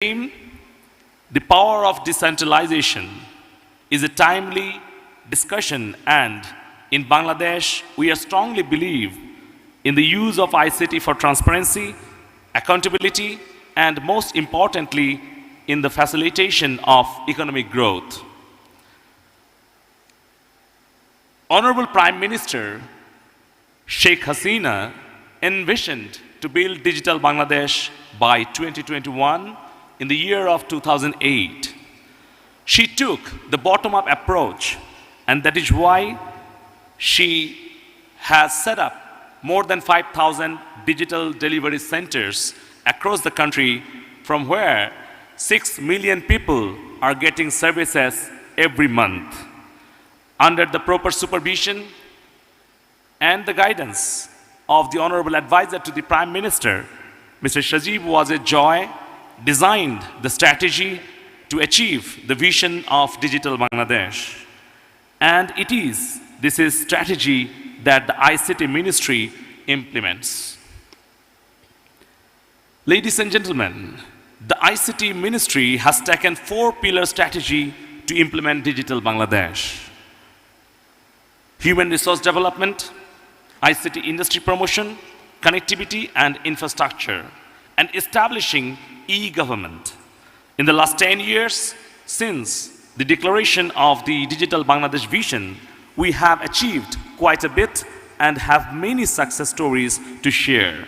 theme, the power of decentralization, is a timely discussion, and in Bangladesh, we strongly believe in the use of ICT for transparency, accountability, and most importantly, in the facilitation of economic growth. Honorable Prime Minister Sheikh Hasina envisioned to build digital Bangladesh by 2021 in the year of 2008. She took the bottom-up approach, and that is why she has set up more than 5,000 digital delivery centers across the country, from where 6 million people are getting services every month. Under the proper supervision and the guidance of the Honorable Advisor to the Prime Minister, Mr. Shajib was a joy, designed the strategy to achieve the vision of digital Bangladesh. And this is strategy that the ICT Ministry implements. Ladies and gentlemen, the ICT Ministry has taken 4-pillar strategy to implement digital Bangladesh: human resource development, ICT industry promotion, connectivity and infrastructure, and establishing e-government. In the last 10 years, since the declaration of the Digital Bangladesh Vision, we have achieved quite a bit and have many success stories to share.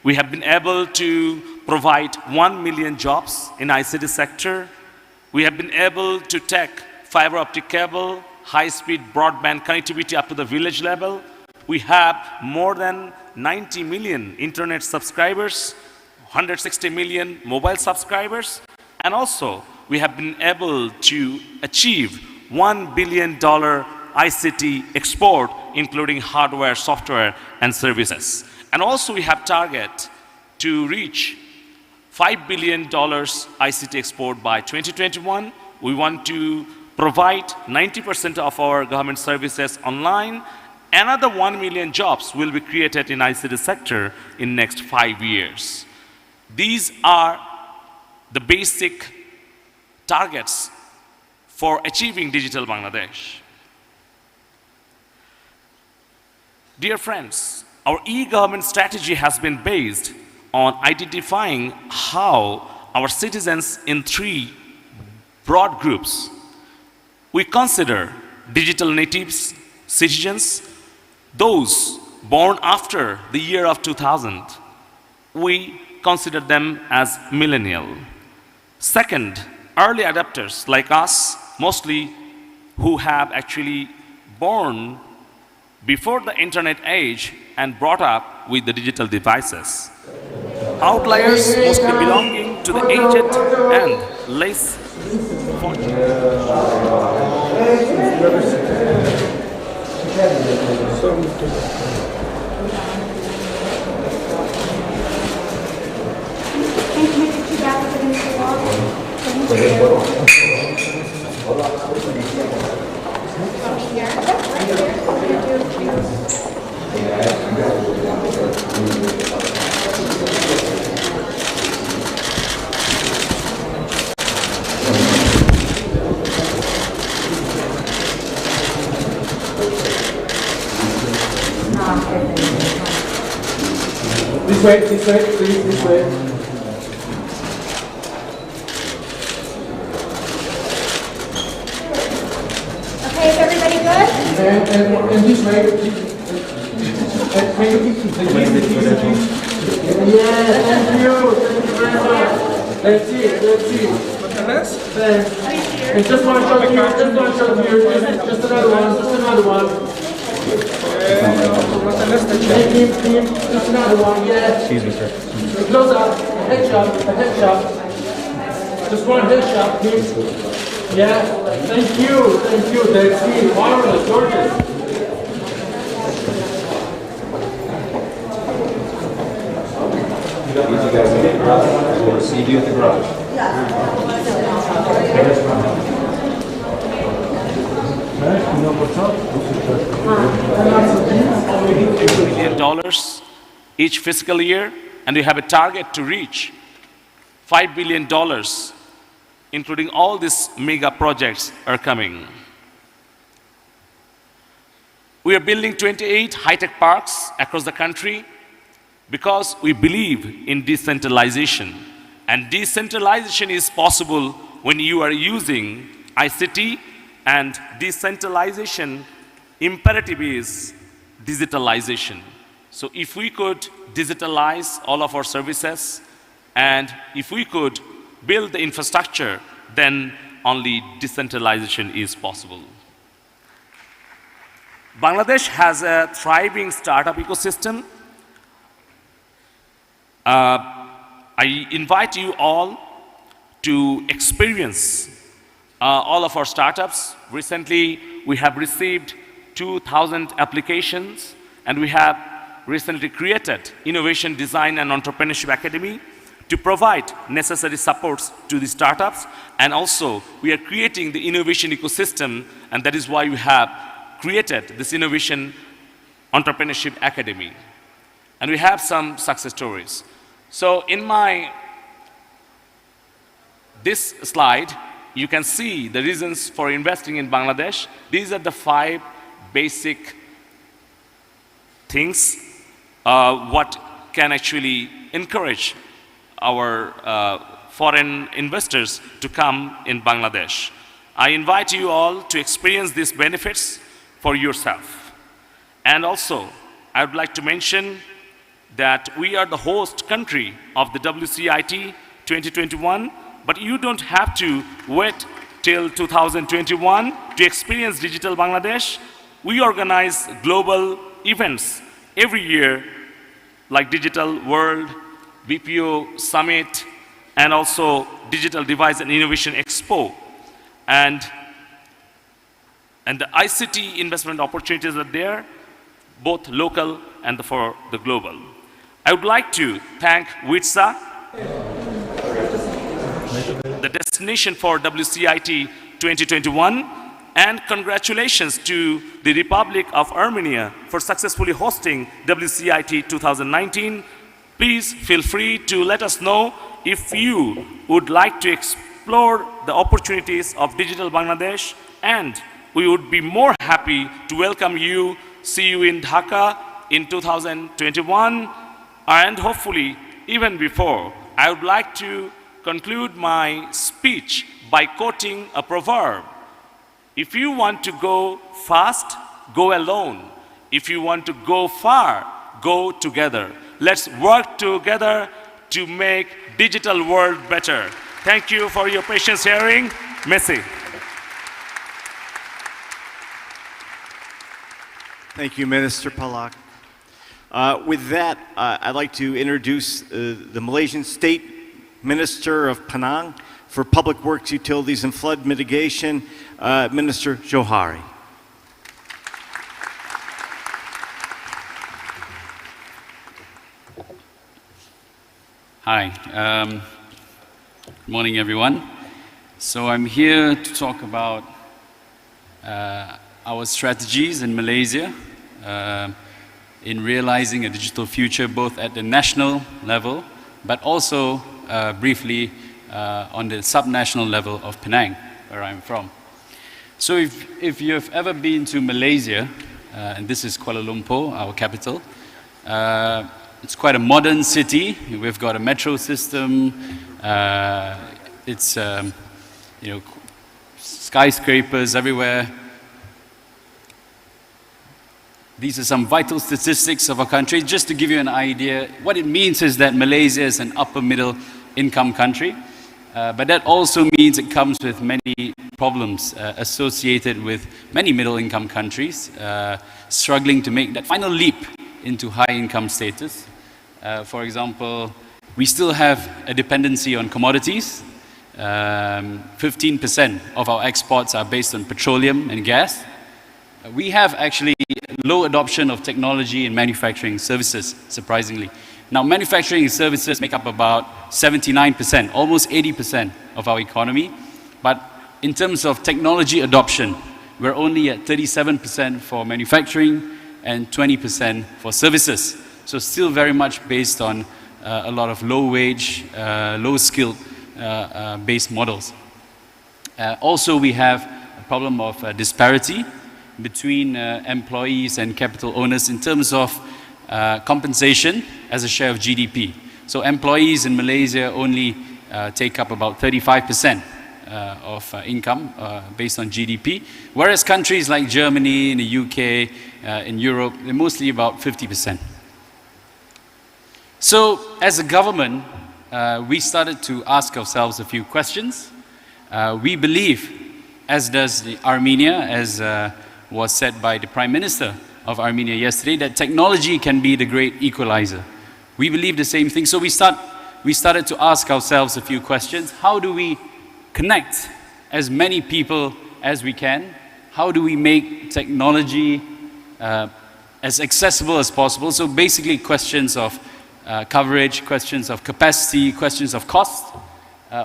We have been able to provide 1 million jobs in ICT sector. We have been able to take fiber optic cable, high-speed broadband connectivity up to the village level. We have more than 90 million internet subscribers, 160 million mobile subscribers, and also we have been able to achieve $1 billion ICT export, including hardware, software, and services. And also we have target to reach $5 billion ICT export by 2021. We want to provide 90% of our government services online. Another 1 million jobs will be created in ICT sector in next 5 years. These are the basic targets for achieving digital Bangladesh. Dear friends, our e-government strategy has been based on identifying how our citizens in 3 broad groups. We consider digital natives, citizens, those born after the year of 2000. We consider them as millennial. Second, early adopters like us, mostly who have actually born before the internet age and brought up with the digital devices. Outliers, mostly belonging to the aged and less fortunate. This way, please, this way. Okay, is everybody good? And this way. And can you keep the keys? Yes, thank you very much. Let's see. Thanks. And just one shot here, just another one. Just another one, yeah. Excuse me, sir. Close up, a headshot. Just one headshot, please. Yeah, thank you. That's marvelous, gorgeous. You guys in the garage. We'll receive you at the garage. $1 million each fiscal year, and we have a target to reach $5 billion, including all these mega projects, are coming. We are building 28 high-tech parks across the country because we believe in decentralization. And decentralization is possible when you are using ICT, and decentralization imperative is digitalization. So if we could digitalize all of our services, and if we could build the infrastructure, then only decentralization is possible. Bangladesh has a thriving startup ecosystem. I invite you all to experience all of our startups. Recently, we have received 2,000 applications, and we have recently created Innovation Design and Entrepreneurship Academy to provide necessary supports to the startups. And also, we are creating the innovation ecosystem, and that is why we have created this Innovation Entrepreneurship Academy. And we have some success stories. So in this slide, you can see the reasons for investing in Bangladesh. These are the 5 basic things what can actually encourage our foreign investors to come in Bangladesh. I invite you all to experience these benefits for yourself. And also, I would like to mention that we are the host country of the WCIT 2021, but you don't have to wait till 2021 to experience Digital Bangladesh. We organize global events every year like Digital World, BPO Summit, and also Digital Device and Innovation Expo. And the ICT investment opportunities are there, both local and for the global. I would like to thank WCIT, the destination for WCIT 2021, and congratulations to the Republic of Armenia for successfully hosting WCIT 2019. Please feel free to let us know if you would like to explore the opportunities of Digital Bangladesh, and we would be more happy to welcome you, see you in Dhaka in 2021, and hopefully even before. I would like to conclude my speech by quoting a proverb. If you want to go fast, go alone. If you want to go far, go together. Let's work together to make digital world better. Thank you for your patience hearing. Messi. Thank you, Minister Palak. With that, I'd like to introduce the Malaysian State Minister of Penang for Public Works, Utilities and Flood Mitigation, Minister Johari. Hi, good morning everyone. So I'm here to talk about our strategies in Malaysia in realizing a digital future both at the national level but also briefly on the subnational level of Penang, where I'm from. So if you've ever been to Malaysia, and this is Kuala Lumpur, our capital, it's quite a modern city. We've got a metro system. It's skyscrapers everywhere. These are some vital statistics of our country. Just to give you an idea, what it means is that Malaysia is an upper middle income country. But that also means it comes with many problems associated with many middle income countries struggling to make that final leap into high income status. For example, we still have a dependency on commodities. 15% of our exports are based on petroleum and gas. We have actually low adoption of technology in manufacturing services, surprisingly. Now, manufacturing services make up about 79%, almost 80% of our economy. But in terms of technology adoption, we're only at 37% for manufacturing and 20% for services. So still very much based on a lot of low-wage, low-skilled based models. Also, we have a problem of disparity between employees and capital owners in terms of compensation as a share of GDP. So employees in Malaysia only take up about 35% of income based on GDP, whereas countries like Germany, in the UK, in Europe, they're mostly about 50%. So as a government, we started to ask ourselves a few questions. We believe, as does Armenia, as was said by the Prime Minister of Armenia yesterday, that technology can be the great equalizer. We believe the same thing. So we started to ask ourselves a few questions. How do we connect as many people as we can? How do we make technology as accessible as possible? So basically questions of coverage, questions of capacity, questions of cost.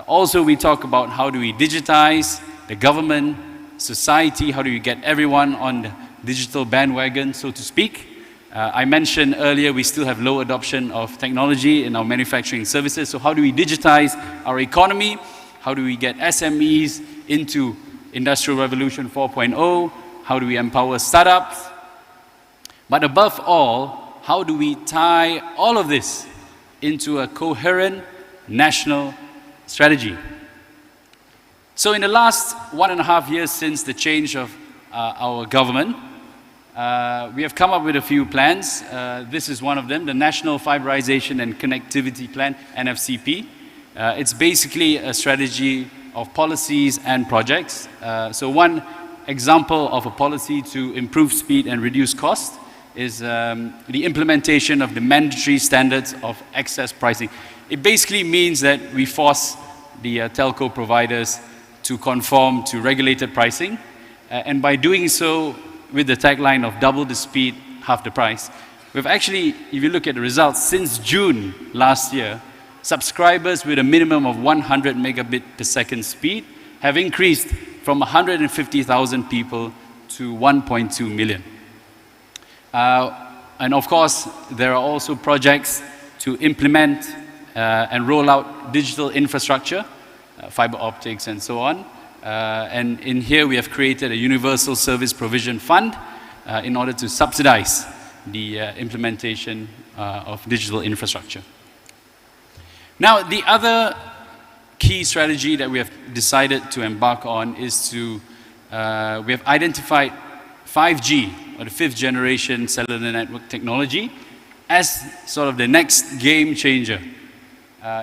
Also we talk about how do we digitize the government, society, how do you get everyone on the digital bandwagon, so to speak. I mentioned earlier we still have low adoption of technology in our manufacturing services. So how do we digitize our economy? How do we get SMEs into Industrial Revolution 4.0? How do we empower startups? But above all, how do we tie all of this into a coherent national strategy? So in the last 1.5 years since the change of our government, we have come up with a few plans. This is one of them, the National Fiberization and Connectivity Plan, NFCP. It's basically a strategy of policies and projects. So one example of a policy to improve speed and reduce cost is the implementation of the mandatory standards of access pricing. It basically means that we force the telco providers to conform to regulated pricing. And by doing so, with the tagline of double the speed, half the price, we've actually, if you look at the results, since June last year, subscribers with a minimum of 100 megabit per second speed have increased from 150,000 people to 1.2 million. And of course, there are also projects to implement and roll out digital infrastructure, fiber optics and so on. And in here we have created a Universal Service Provision Fund in order to subsidize the implementation of digital infrastructure. Now, the other key strategy that we have decided to embark on is to, we have identified 5G, or the fifth generation cellular network technology, as sort of the next game changer.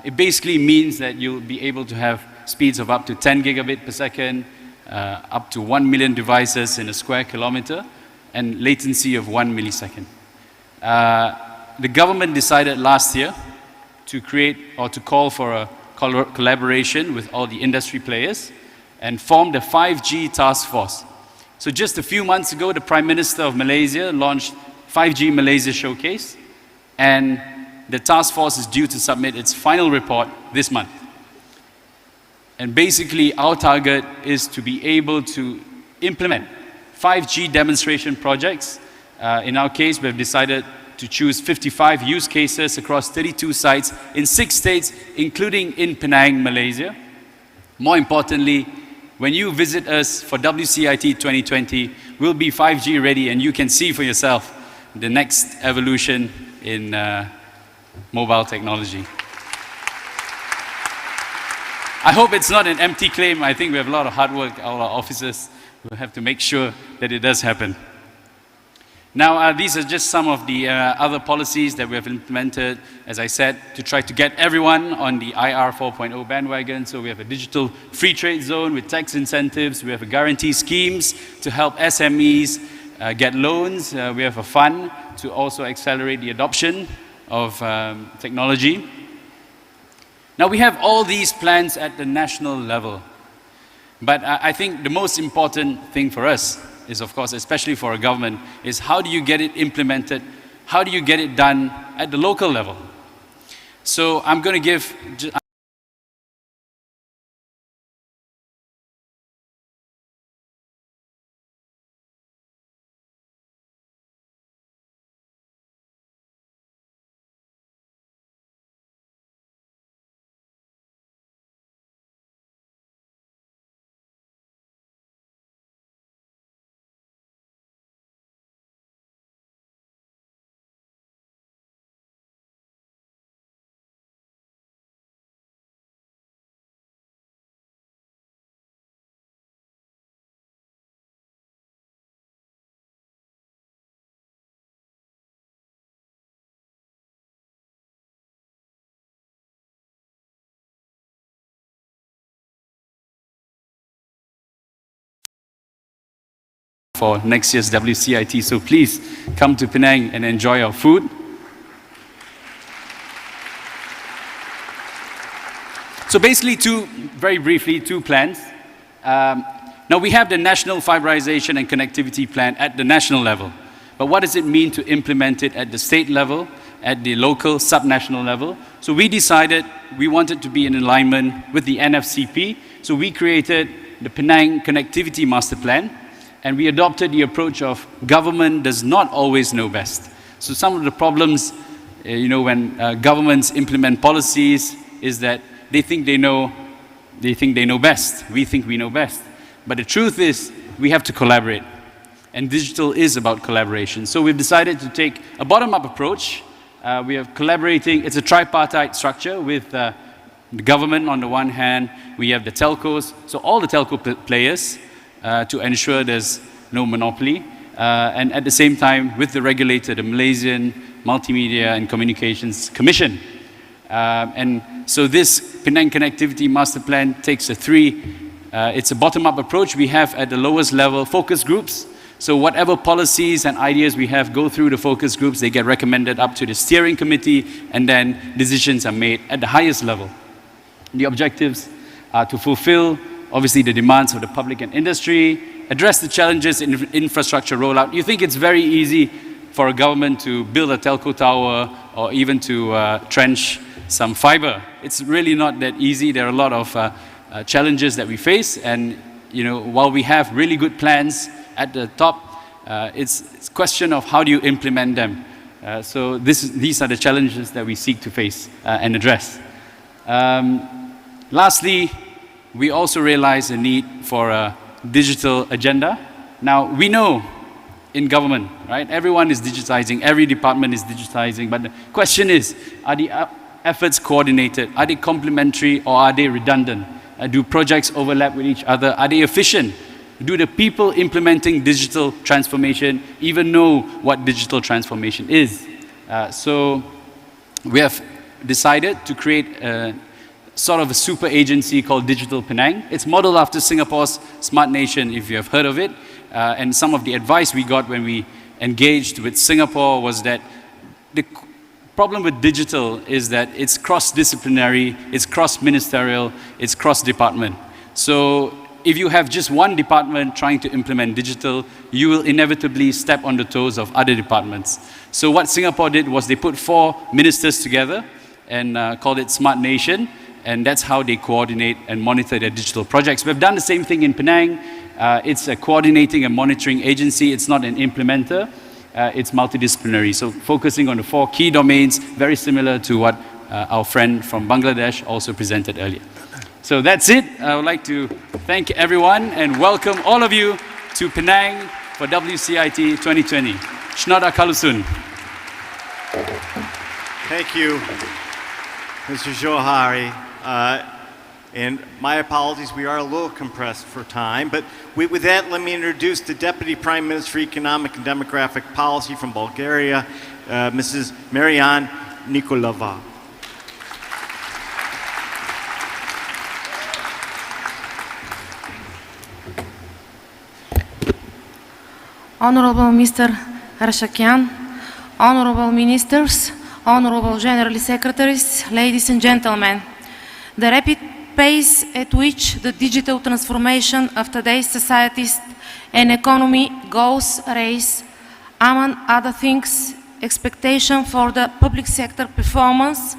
It basically means that you'll be able to have speeds of up to 10 gigabit per second, up to 1 million devices in a square kilometer, and latency of 1 millisecond. The government decided last year to create or to call for a collaboration with all the industry players and formed a 5G task force. So just a few months ago, the Prime Minister of Malaysia launched 5G Malaysia Showcase, and the task force is due to submit its final report this month. And basically, our target is to be able to implement 5G demonstration projects. In our case, we have decided to choose 55 use cases across 32 sites in 6 states, including in Penang, Malaysia. More importantly, when you visit us for WCIT 2020, we'll be 5G ready, and you can see for yourself the next evolution in mobile technology. I hope it's not an empty claim. I think we have a lot of hard work. All our officers will have to make sure that it does happen. Now, these are just some of the other policies that we have implemented, as I said, to try to get everyone on the IR 4.0 bandwagon. So we have a digital free trade zone with tax incentives. We have a guarantee schemes to help SMEs get loans. We have a fund to also accelerate the adoption of technology. Now, we have all these plans at the national level. But I think the most important thing for us is, of course, especially for a government, is how do you get it implemented? How do you get it done at the local level? So I'm going to give for next year's WCIT. So please come to Penang and enjoy our food. So basically, very briefly, two plans. Now we have the National Fiberization and Connectivity Plan at the national level. But what does it mean to implement it at the state level, at the local, subnational level? So we decided we wanted to be in alignment with the NFCP. So we created the Penang Connectivity Master Plan, and we adopted the approach of government does not always know best. So some of the problems, when governments implement policies is that they think they know best. We think we know best. But the truth is, we have to collaborate. And digital is about collaboration. So we've decided to take a bottom-up approach. We are collaborating, it's a tripartite structure with the government on the one hand, we have the telcos, so all the telco players to ensure there's no monopoly. And at the same time, with the regulator, the Malaysian Multimedia and Communications Commission. And so this Penang Connectivity Master Plan takes it's a bottom-up approach. We have at the lowest level focus groups. So whatever policies and ideas we have go through the focus groups, they get recommended up to the steering committee, and then decisions are made at the highest level. The objectives are to fulfill, obviously, the demands of the public and industry, address the challenges in infrastructure rollout. You think it's very easy for a government to build a telco tower or even to trench some fiber. It's really not that easy. There are a lot of challenges that we face, and while we have really good plans at the top, it's a question of how do you implement them. So these are the challenges that we seek to face and address. Lastly, we also realize the need for a digital agenda. Now, we know in government, right, everyone is digitizing, every department is digitizing, but the question is, are the efforts coordinated? Are they complementary or are they redundant? Do projects overlap with each other? Are they efficient? Do the people implementing digital transformation even know what digital transformation is? So we have decided to create a sort of a super agency called Digital Penang. It's modeled after Singapore's Smart Nation, if you have heard of it. And some of the advice we got when we engaged with Singapore was that the problem with digital is that it's cross-disciplinary, it's cross-ministerial, it's cross-department. So if you have just one department trying to implement digital, you will inevitably step on the toes of other departments. So what Singapore did was they put 4 ministers together and called it Smart Nation, and that's how they coordinate and monitor their digital projects. We've done the same thing in Penang. It's a coordinating and monitoring agency. It's not an implementer. It's multidisciplinary. So focusing on the 4 key domains, very similar to what our friend from Bangladesh also presented earlier. So that's it. I would like to thank everyone and welcome all of you to Penang for WCIT 2020. Shnoda Kalusun. Thank you, Mr. Johari. And my apologies, we are a little compressed for time. But with that, let me introduce the Deputy Prime Minister for Economic and Demographic Policy from Bulgaria, Mrs. Marian Nikolova. Honorable Mr. Rashakian, Honorable Ministers, Honorable General Secretaries, ladies and gentlemen, the rapid pace at which the digital transformation of today's societies and economy goes raise, among other things, expectation for the public sector performance,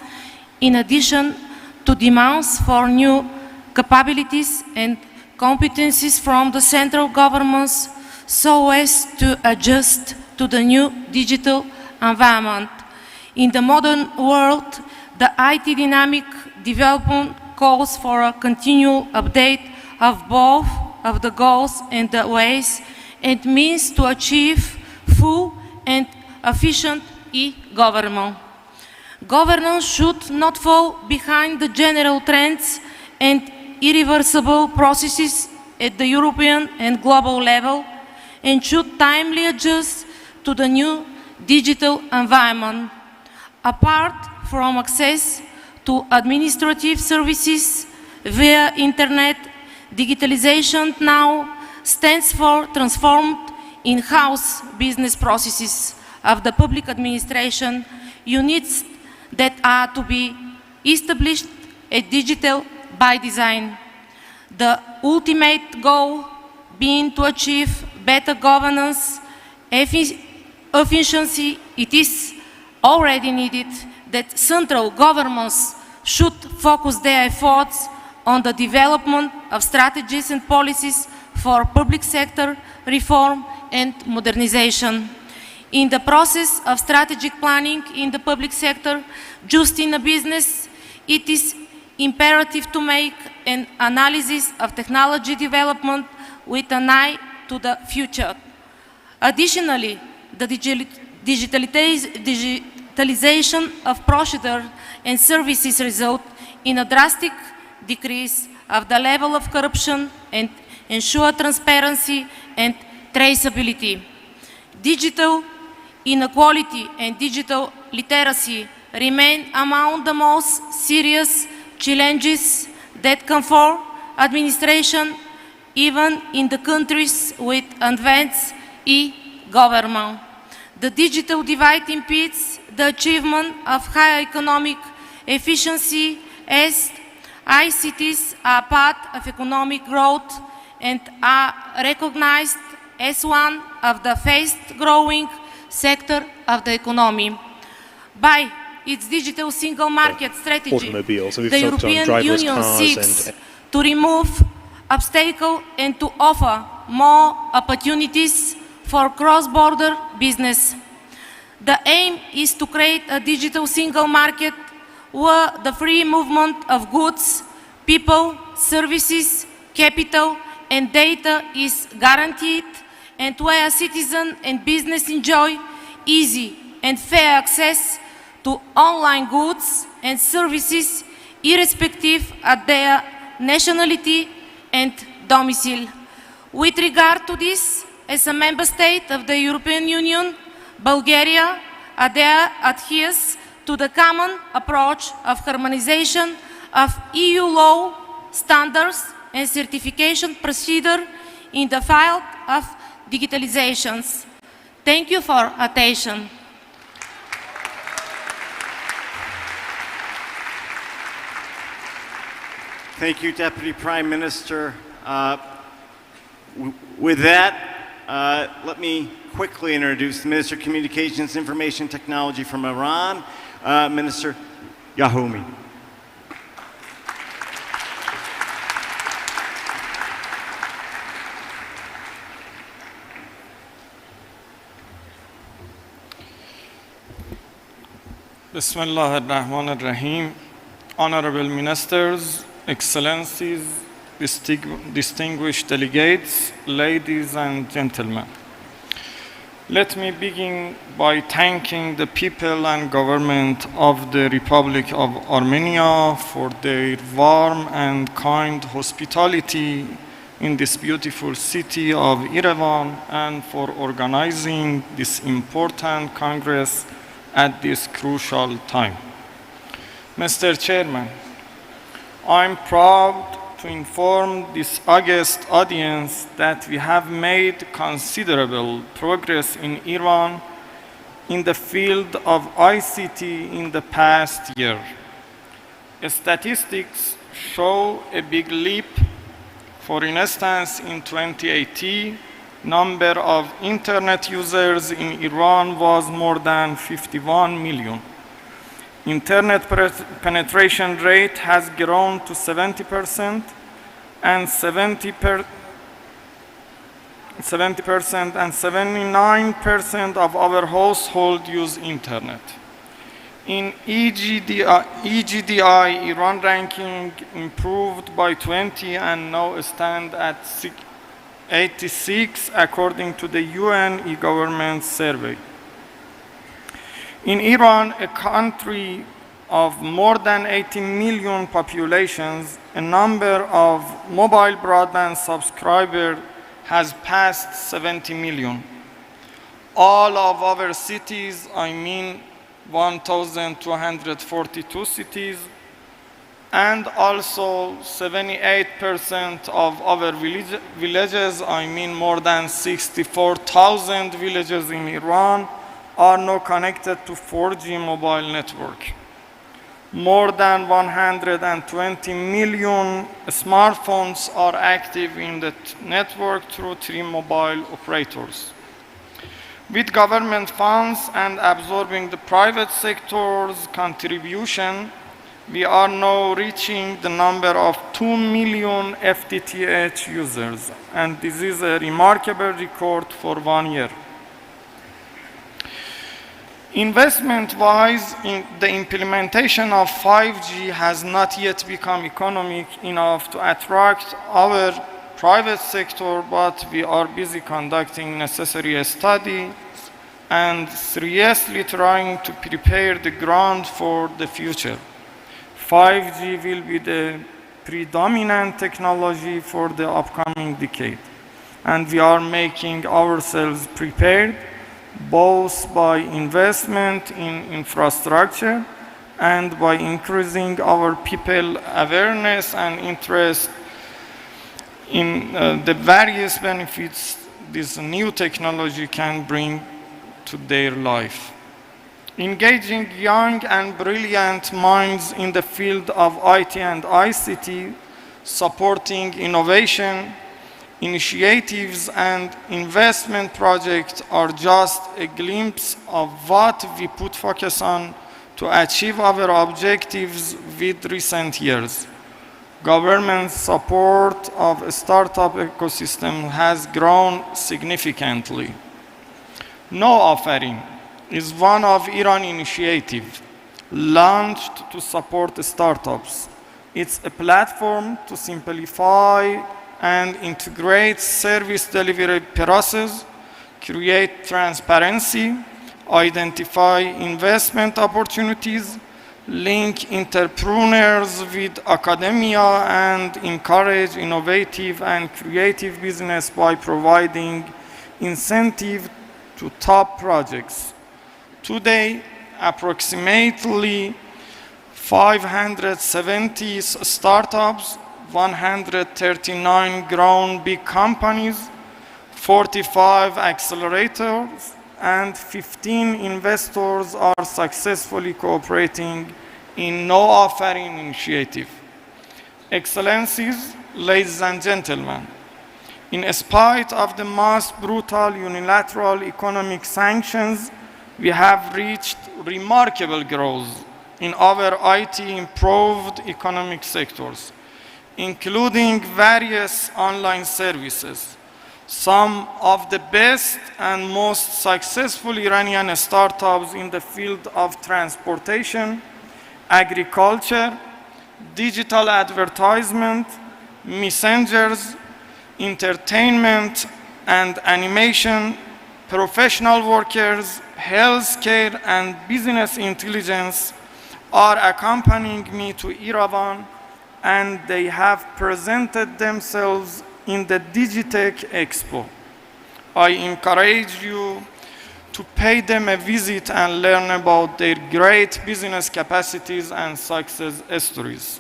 in addition to demands for new capabilities and competencies from the central governments so as to adjust to the new digital environment. In the modern world, the IT dynamic development calls for a continual update of both of the goals and the ways and means to achieve full and efficient e-government. Governance should not fall behind the general trends and irreversible processes at the European and global level, and should timely adjust to the new digital environment. Apart from access to administrative services via internet, digitalization now stands for transformed in-house business processes of the public administration, units that are to be established as digital by design. The ultimate goal being to achieve better governance, efficiency. It is already needed that central governments should focus their efforts on the development of strategies and policies for public sector reform and modernization. In the process of strategic planning in the public sector, just in a business, it is imperative to make an analysis of technology development with an eye to the future. Additionally, the digitalization of procedure and services result in a drastic decrease of the level of corruption and ensure transparency and traceability. Digital inequality and digital literacy remain among the most serious challenges that confront administration even in the countries with advanced e-government. The digital divide impedes the achievement of higher economic efficiency as ICTs are part of economic growth and are recognized as one of the fast-growing sector of the economy. By its digital single market strategy, automobiles. So we've the focused on European driverless Union cars seeks and to remove obstacles and to offer more opportunities for cross-border business. The aim is to create a digital single market where the free movement of goods, people, services, capital, and data is guaranteed, and where citizens and business enjoy easy and fair access to online goods and services irrespective of their nationality and domicile. With regard to this, as a member state of the European Union, Bulgaria adheres to the common approach of harmonization of EU law standards and certification procedure in the field of digitalization. Thank you for attention. Thank you, Deputy Prime Minister. With that, let me quickly introduce the Minister of Communications, Information Technology from Iran, Minister Yahoumi. Bismillah ar-Rahman ar-Rahim. Honorable Ministers, Excellencies, distinguished delegates, ladies and gentlemen. Let me begin by thanking the people and government of the Republic of Armenia for their warm and kind hospitality in this beautiful city of Yerevan and for organizing this important Congress at this crucial time. Mr. Chairman, I'm proud to inform this august audience that we have made considerable progress in Iran in the field of ICT in the past year. Statistics show a big leap. For instance, in 2018, number of internet users in Iran was more than 51 million. Internet penetration rate has grown to 70%, and 79% of our households use internet. In EGDI, Iran ranking improved by 20 and now stand at 86 according to the UN e-government survey. In Iran, a country of more than 80 million populations, a number of mobile broadband subscribers has passed 70 million. All of our cities, I mean 1,242 cities, and also 78% of our villages, I mean more than 64,000 villages in Iran, are now connected to 4G mobile network. More than 120 million smartphones are active in the network through 3 mobile operators. With government funds and absorbing the private sector's contribution, we are now reaching the number of 2 million FTTH users, and this is a remarkable record for 1 year. Investment-wise, the implementation of 5G has not yet become economic enough to attract our private sector, but we are busy conducting necessary studies and seriously trying to prepare the ground for the future. 5G will be the predominant technology for the upcoming decade, and we are making ourselves prepared both by investment in infrastructure and by increasing our people awareness and interest in the various benefits this new technology can bring to their life. Engaging young and brilliant minds in the field of IT and ICT, supporting innovation, initiatives and investment projects are just a glimpse of what we put focus on to achieve our objectives with recent years. Government support of a startup ecosystem has grown significantly. No Offering is one of Iran initiatives launched to support startups. It's a platform to simplify and integrate service delivery process, create transparency, identify investment opportunities, link entrepreneurs with academia, and encourage innovative and creative business by providing incentive to top projects. Today, approximately 570 startups, 139 grown big companies, 45 accelerators, and 15 investors are successfully cooperating in No Offering initiative. Excellencies, ladies and gentlemen, in spite of the most brutal unilateral economic sanctions, we have reached remarkable growth in our IT improved economic sectors, including various online services. Some of the best and most successful Iranian startups in the field of transportation, agriculture, digital advertisement, messengers, entertainment and animation, professional workers, healthcare and business intelligence are accompanying me to Yerevan, and they have presented themselves in the Digitech Expo. I encourage you to pay them a visit and learn about their great business capacities and success stories.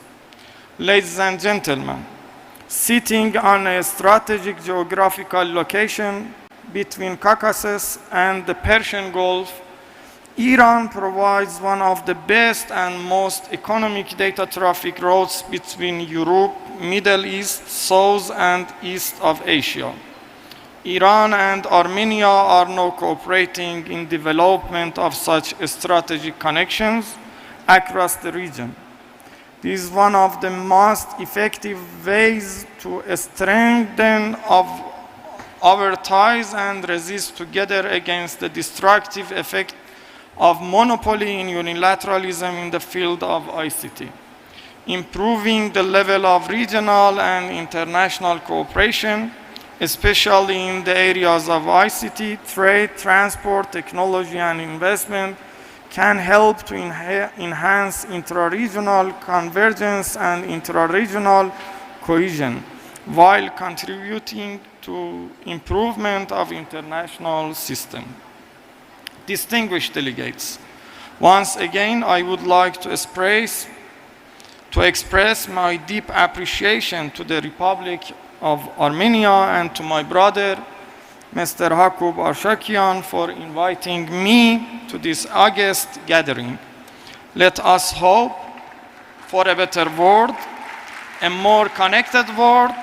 Ladies and gentlemen, sitting on a strategic geographical location between Caucasus and the Persian Gulf, Iran provides one of the best and most economic data traffic routes between Europe, Middle East, South and East of Asia. Iran and Armenia are now cooperating in development of such strategic connections across the region. This is one of the most effective ways to strengthen our ties and resist together against the destructive effect of monopoly in unilateralism in the field of ICT. Improving the level of regional and international cooperation, especially in the areas of ICT, trade, transport, technology, and investment, can help to enhance intra-regional convergence and intra-regional cohesion, while contributing to improvement of international system. Distinguished delegates, once again, I would like to express to express my deep appreciation to the Republic of Armenia and to my brother, Mr. Hakub Arshakian, for inviting me to this august gathering. Let us hope for a better world, a more connected world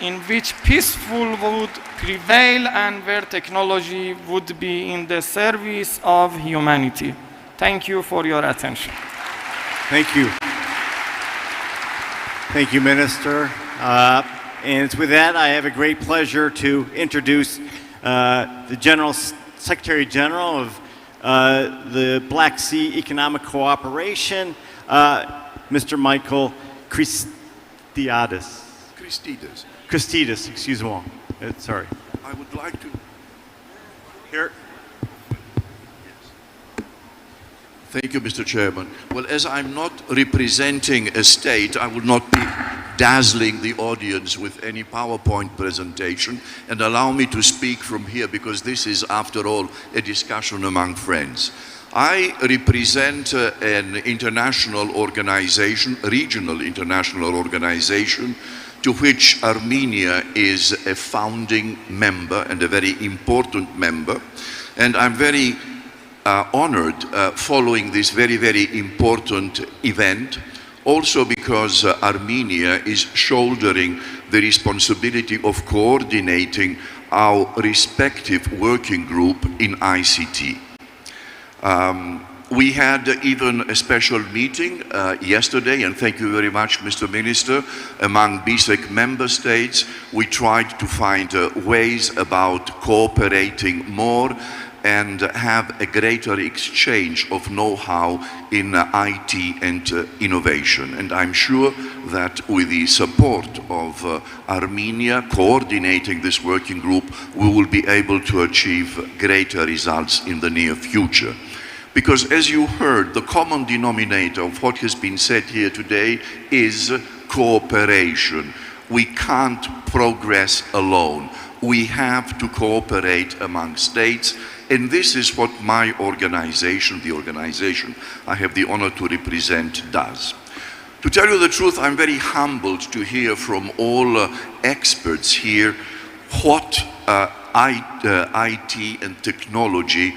in which peaceful would prevail and where technology would be in the service of humanity. Thank you for your attention. Thank you. Thank you, Minister. And with that, I have a great pleasure to introduce the Secretary General of the Black Sea Economic Cooperation, Mr. Michael Christidis. Christidis, excuse me. Sorry. I would like to. Here. Thank you, Mr. Chairman. Well, as I'm not representing a state, I will not be dazzling the audience with any PowerPoint presentation, and allow me to speak from here because this is, after all, a discussion among friends. I represent an international organization, regional international organization, to which Armenia is a founding member and a very important member. And I'm very honored following this very, very important event, also because Armenia is shouldering the responsibility of coordinating our respective working group in ICT. We had even a special meeting yesterday, and thank you very much, Mr. Minister, among BSEC member states. We tried to find ways about cooperating more and have a greater exchange of know-how in IT and innovation. And I'm sure that with the support of Armenia coordinating this working group, we will be able to achieve greater results in the near future. Because as you heard, the common denominator of what has been said here today is cooperation. We can't progress alone. We have to cooperate among states, and this is what my organization, the organization I have the honor to represent, does. To tell you the truth, I'm very humbled to hear from all experts here what IT and technology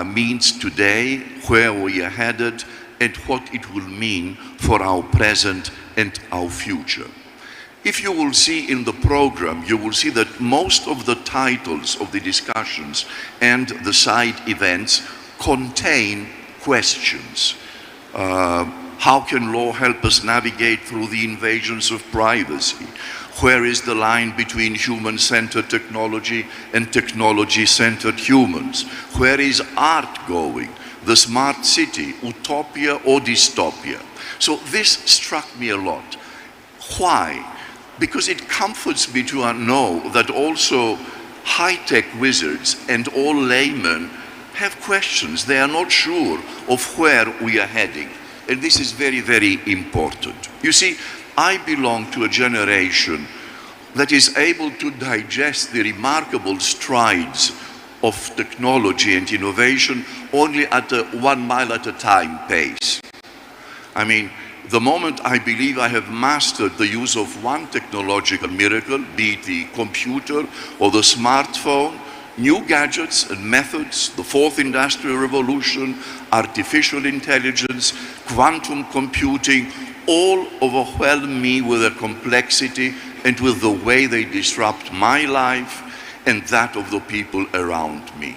means today, where we are headed, and what it will mean for our present and our future. If you will see in the program, you will see that most of the titles of the discussions and the side events contain questions. How can law help us navigate through the invasions of privacy? Where is the line between human-centered technology and technology-centered humans? Where is art going? The smart city, utopia or dystopia? So this struck me a lot. Why? Because it comforts me to know that also high-tech wizards and all laymen have questions. They are not sure of where we are heading. And this is very, very important. You see, I belong to a generation that is able to digest the remarkable strides of technology and innovation only at a 1 mile at a time pace. I mean, the moment I believe I have mastered the use of one technological miracle, be it the computer or the smartphone, new gadgets and methods, the fourth industrial revolution, artificial intelligence, quantum computing, all overwhelm me with their complexity and with the way they disrupt my life and that of the people around me.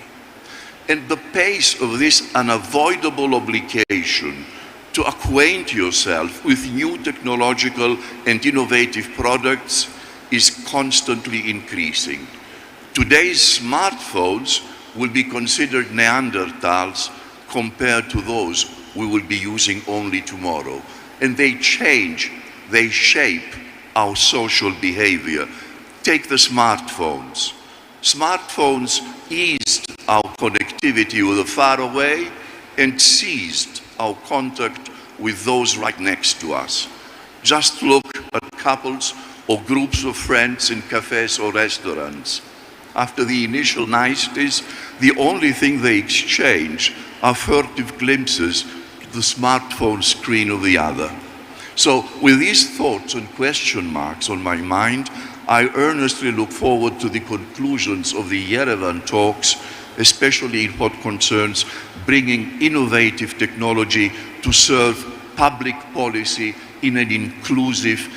And the pace of this unavoidable obligation to acquaint yourself with new technological and innovative products is constantly increasing. Today's smartphones will be considered Neanderthals compared to those we will be using only tomorrow. And they change, they shape our social behavior. Take the smartphones. Smartphones eased our connectivity with the faraway and seized our contact with those right next to us. Just look at couples or groups of friends in cafes or restaurants. After the initial niceties, the only thing they exchange are furtive glimpses to the smartphone screen of the other. So with these thoughts and question marks on my mind, I earnestly look forward to the conclusions of the Yerevan talks, especially in what concerns bringing innovative technology to serve public policy in an inclusive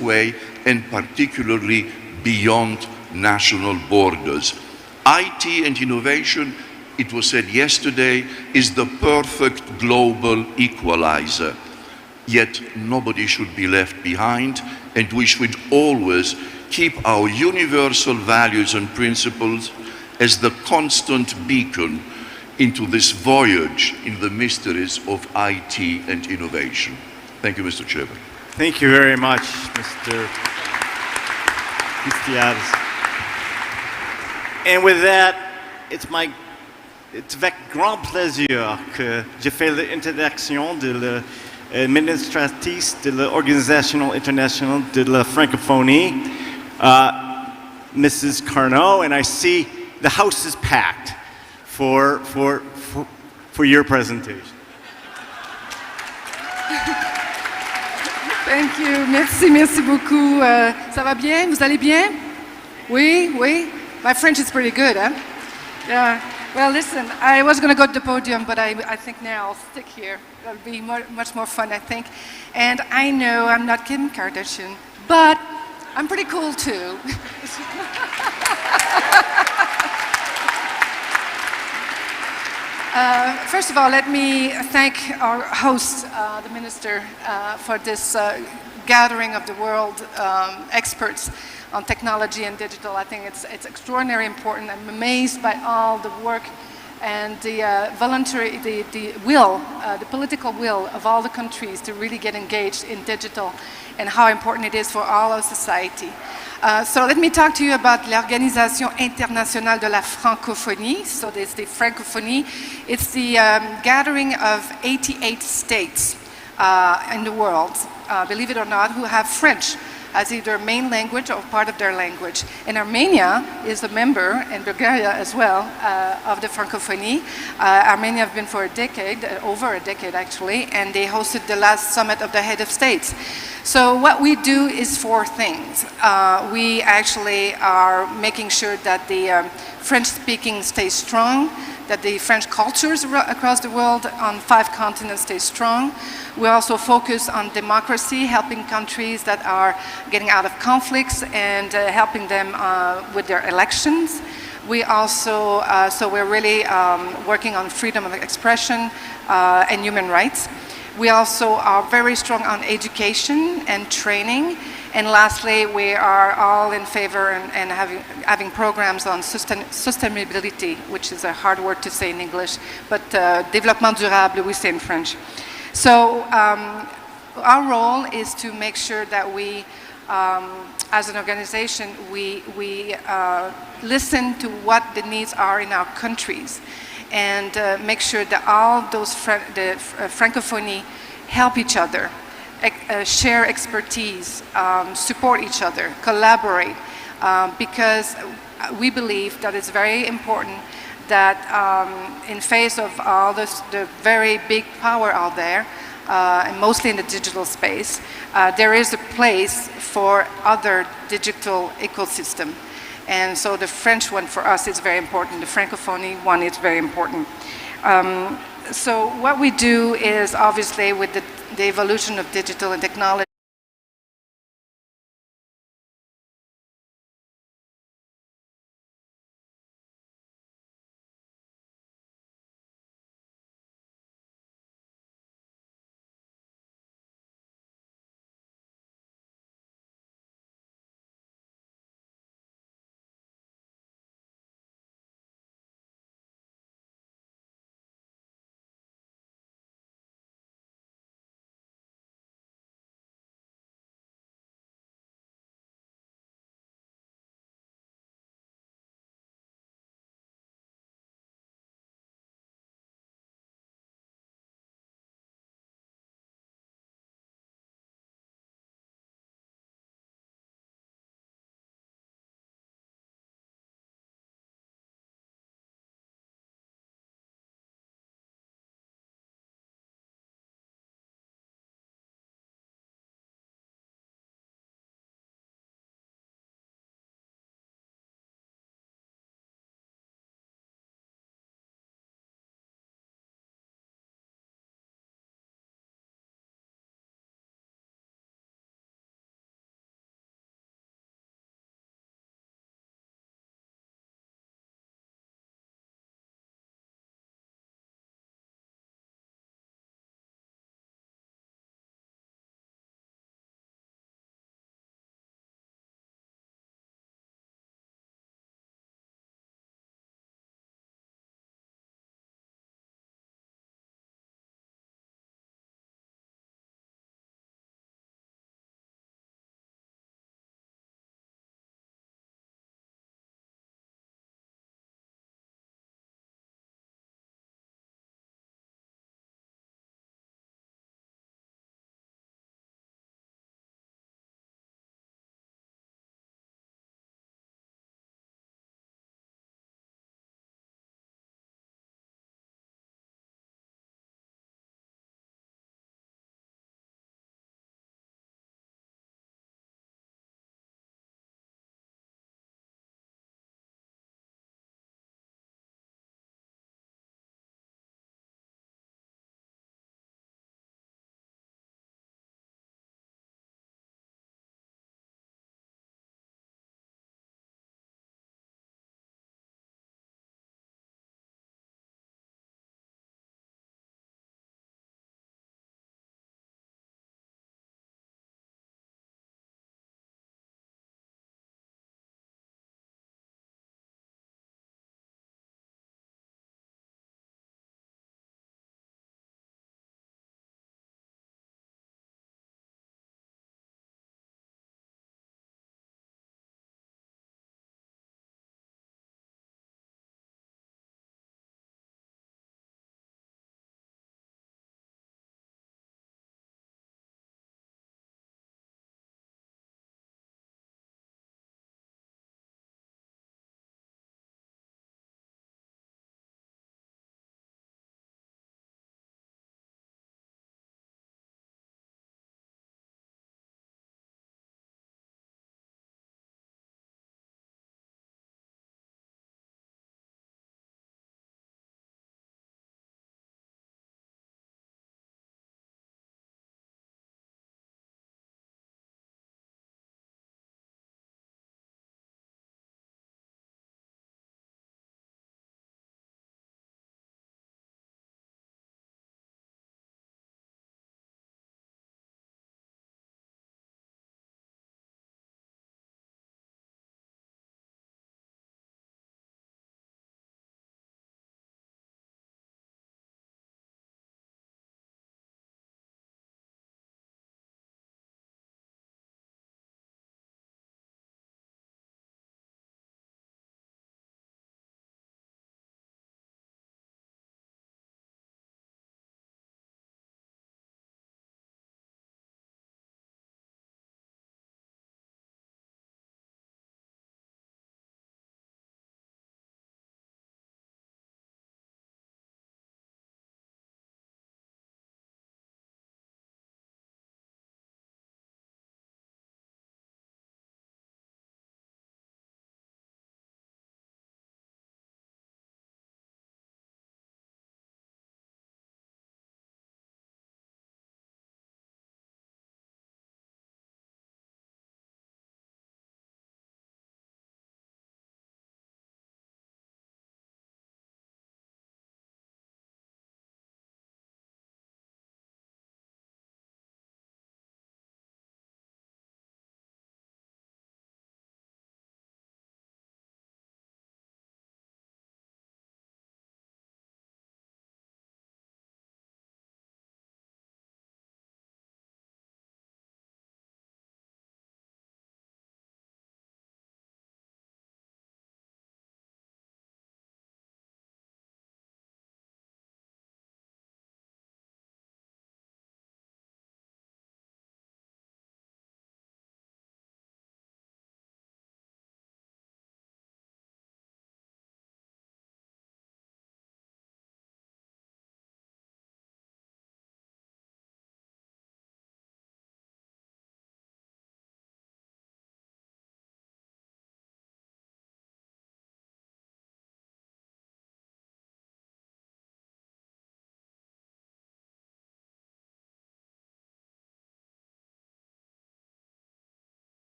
way, and particularly beyond national borders. IT and innovation, it was said yesterday, is the perfect global equalizer. Yet nobody should be left behind, and we should always keep our universal values and principles as the constant beacon into this voyage in the mysteries of IT and innovation. Thank you, Mr. Chairman. Thank you very much, Mr. Christiades. And with that, it's avec grand plaisir que je fais l'introduction de l'administratrice de l'Organisation internationale de la francophonie, Mrs. Carnot, and I see the house is packed for your presentation. Thank you. Merci beaucoup. Ça va bien? Vous allez bien? Oui, oui. My French is pretty good, huh? Yeah. Well, listen, I was going to go to the podium, but I think now I'll stick here. That'll be much more fun, I think. And I know I'm not Kim Kardashian, but I'm pretty cool too. First of all, let me thank our host, the minister, for this gathering of the world experts on technology and digital. I think it's extraordinarily important. I'm amazed by all the work and the political will of all the countries to really get engaged in digital and how important it is for all of society. So let me talk to you about l'Organisation Internationale de la Francophonie. So it's the Francophonie. It's the gathering of 88 states in the world, believe it or not, who have French as either main language or part of their language. And Armenia is a member, and Bulgaria as well, of the Francophonie. Armenia have been for a decade, over a decade actually, and they hosted the last summit of the head of states. So what we do is four things. We actually are making sure that the French speaking stays strong, that the French cultures across the world on 5 continents stay strong. We also focus on democracy, helping countries that are getting out of conflicts and helping them with their elections. We also, so we're really working on freedom of expression and human rights. We also are very strong on education and training. And lastly, we are all in favor and having programs on sustainability, which is a hard word to say in English, but développement durable, we say in French. So our role is to make sure that we, as an organization, we listen to what the needs are in our countries and make sure that all those the Francophonie help each other, share expertise, support each other, collaborate, because we believe that it's very important that in face of all the very big power out there, and mostly in the digital space, there is a place for other digital ecosystem. And so the French one for us is very important. The Francophonie one is very important. So what we do is obviously with the evolution of digital and technology,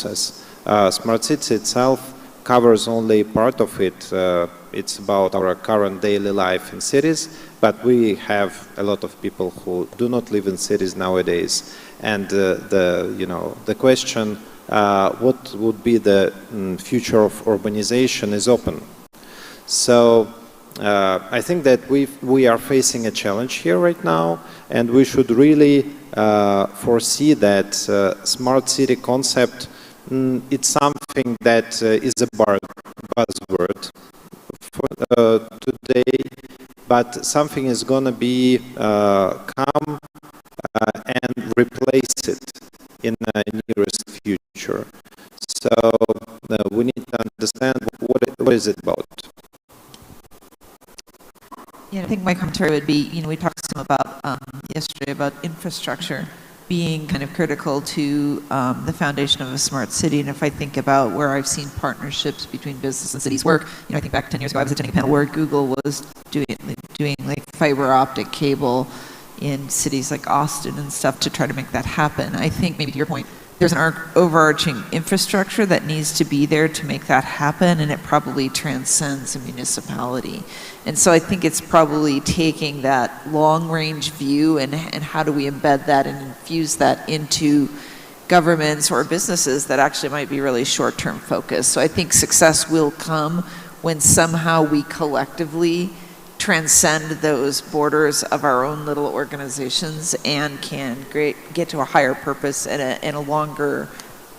process. Smart City itself covers only part of it. It's about our current daily life in cities, but we have a lot of people who do not live in cities nowadays. And the question, what would be the future of urbanization, is open. So I think that we are facing a challenge here right now, and we should really foresee that smart city concept, it's something that is a buzzword for, today, but something is going to be come and replace it in the nearest future. So we need to understand what is it about. Yeah, I think my commentary would be, we talked some about yesterday about infrastructure being kind of critical to the foundation of a smart city. And if I think about where I've seen partnerships between business and cities work, I think back 10 years ago I was attending a panel where Google was doing like fiber optic cable in cities like Austin and stuff to try to make that happen. I think maybe to your point, there's an overarching infrastructure that needs to be there to make that happen, and it probably transcends a municipality. And so I think it's probably taking that long-range view and how do we embed that and infuse that into governments or businesses that actually might be really short-term focused. So I think success will come when somehow we collectively transcend those borders of our own little organizations and can get to a higher purpose and a longer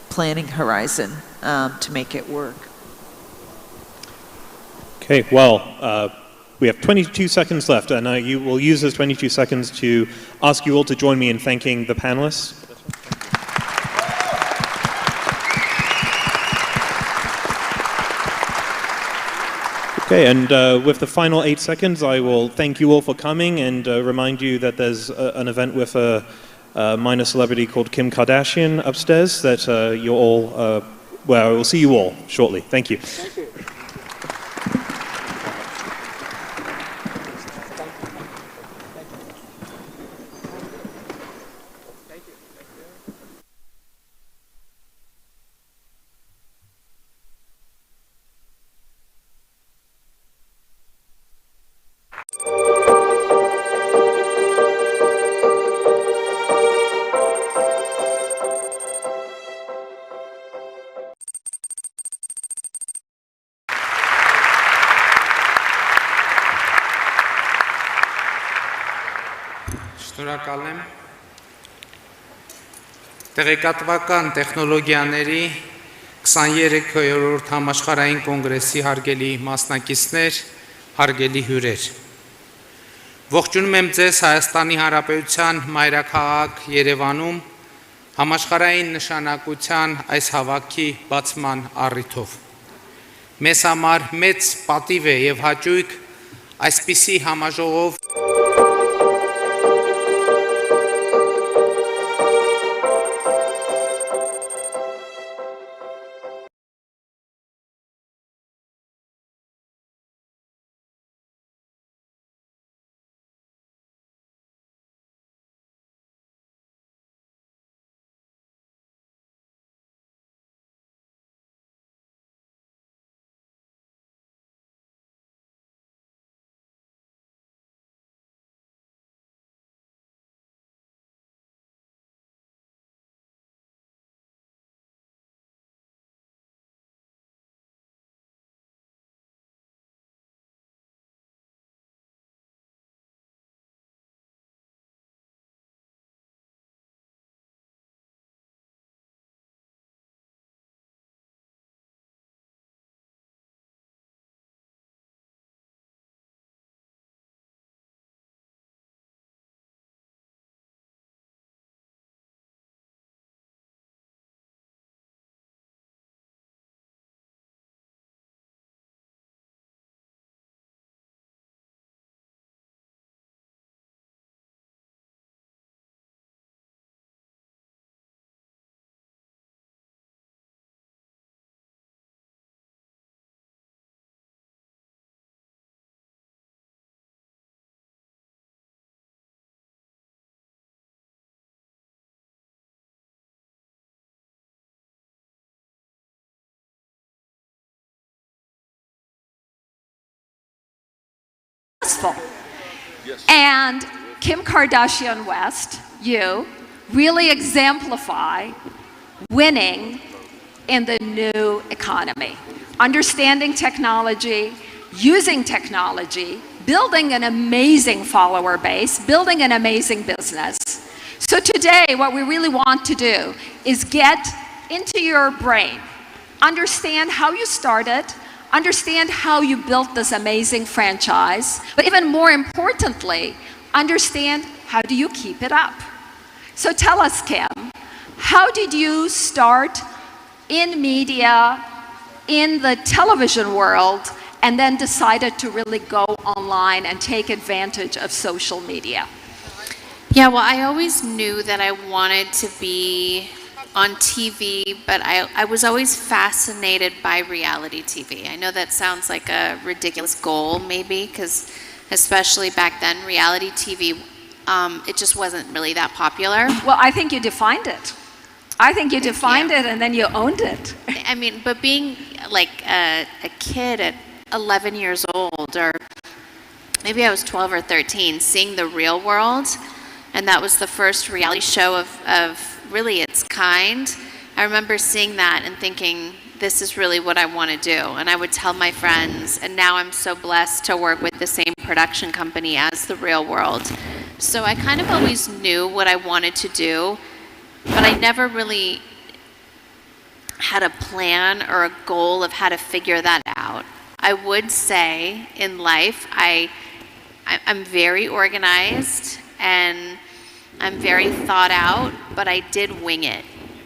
planning horizon to make it work. Okay, well, we have 22 seconds left, and you will use those 22 seconds to ask you all to join me in thanking the panelists. Okay, and with the final 8 seconds, I will thank you all for coming and remind you that there's an event with a minor celebrity called Kim Kardashian upstairs that you're all, well, I will see you all shortly. Thank you. Thank you. Շնորհակալ եմ։ Տեղեկատվական տեխնոլոգիաների 23-րդ համաշխարհային կոնգրեսի հարգելի մասնակիցներ, հարգելի հյուրեր։ Ողջունում եմ ձեզ Հայաստանի Հանրապետության մայրաքաղաք Երևանում համաշխարհային նշանակության այս հավաքի բացման առիթով։ Մեզ համար մեծ պատիվ է եւ հաճույք այսպիսի համաժողով successful. And Kim Kardashian West, you, really exemplify winning in the new economy. Understanding technology, using technology, building an amazing follower base, building an amazing business. So today, what we really want to do is get into your brain, understand how you started, understand how you built this amazing franchise, but even more importantly, understand how do you keep it up. So tell us, Kim, how did you start in media, in the television world, and then decided to really go online and take advantage of social media? Yeah, well, I always knew that I wanted to be on TV, but I was always fascinated by reality TV. I know that sounds like a ridiculous goal, maybe, because especially back then, reality TV, it just wasn't really that popular. Well, I think you defined it. I think you defined it and then you owned it. I mean, but being like a kid at 11 years old, or maybe I was 12 or 13, seeing The Real World, and that was the first reality show of really its kind. I remember seeing that and thinking, this is really what I want to do. And I would tell my friends, and now I'm so blessed to work with the same production company as The Real World. So I kind of always knew what I wanted to do, but I never really had a plan or a goal of how to figure that out. I would say in life, I'm very organized and I'm very thought out, but I did wing it.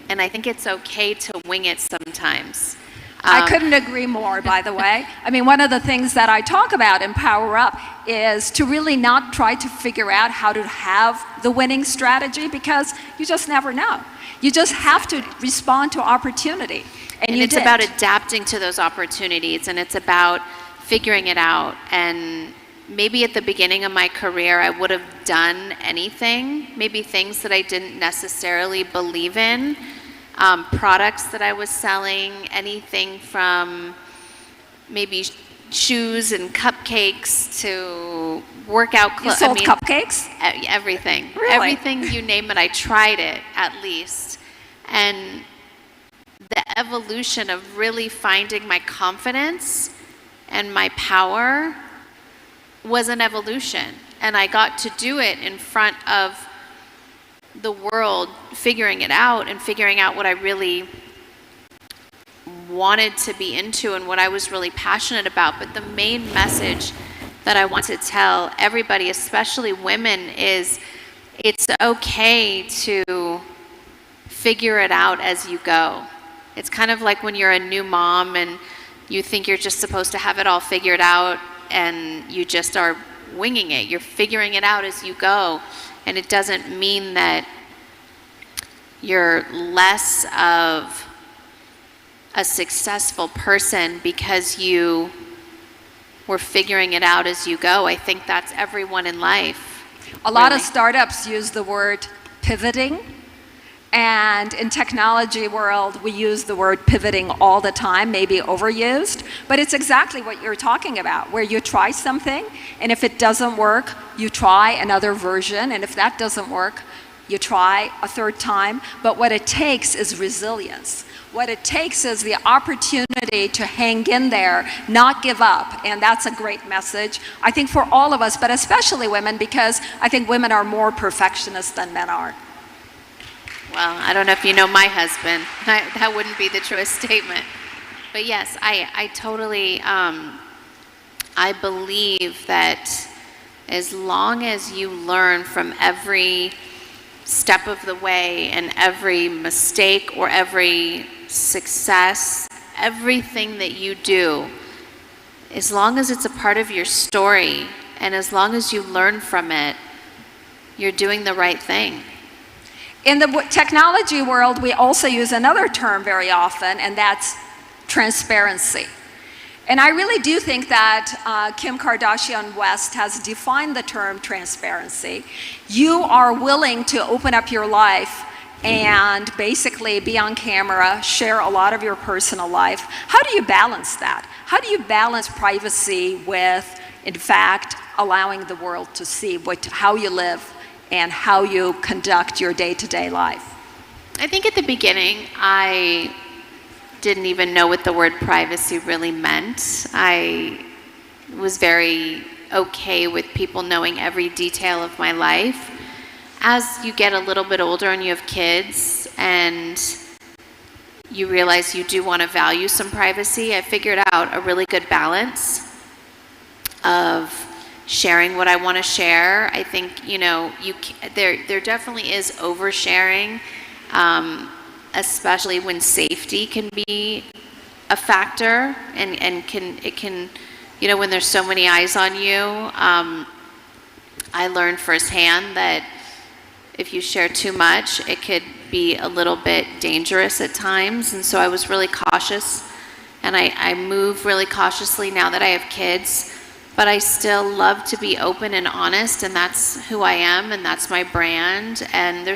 And I think it's okay to wing it sometimes. I couldn't agree more, by the way. I mean, one of the things that I talk about in Power Up is to really not try to figure out how to have the winning strategy, because you just never know. You just have to respond to opportunity. And it's about adapting to those opportunities, and it's about figuring it out. And maybe at the beginning of my career, I would have done anything, maybe things that I didn't necessarily believe in, products that I was selling, anything from maybe shoes and cupcakes to workout clothes. You sold cupcakes? Everything. Really? Everything you name it, I tried it at least. And the evolution of really finding my confidence and my power was an evolution. And I got to do it in front of the world, figuring it out and figuring out what I really wanted to be into and what I was really passionate about. But the main message that I want to tell everybody, especially women, is it's okay to figure it out as you go. It's kind of like when you're a new mom and you think you're just supposed to have it all figured out and you just are winging it. You're figuring it out as you go. And it doesn't mean that you're less of a successful person because you were figuring it out as you go. I think that's everyone in life. A lot of startups use the word pivoting. And in technology world, we use the word pivoting all the time, maybe overused, but it's exactly what you're talking about, where you try something, and if it doesn't work, you try another version, and if that doesn't work, you try a third time. But what it takes is resilience. What it takes is the opportunity to hang in there, not give up, and that's a great message, I think, for all of us, but especially women, because I think women are more perfectionists than men are. Well, I don't know if you know my husband. That wouldn't be the truest statement. But yes, I totally, I believe that as long as you learn from every step of the way and every mistake or every success, everything that you do, as long as it's a part of your story and as long as you learn from it, you're doing the right thing. In the technology world, we also use another term very often, and that's transparency. And I really do think that Kim Kardashian West has defined the term transparency. You are willing to open up your life and basically be on camera, share a lot of your personal life. How do you balance that? How do you balance privacy with, in fact, allowing the world to see how you live and how you conduct your day-to-day life? I think at the beginning, I didn't even know what the word privacy really meant. I was very okay with people knowing every detail of my life. As you get a little bit older and you have kids and you realize you do want to value some privacy, I figured out a really good balance of sharing what I want to share. I think, there definitely is oversharing, especially when safety can be a factor and it can, when there's so many eyes on you. I learned firsthand that if you share too much, it could be a little bit dangerous at times. And so I was really cautious, and I move really cautiously now that I have kids. But I still love to be open and honest, and that's who I am, and that's my brand. And there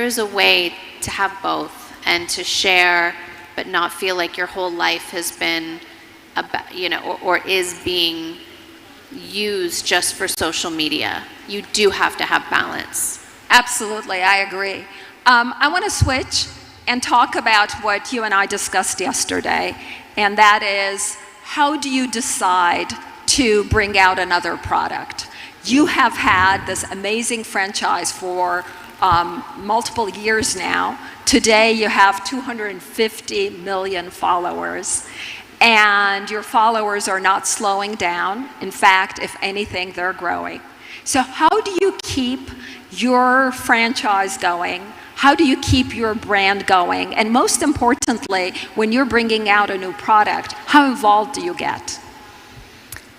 is a way to have both and to share, but not feel like your whole life has been about, or is being used just for social media. You do have to have balance. Absolutely, I agree. I want to switch and talk about what you and I discussed yesterday, and that is, how do you decide to bring out another product? You have had this amazing franchise for multiple years now. Today you have 250 million followers, and your followers are not slowing down. In fact, if anything, they're growing. So how do you keep your franchise going? How do you keep your brand going? And most importantly, when you're bringing out a new product, how involved do you get?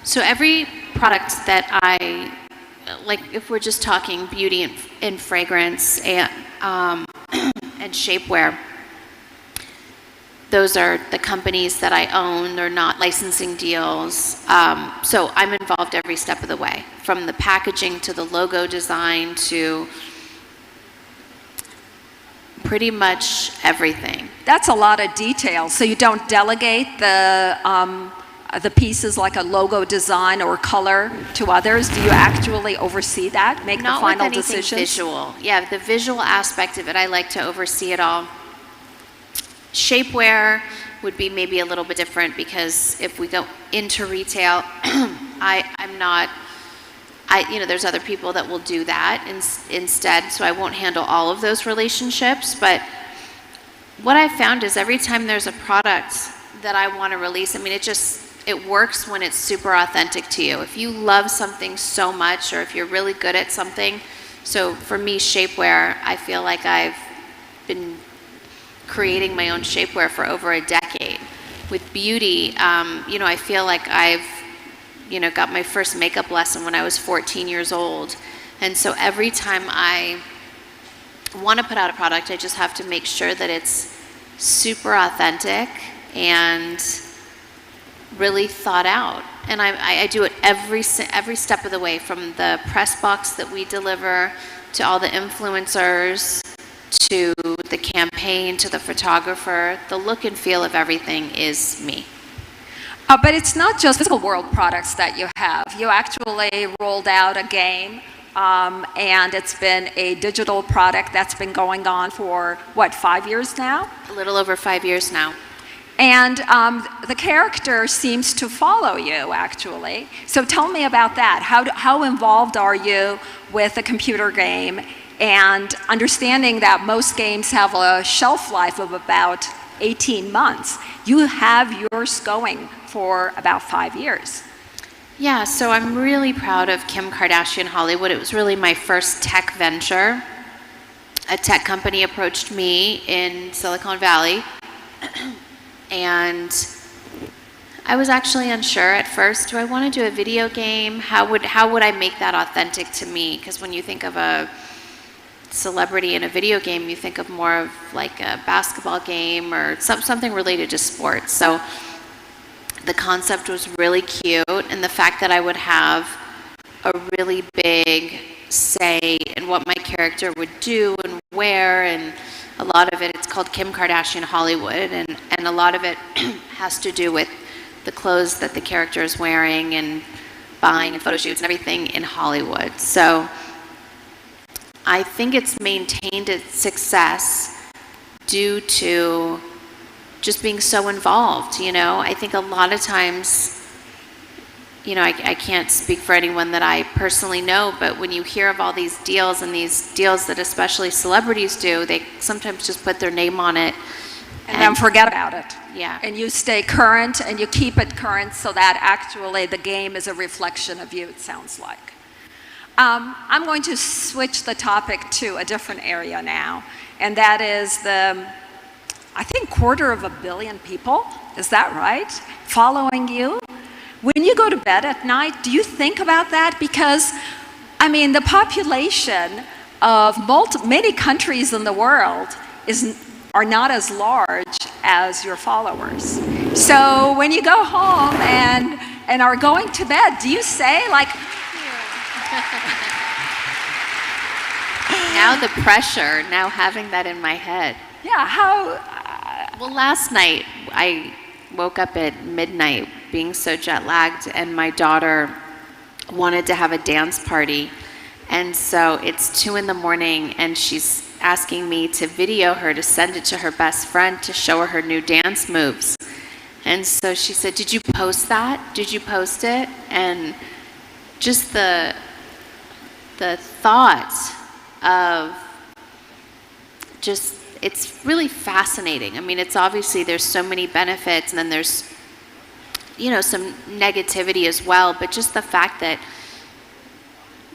So every product that I, like if we're just talking beauty and fragrance and shapewear, those are the companies that I own. They're not licensing deals. So I'm involved every step of the way, from the packaging to the logo design to pretty much everything. That's a lot of detail. So you don't delegate the pieces like a logo design or color to others? Do you actually oversee that, make the final decisions? Not with anything visual. Yeah, the visual aspect of it, I like to oversee it all. Shapewear would be maybe a little bit different, because if we go into retail, there's other people that will do that instead, so I won't handle all of those relationships. But what I found is every time there's a product that I want to release, it works when it's super authentic to you. If you love something so much, or if you're really good at something. So for me, shapewear, I feel like I've been creating my own shapewear for over a decade. With beauty, I feel like I've got my first makeup lesson when I was 14 years old. And so every time I want to put out a product, I just have to make sure that it's super authentic and really thought out. And I do it every step of the way, from the press box that we deliver to all the influencers, to the campaign, to the photographer. The look and feel of everything is me. But it's not just physical world products that you have. You actually rolled out a game, and it's been a digital product that's been going on for, 5 years now? A little over 5 years now. And the character seems to follow you, actually. So tell me about that. How involved are you with a computer game, and understanding that most games have a shelf life of about 18 months? You have yours going for about 5 years. Yeah, so I'm really proud of Kim Kardashian Hollywood. It was really my first tech venture. A tech company approached me in Silicon Valley, and I was actually unsure at first. Do I want to do a video game? How would I make that authentic to me? Because when you think of a celebrity in a video game, you think of more of like a basketball game or something related to sports. So the concept was really cute, and the fact that I would have a really big say in what my character would do and wear, and a lot of it's called Kim Kardashian Hollywood, and a lot of it has to do with the clothes that the character is wearing and buying and photo shoots and everything in Hollywood. So I think it's maintained its success due to just being so involved, you know. I think a lot of times, you know, I can't speak for anyone that I personally know, but when you hear of all these deals and these deals that especially celebrities do, they sometimes just put their name on it. And then forget about it. Yeah. And you stay current and you keep it current so that actually the game is a reflection of you, it sounds like. I'm going to switch the topic to a different area now, and that is the, I think, 250 million people, is that right, following you? When you go to bed at night, do you think about that? Because, I mean, the population of many countries in the world are not as large as your followers. So when you go home and are going to bed, do you say, like, now the pressure, now having that in my head. Yeah, how? Well, last night I woke up at midnight being so jet lagged, and my daughter wanted to have a dance party. And so it's 2 a.m. and she's asking me to video her to send it to her best friend to show her new dance moves. And so she said, "Did you post that? Did you post it?" And just the thought of just, it's really fascinating. I mean, it's obviously there's so many benefits, and then there's, you know, some negativity as well, but just the fact that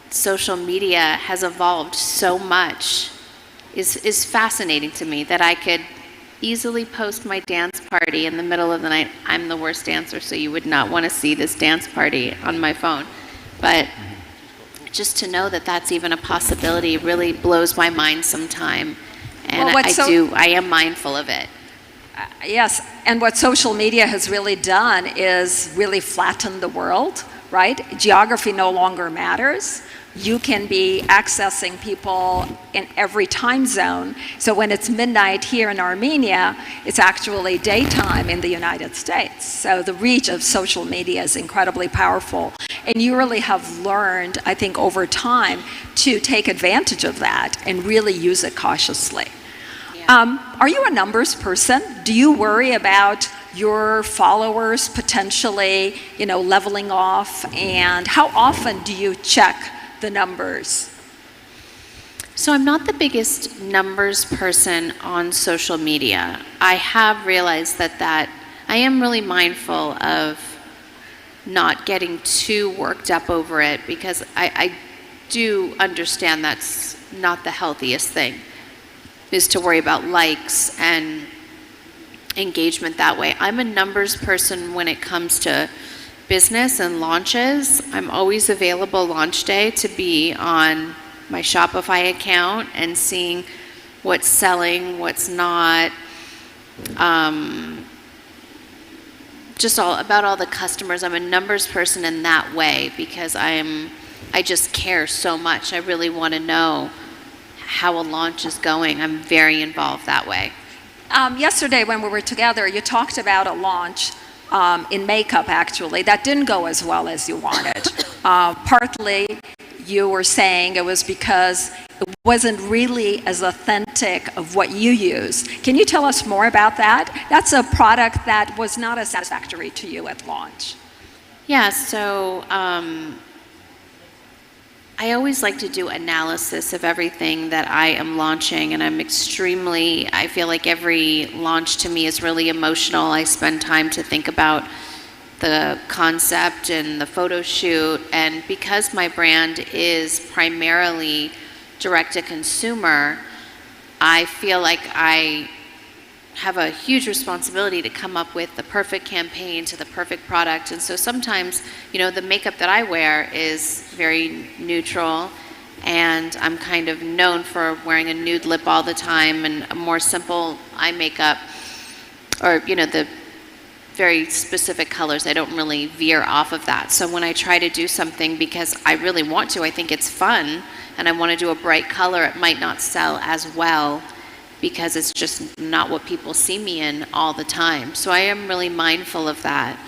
social media has evolved so much is fascinating to me, that I could easily post my dance party in the middle of the night. I'm the worst dancer, so you would not want to see this dance party on my phone. But just to know that that's even a possibility really blows my mind sometime. And well, I am mindful of it. Yes, and what social media has really done is really flatten the world, right? Geography no longer matters. You can be accessing people in every time zone. So when it's midnight here in Armenia, it's actually daytime in the United States. So the reach of social media is incredibly powerful. And you really have learned, I think, over time to take advantage of that and really use it cautiously. Are you a numbers person? Do you worry about your followers potentially, you know, leveling off? And how often do you check the numbers? So I'm not the biggest numbers person on social media. I have realized that I am really mindful of not getting too worked up over it, because I do understand that's not the healthiest thing, is to worry about likes and engagement that way. I'm a numbers person when it comes to business and launches. I'm always available launch day to be on my Shopify account and seeing what's selling, what's not, just about all the customers. I'm a numbers person in that way, because I just care so much. I really want to know how a launch is going. I'm very involved that way. Yesterday when we were together, you talked about a launch in makeup, actually, that didn't go as well as you wanted. Partly you were saying it was because it wasn't really as authentic of what you use. Can you tell us more about that? That's a product that was not as satisfactory to you at launch. Yeah, so I always like to do analysis of everything that I am launching, and I feel like every launch to me is really emotional. I spend time to think about the concept and the photo shoot, and because my brand is primarily direct to consumer, I feel like I have a huge responsibility to come up with the perfect campaign to the perfect product. And so sometimes, you know, the makeup that I wear is very neutral, and I'm kind of known for wearing a nude lip all the time and a more simple eye makeup, or, you know, the very specific colors. I don't really veer off of that. So when I try to do something because I really want to, I think it's fun, and I want to do a bright color, it might not sell as well because it's just not what people see me in all the time. So I am really mindful of that.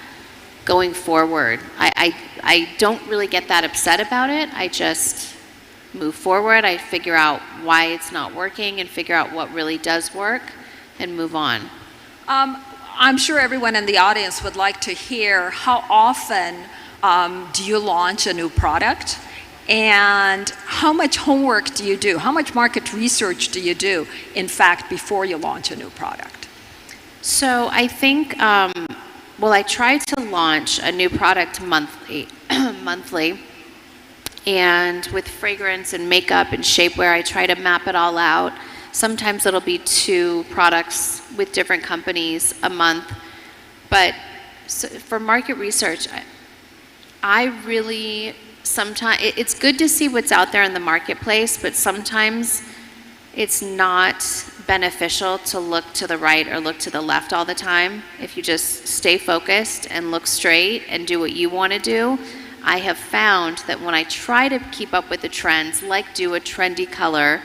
going forward. I don't really get that upset about it. I just move forward. I figure out why it's not working and figure out what really does work and move on. I'm sure everyone in the audience would like to hear how often do you launch a new product, and how much homework do you do? How much market research do you do, in fact, before you launch a new product? So I think, well, I try to launch a new product monthly, and with fragrance and makeup and shapewear, I try to map it all out. Sometimes it'll be 2 products with different companies a month. But for market research, I really sometimes, it's good to see what's out there in the marketplace, but sometimes it's not beneficial to look to the right or look to the left all the time. If you just stay focused and look straight and do what you want to do, I have found that when I try to keep up with the trends, like do a trendy color,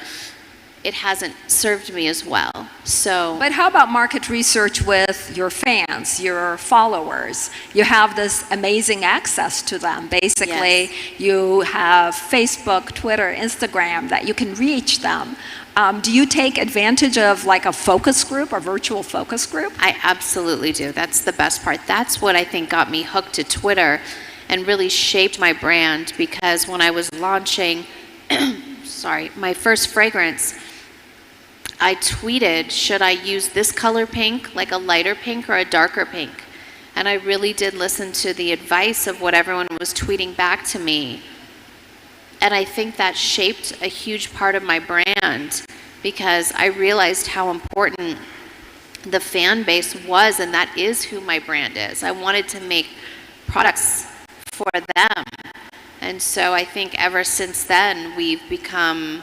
it hasn't served me as well. So, but how about market research with your fans, your followers? You have this amazing access to them. Basically, yes. You have Facebook, Twitter, Instagram that you can reach them. Do you take advantage of like a focus group, a virtual focus group? I absolutely do. That's the best part. That's what I think got me hooked to Twitter and really shaped my brand, because when I was launching my first fragrance, I tweeted, should I use this color pink, like a lighter pink or a darker pink? And I really did listen to the advice of what everyone was tweeting back to me. And I think that shaped a huge part of my brand, because I realized how important the fan base was, and that is who my brand is. I wanted to make products for them. And so I think ever since then, we've become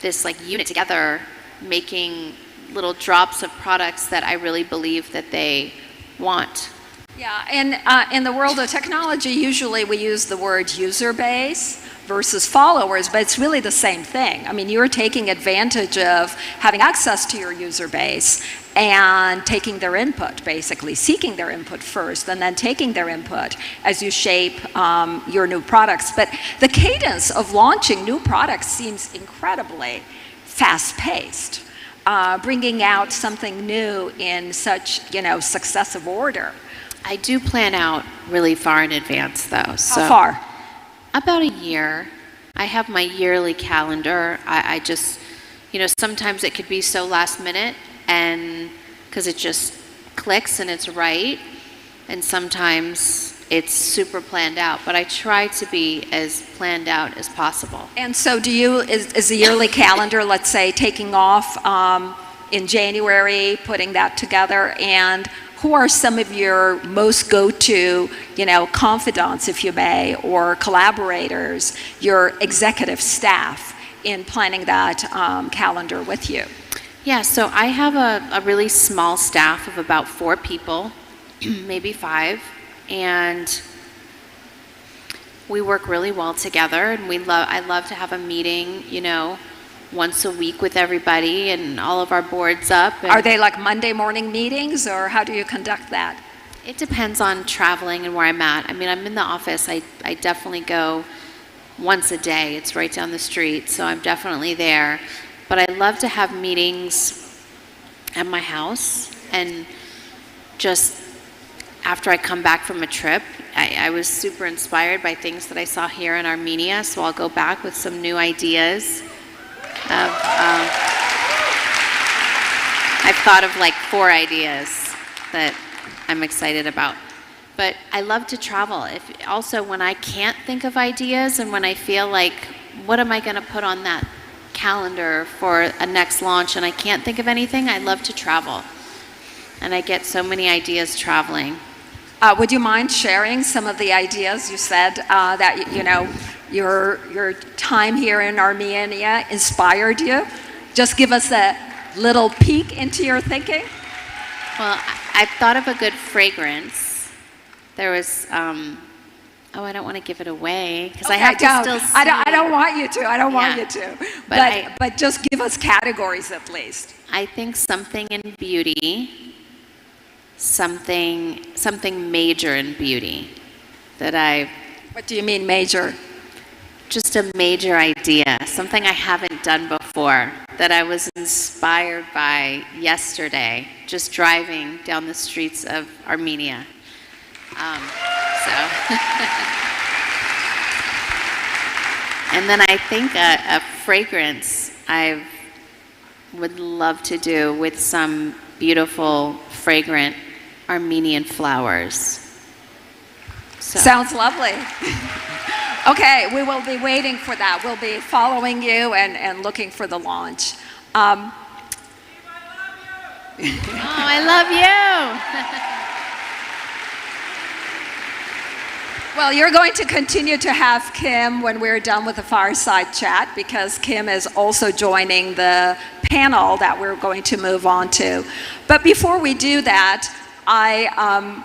this like unit together, making little drops of products that I really believe that they want. Yeah, and in the world of technology, usually we use the word user base versus followers, but it's really the same thing. I mean, you're taking advantage of having access to your user base and taking their input, basically seeking their input first and then taking their input as you shape your new products. But the cadence of launching new products seems incredibly fast-paced, bringing out something new in such, successive order. I do plan out really far in advance, though. How far? About a year. I have my yearly calendar. I just, sometimes it could be so last minute, and because it just clicks and it's right, and sometimes it's super planned out, but I try to be as planned out as possible. And so is the yearly calendar, let's say, taking off in January, putting that together, and who are some of your most go-to, confidants, if you may, or collaborators, your executive staff in planning that calendar with you? Yeah, so I have a really small staff of about 4 people, maybe 5, and we work really well together, and I love to have a meeting, once a week with everybody and all of our boards up. Are they like Monday morning meetings, or how do you conduct that? It depends on traveling and where I'm at. I mean, I'm in the office. I definitely go once a day. It's right down the street, so I'm definitely there. But I love to have meetings at my house, and just after I come back from a trip, I was super inspired by things that I saw here in Armenia, so I'll go back with some new ideas. I've thought of like 4 ideas that I'm excited about. But I love to travel. Also, when I can't think of ideas and when I feel like, what am I going to put on that calendar for a next launch and I can't think of anything, I love to travel. And I get so many ideas traveling. Would you mind sharing some of the ideas you said that, your time here in Armenia inspired you? Just give us a little peek into your thinking. Well, I thought of a good fragrance. There was, I don't want to give it away because I have to still see. I don't want you to. I don't want you to. But just give us categories at least. I think something in beauty, something major in beauty that What do you mean major? just a major idea, something I haven't done before that I was inspired by yesterday, just driving down the streets of Armenia. And then I think a fragrance I would love to do with some beautiful, fragrant Armenian flowers. So. Sounds lovely. Okay, we will be waiting for that. We'll be following you and looking for the launch. Oh, I love you. Well, you're going to continue to have Kim when we're done with the fireside chat, because Kim is also joining the panel that we're going to move on to. But before we do that, I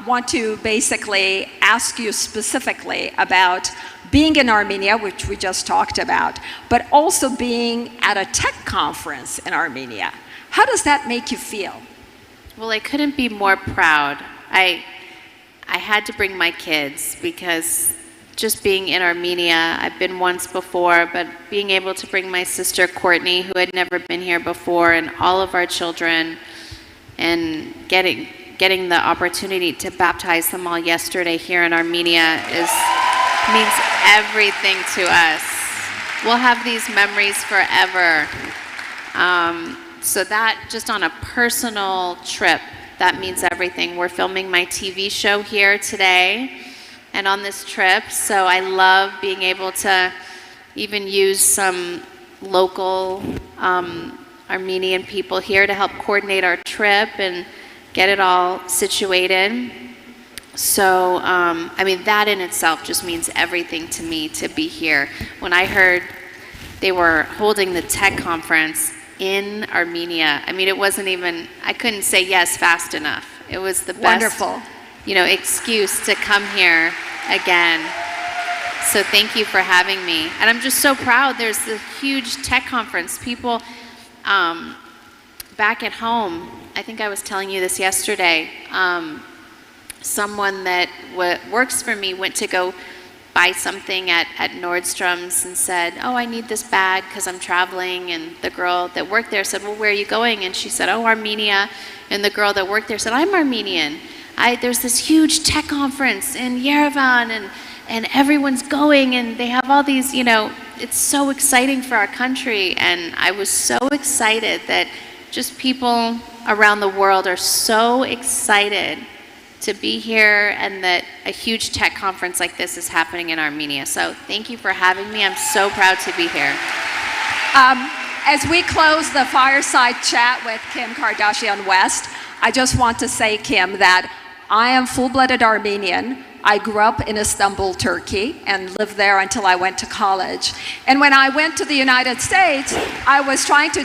want to basically ask you specifically about being in Armenia, which we just talked about, but also being at a tech conference in Armenia. How does that make you feel? Well, I couldn't be more proud. I had to bring my kids because just being in Armenia, I've been once before, but being able to bring my sister Courtney, who had never been here before, and all of our children, and getting the opportunity to baptize them all yesterday here in Armenia means everything to us. We'll have these memories forever. So that, just on a personal trip, that means everything. We're filming my TV show here today and on this trip, so I love being able to even use some local Armenian people here to help coordinate our trip and get it all situated. So, I mean, that in itself just means everything to me to be here. When I heard they were holding the tech conference in Armenia, I mean, it wasn't even, I couldn't say yes fast enough. It was the best, wonderful, excuse to come here again. So thank you for having me. And I'm just so proud. There's the huge tech conference. People back at home, I think I was telling you this yesterday, someone that works for me went to go buy something at Nordstrom's and said, oh, I need this bag because I'm traveling. And the girl that worked there said, well, where are you going? And she said, oh, Armenia. And the girl that worked there said, I'm Armenian. There's this huge tech conference in Yerevan, and everyone's going, and they have all these, it's so exciting for our country. And I was so excited that just people around the world are so excited to be here, and that a huge tech conference like this is happening in Armenia. So thank you for having me. I'm so proud to be here. As we close the fireside chat with Kim Kardashian West, I just want to say, Kim, that I am full-blooded Armenian. I grew up in Istanbul, Turkey, and lived there until I went to college. And when I went to the United States, I was trying to,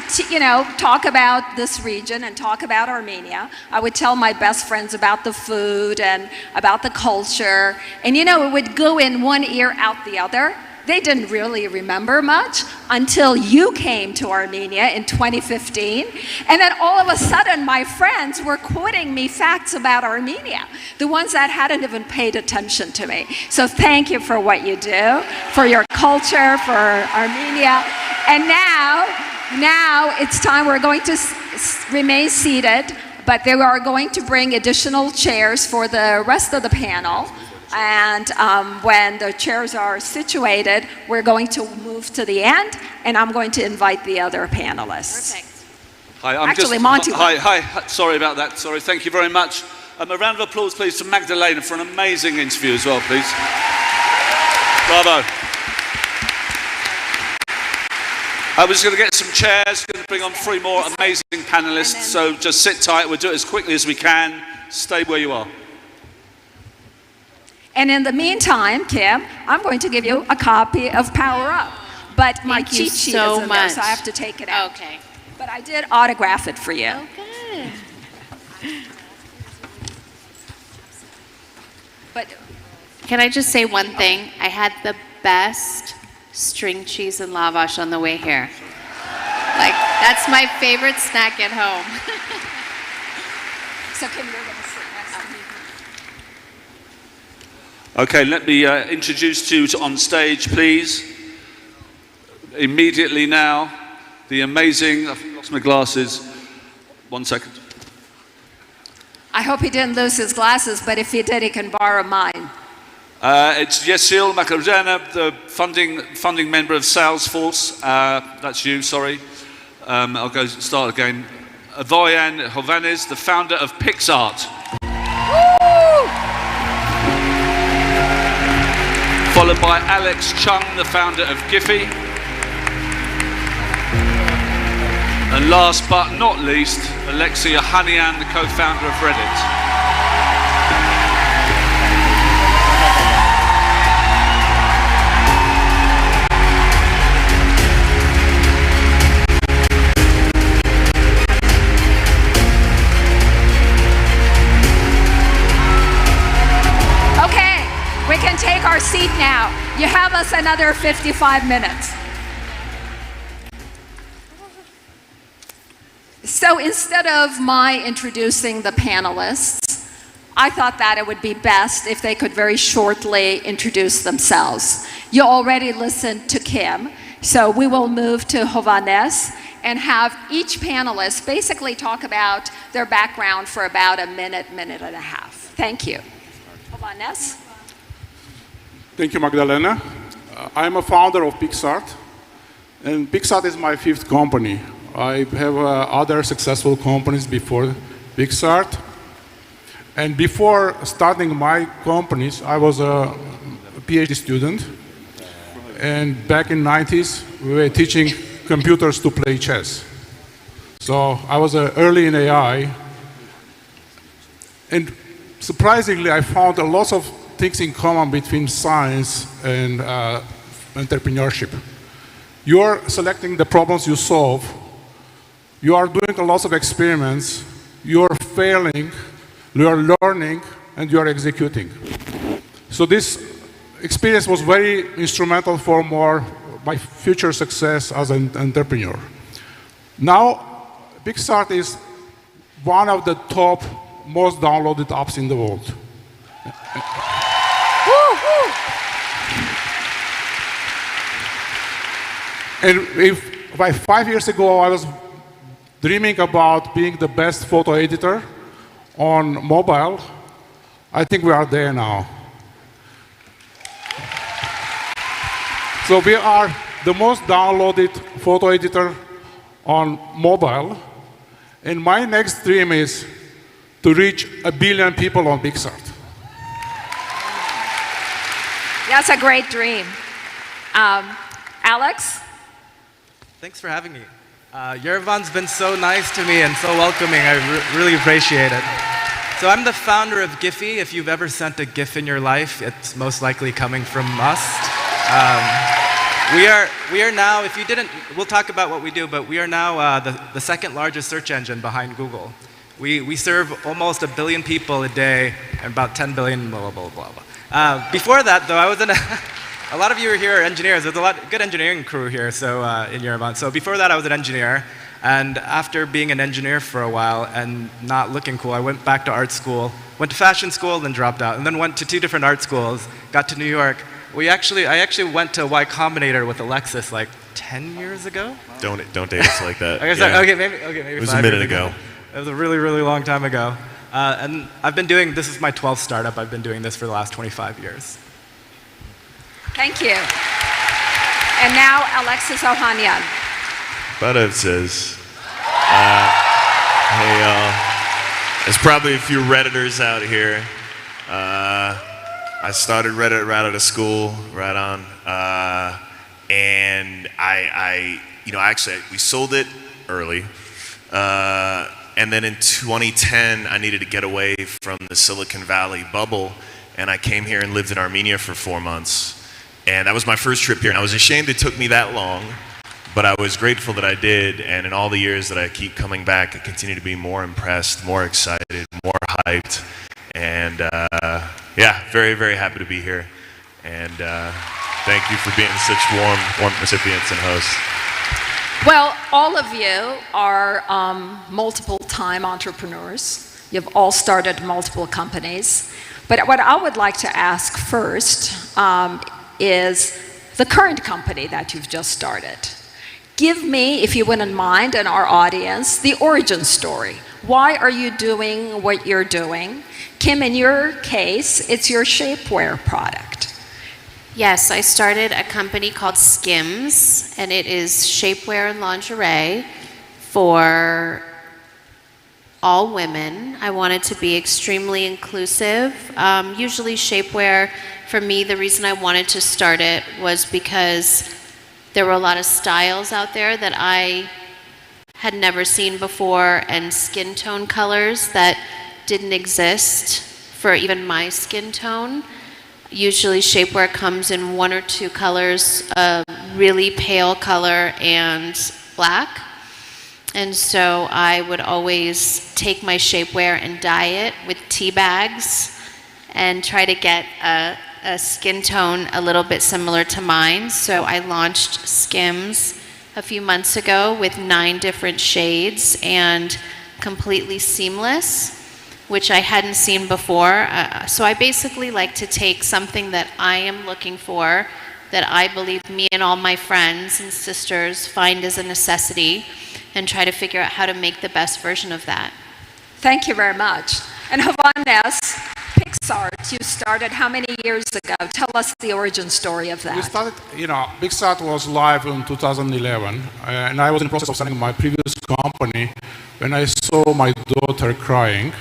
talk about this region and talk about Armenia. I would tell my best friends about the food and about the culture. And, it would go in one ear, out the other. They didn't really remember much until you came to Armenia in 2015. And then all of a sudden, my friends were quoting me facts about Armenia, the ones that hadn't even paid attention to me. So thank you for what you do, for your culture, for Armenia. And now it's time. We're going to remain seated, but they are going to bring additional chairs for the rest of the panel. And when the chairs are situated, we're going to move to the end, and I'm going to invite the other panelists. Perfect. Hi, Actually, Monty. Hi, sorry about that. Sorry, thank you very much. A round of applause, please, to Magdalena for an amazing interview as well, please. Bravo. I was going to get some chairs, going to bring on 3 more amazing panelists, so just sit tight. We'll do it as quickly as we can. Stay where you are. And in the meantime, Kim, I'm going to give you a copy of Power Up. But my cheat sheet is in there, so I have to take it out. Okay. But I did autograph it for you. Oh, good. But can I just say one thing? I had the best string cheese and lavash on the way here. That's my favorite snack at home. So Kim, you're going to sit next Okay, let me introduce you on stage, please. Immediately now, the amazing, I've lost my glasses. 1 second. I hope he didn't lose his glasses, but if he did, he can borrow mine. It's Yesil Makarjana, the funding member of Salesforce. That's you, sorry. I'll go start again. Voyan Hovanes, the founder of PixArt. Followed by Alex Chung, the founder of Giphy. And last but not least, Alexia Hanian, the co-founder of Reddit. We can take our seat now. You have us another 55 minutes. So instead of my introducing the panelists, I thought that it would be best if they could very shortly introduce themselves. You already listened to Kim, so we will move to Hovanes and have each panelist basically talk about their background for about a minute, minute and a half. Thank you. Hovanes? Thank you, Magdalena. I'm a founder of PixArt, and PixArt is my 5th company. I have other successful companies before PixArt. And before starting my companies, I was a PhD student. And back in the 90s, we were teaching computers to play chess. So I was early in AI. And surprisingly, I found a lot of things in common between science and entrepreneurship. You're selecting the problems you solve. You are doing a lot of experiments. You're failing, you're learning, and you're executing. So this experience was very instrumental for my future success as an entrepreneur. Now, PixArt is one of the top most downloaded apps in the world. And if 5 years ago I was dreaming about being the best photo editor on mobile, I think we are there now. So we are the most downloaded photo editor on mobile, and my next dream is to reach 1 billion people on PixArt. That's a great dream. Alex? Thanks for having me. Yerevan's been so nice to me and so welcoming. I really appreciate it. So I'm the founder of Giphy. If you've ever sent a GIF in your life, it's most likely coming from us. We are now, if you didn't, we'll talk about what we do, but we are now the second largest search engine behind Google. We serve almost 1 billion people a day and about 10 billion blah, blah, blah, blah. Before that, though, I was in a lot of you here are engineers. There's a lot good engineering crew here in Yerevan. So before that, I was an engineer. And after being an engineer for a while and not looking cool, I went back to art school, went to fashion school, then dropped out, and then went to 2 different art schools, got to New York. I actually went to Y Combinator with Alexis like 10 years ago. Don't date us like that. Okay, maybe it was a minute ago. It was a really, really long time ago. And I've been doing, this is my 12th startup. I've been doing this for the last 25 years. Thank you. And now Alexis Ohanian. Barav says, hey y'all, there's probably a few Redditors out here. I started Reddit right out of school, right on. And we sold it early. And then in 2010, I needed to get away from the Silicon Valley bubble. And I came here and lived in Armenia for 4 months. And that was my first trip here. And I was ashamed it took me that long, but I was grateful that I did. And in all the years that I keep coming back, I continue to be more impressed, more excited, more hyped. And yeah, very, very happy to be here. And thank you for being such warm recipients and hosts. Well, all of you are multiple-time entrepreneurs. You've all started multiple companies. But what I would like to ask first is the current company that you've just started. Give me, if you wouldn't mind, and our audience, the origin story. Why are you doing what you're doing? Kim, in your case, it's your shapewear product. Yes, I started a company called Skims, and it is shapewear and lingerie for all women. I wanted to be extremely inclusive. Usually shapewear, for me, the reason I wanted to start it was because there were a lot of styles out there that I had never seen before, and skin tone colors that didn't exist for even my skin tone. Usually shapewear comes in 1 or 2 colors, a really pale color and black. And so I would always take my shapewear and dye it with tea bags and try to get a skin tone a little bit similar to mine. So I launched Skims a few months ago with 9 different shades and completely seamless, which I hadn't seen before. So I basically like to take something that I am looking for, that I believe me and all my friends and sisters find as a necessity, and try to figure out how to make the best version of that. Thank you very much. And Hovannes, PixArt, you started how many years ago? Tell us the origin story of that. We started, PixArt was live in 2011, and I was in the process of selling my previous company when I saw my daughter crying.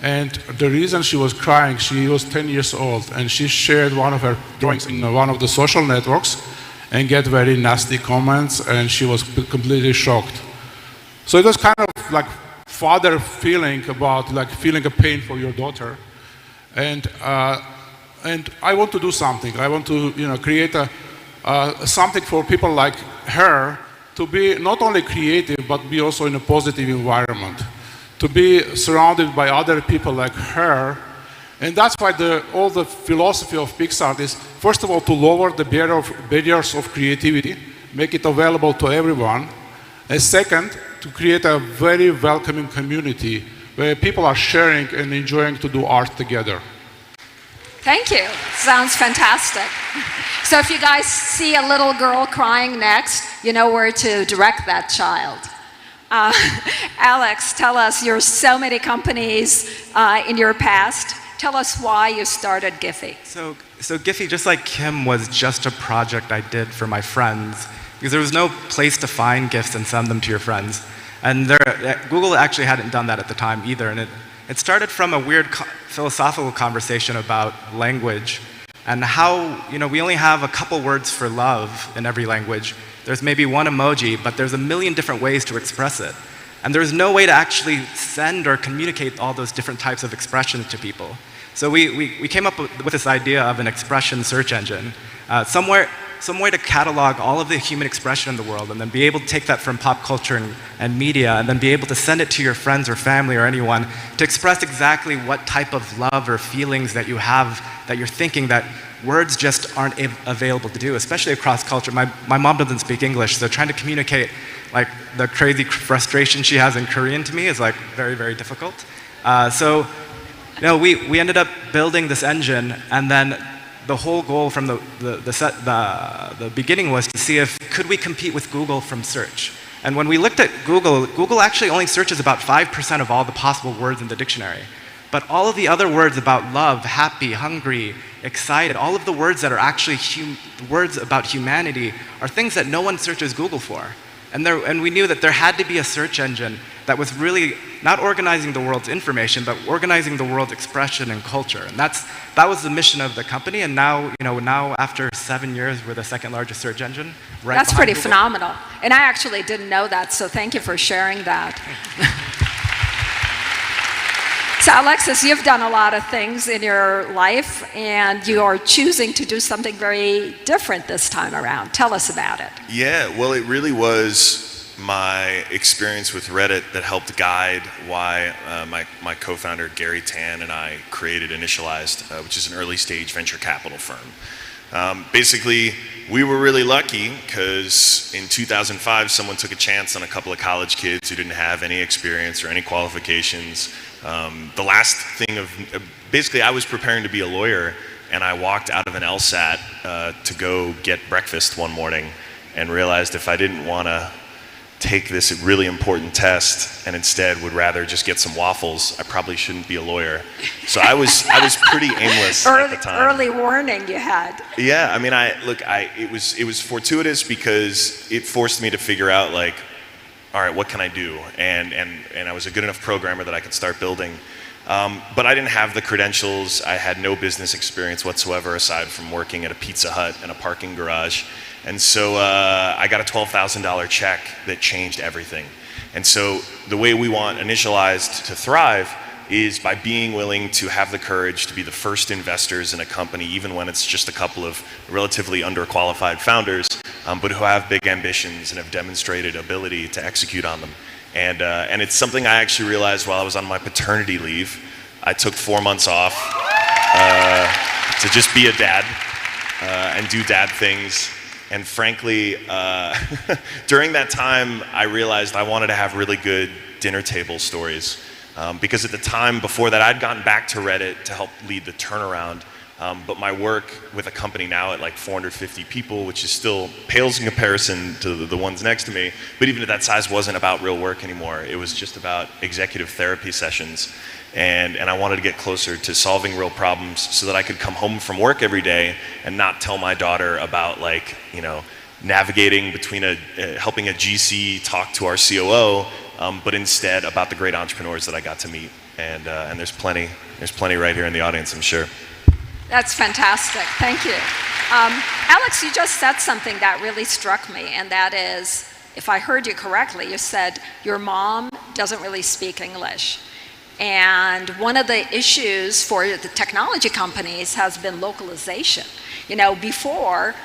And the reason she was crying, she was 10 years old, and she shared one of her drawings in one of the social networks and get very nasty comments, and she was completely shocked. So it was kind of like father feeling about feeling a pain for your daughter. And I want to do something. I want to create something for people like her to be not only creative, but be also in a positive environment, to be surrounded by other people like her. And that's why all the philosophy of PixArt is, first of all, to lower the barriers of creativity, make it available to everyone. And second, to create a very welcoming community where people are sharing and enjoying to do art together. Thank you. Sounds fantastic. So if you guys see a little girl crying next, you know where to direct that child. Alex, tell us, you're so many companies in your past. Tell us why you started Giphy. So Giphy, just like Kim, was just a project I did for my friends, because there was no place to find gifts and send them to your friends. And Google actually hadn't done that at the time either. And it started from a weird philosophical conversation about language and how, we only have a couple words for love in every language. There's maybe one emoji, but there's a million different ways to express it. And there's no way to actually send or communicate all those different types of expressions to people. So we came up with this idea of an expression search engine, some way to catalog all of the human expression in the world, and then be able to take that from pop culture and media, and then be able to send it to your friends or family or anyone to express exactly what type of love or feelings that you have, that you're thinking that words just aren't available to do, especially across culture. My mom doesn't speak English, so trying to communicate the crazy frustration she has in Korean to me is very, very difficult. We ended up building this engine, and then the whole goal from the beginning was to see if could we compete with Google from search. And when we looked at Google actually only searches about 5% of all the possible words in the dictionary. But all of the other words about love, happy, hungry, excited, all of the words that are actually words about humanity are things that no one searches Google for. And we knew that there had to be a search engine that was really not organizing the world's information, but organizing the world's expression and culture. And that was the mission of the company. And now, now after 7 years, we're the second largest search engine. That's pretty phenomenal. And I actually didn't know that, so thank you for sharing that. So Alexis, you've done a lot of things in your life, and you are choosing to do something very different this time around. Tell us about it. Yeah, well, it really was my experience with Reddit that helped guide why my co-founder Gary Tan and I created Initialized, which is an early stage venture capital firm. Basically, we were really lucky because in 2005, someone took a chance on a couple of college kids who didn't have any experience or any qualifications. The last thing basically, I was preparing to be a lawyer, and I walked out of an LSAT to go get breakfast one morning and realized if I didn't want to take this really important test and instead would rather just get some waffles, I probably shouldn't be a lawyer. So I was pretty aimless at the time. Early warning you had. Yeah, I mean, it was fortuitous because it forced me to figure out like, all right, what can I do? And I was a good enough programmer that I could start building. But I didn't have the credentials. I had no business experience whatsoever aside from working at a Pizza Hut and a parking garage. And so I got a $12,000 check that changed everything. And so the way we want Initialized to thrive is by being willing to have the courage to be the first investors in a company, even when it's just a couple of relatively underqualified founders, but who have big ambitions and have demonstrated ability to execute on them. And it's something I actually realized while I was on my paternity leave. I took 4 months off to just be a dad and do dad things. And frankly, during that time, I realized I wanted to have really good dinner table stories. Because at the time before that, I'd gotten back to Reddit to help lead the turnaround. But my work with a company now at like 450 people, which is still pales in comparison to the ones next to me, but even at that size wasn't about real work anymore. It was just about executive therapy sessions. And I wanted to get closer to solving real problems so that I could come home from work every day and not tell my daughter about like, navigating between helping a GC talk to our COO, but instead about the great entrepreneurs that I got to meet. And there's plenty right here in the audience, I'm sure. That's fantastic. Thank you. Alex, you just said something that really struck me, and that is, if I heard you correctly, you said your mom doesn't really speak English. And one of the issues for the technology companies has been localization. Before,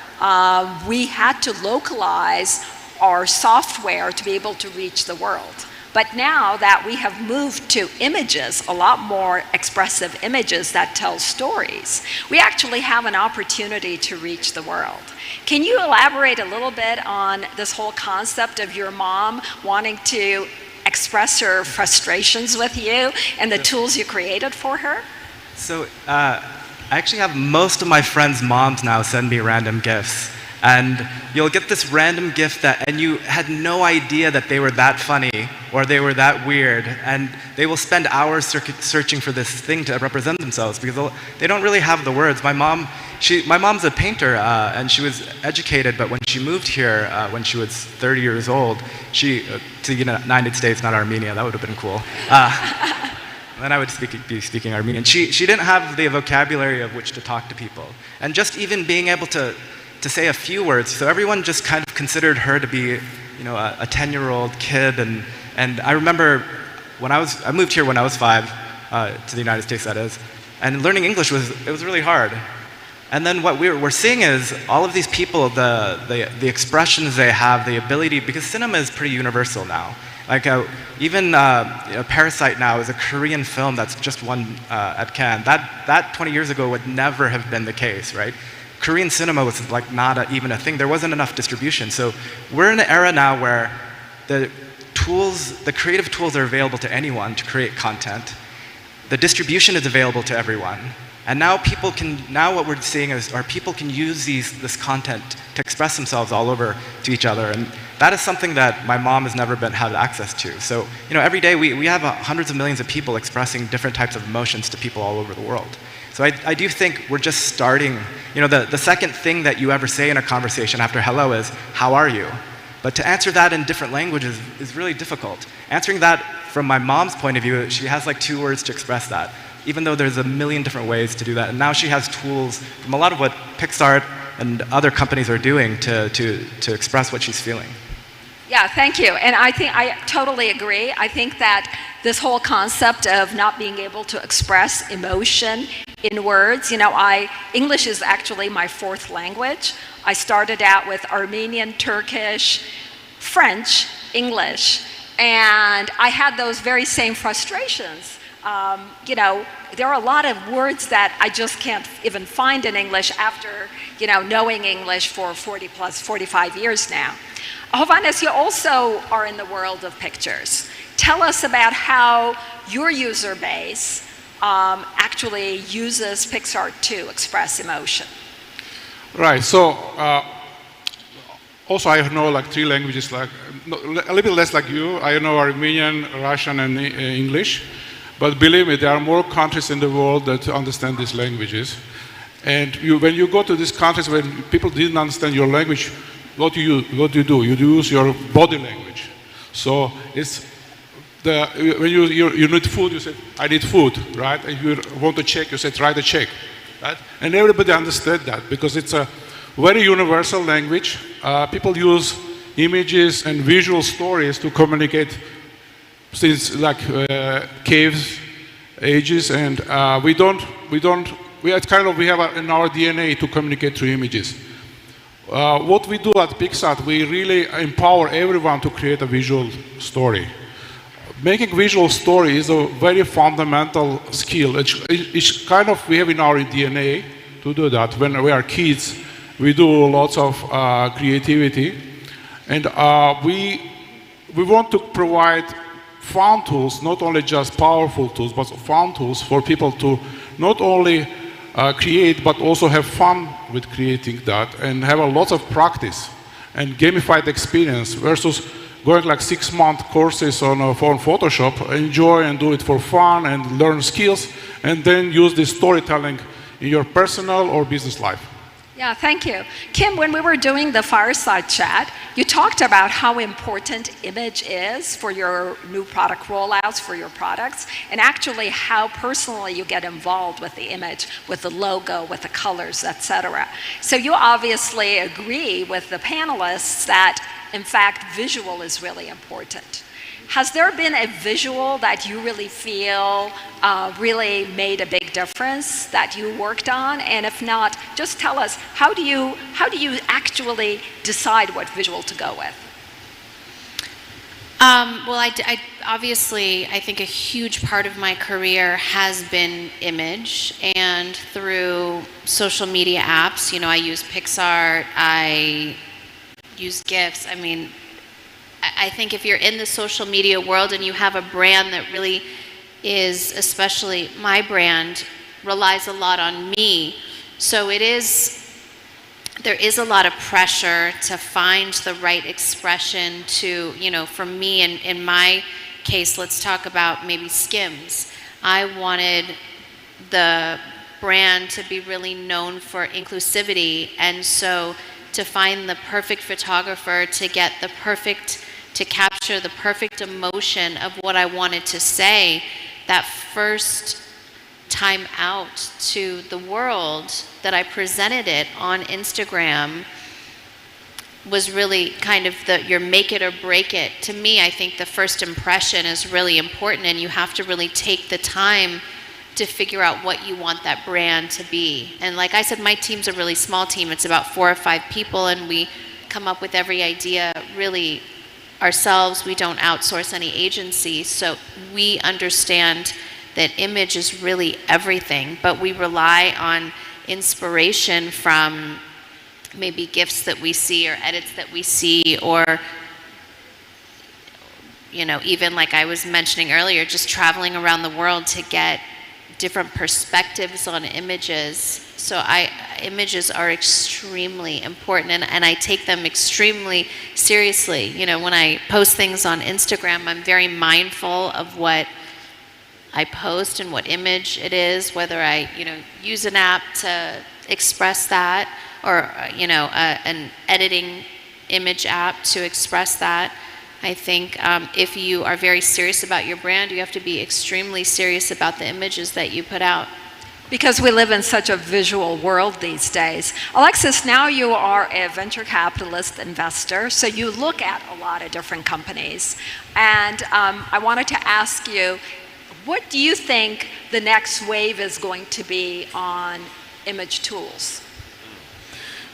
we had to localize our software to be able to reach the world. But now that we have moved to images, a lot more expressive images that tell stories, we actually have an opportunity to reach the world. Can you elaborate a little bit on this whole concept of your mom wanting to express her frustrations with you and the tools you created for her? So I actually have most of my friends' moms now send me random gifts. And you'll get this random gift and you had no idea that they were that funny or they were that weird. And they will spend hours searching for this thing to represent themselves because they don't really have the words. My mom's a painter and she was educated, but when she moved here, when she was 30 years old, to the United States, not Armenia, that would have been cool. Then I would be speaking Armenian. She didn't have the vocabulary of which to talk to people. And just even being able to say a few words, so everyone just kind of considered her to be, a 10-year-old kid. And I remember when I moved here when I was 5, to the United States that is, and learning English was really hard. And then what we're seeing is all of these people, the expressions they have, the ability, because cinema is pretty universal now. Like even Parasite now is a Korean film that's just won at Cannes. That 20 years ago would never have been the case, right? Korean cinema was like not even a thing. There wasn't enough distribution. So we're in an era now where the creative tools are available to anyone to create content. The distribution is available to everyone. And now what we're seeing is people can use this content to express themselves all over to each other. And that is something that my mom has never had access to. So, every day we have hundreds of millions of people expressing different types of emotions to people all over the world. So I do think we're just starting, the second thing that you ever say in a conversation after hello is, how are you? But to answer that in different languages is really difficult. Answering that from my mom's point of view, she has like 2 words to express that, even though there's a million different ways to do that. And now she has tools from a lot of what Pixar and other companies are doing to express what she's feeling. Yeah, thank you. And I think I totally agree. I think that this whole concept of not being able to express emotion in words, English is actually my 4th language. I started out with Armenian, Turkish, French, English, and I had those very same frustrations You know, there are a lot of words that I just can't even find in English after, you know, knowing English for 45 years now. Hovhannes, you also are in the world of pictures. Tell us about how your user base actually uses Pixar to express emotion. Right, so also I know like 3 languages, like a little bit less like you. I know Armenian, Russian, and English. But believe me, there are more countries in the world that understand these languages. And when you go to these countries where people didn't understand your language, what do you do? You use your body language. So it's when you need food, you say, I need food, right? If you want to check, you say, write a check, right? And everybody understands that because it's a very universal language. People use images and visual stories to communicate since like caves, ages, and we have in our DNA to communicate through images. What we do at Pixar, we really empower everyone to create a visual story. Making visual story is a very fundamental skill. It's kind of we have in our DNA to do that. When we are kids, we do lots of creativity, and we want to provide fun tools, not only just powerful tools, but fun tools for people to not only create, but also have fun with creating that and have a lot of practice and gamified experience versus going like 6-month courses on Photoshop, enjoy and do it for fun and learn skills, and then use this storytelling in your personal or business life. Yeah, thank you. Kim, when we were doing the fireside chat, you talked about how important image is for your new product rollouts, for your products, and actually how personally you get involved with the image, with the logo, with the colors, etc. So you obviously agree with the panelists that, in fact, visual is really important. Has there been a visual that you really feel really made a big difference that you worked on? And if not, just tell us, how do you actually decide what visual to go with? Well, I obviously, I think a huge part of my career has been image, and through social media apps, you know, I use PixArt, I use GIFs. I mean, I think if you're in the social media world and you have a brand that really is, especially my brand, relies a lot on me. So there is a lot of pressure to find the right expression to, you know, for me, in my case, let's talk about maybe Skims. I wanted the brand to be really known for inclusivity, and so to find the perfect photographer to capture the perfect emotion of what I wanted to say, that first time out to the world that I presented it on Instagram was really kind of your make it or break it. To me, I think the first impression is really important, and you have to really take the time to figure out what you want that brand to be. And like I said, my team's a really small team. It's about 4 or 5 people, and we come up with every idea really ourselves. We don't outsource any agency, so we understand that image is really everything, but we rely on inspiration from maybe GIFs that we see or edits that we see, or, you know, even like I was mentioning earlier, just traveling around the world to get different perspectives on images. So images are extremely important, and I take them extremely seriously. You know, when I post things on Instagram, I'm very mindful of what I post and what image it is, whether I, you know, use an app to express that, or, you know, an editing image app to express that. I think if you are very serious about your brand, you have to be extremely serious about the images that you put out. Because we live in such a visual world these days. Alexis, now you are a venture capitalist investor, so you look at a lot of different companies. And I wanted to ask you, what do you think the next wave is going to be on image tools?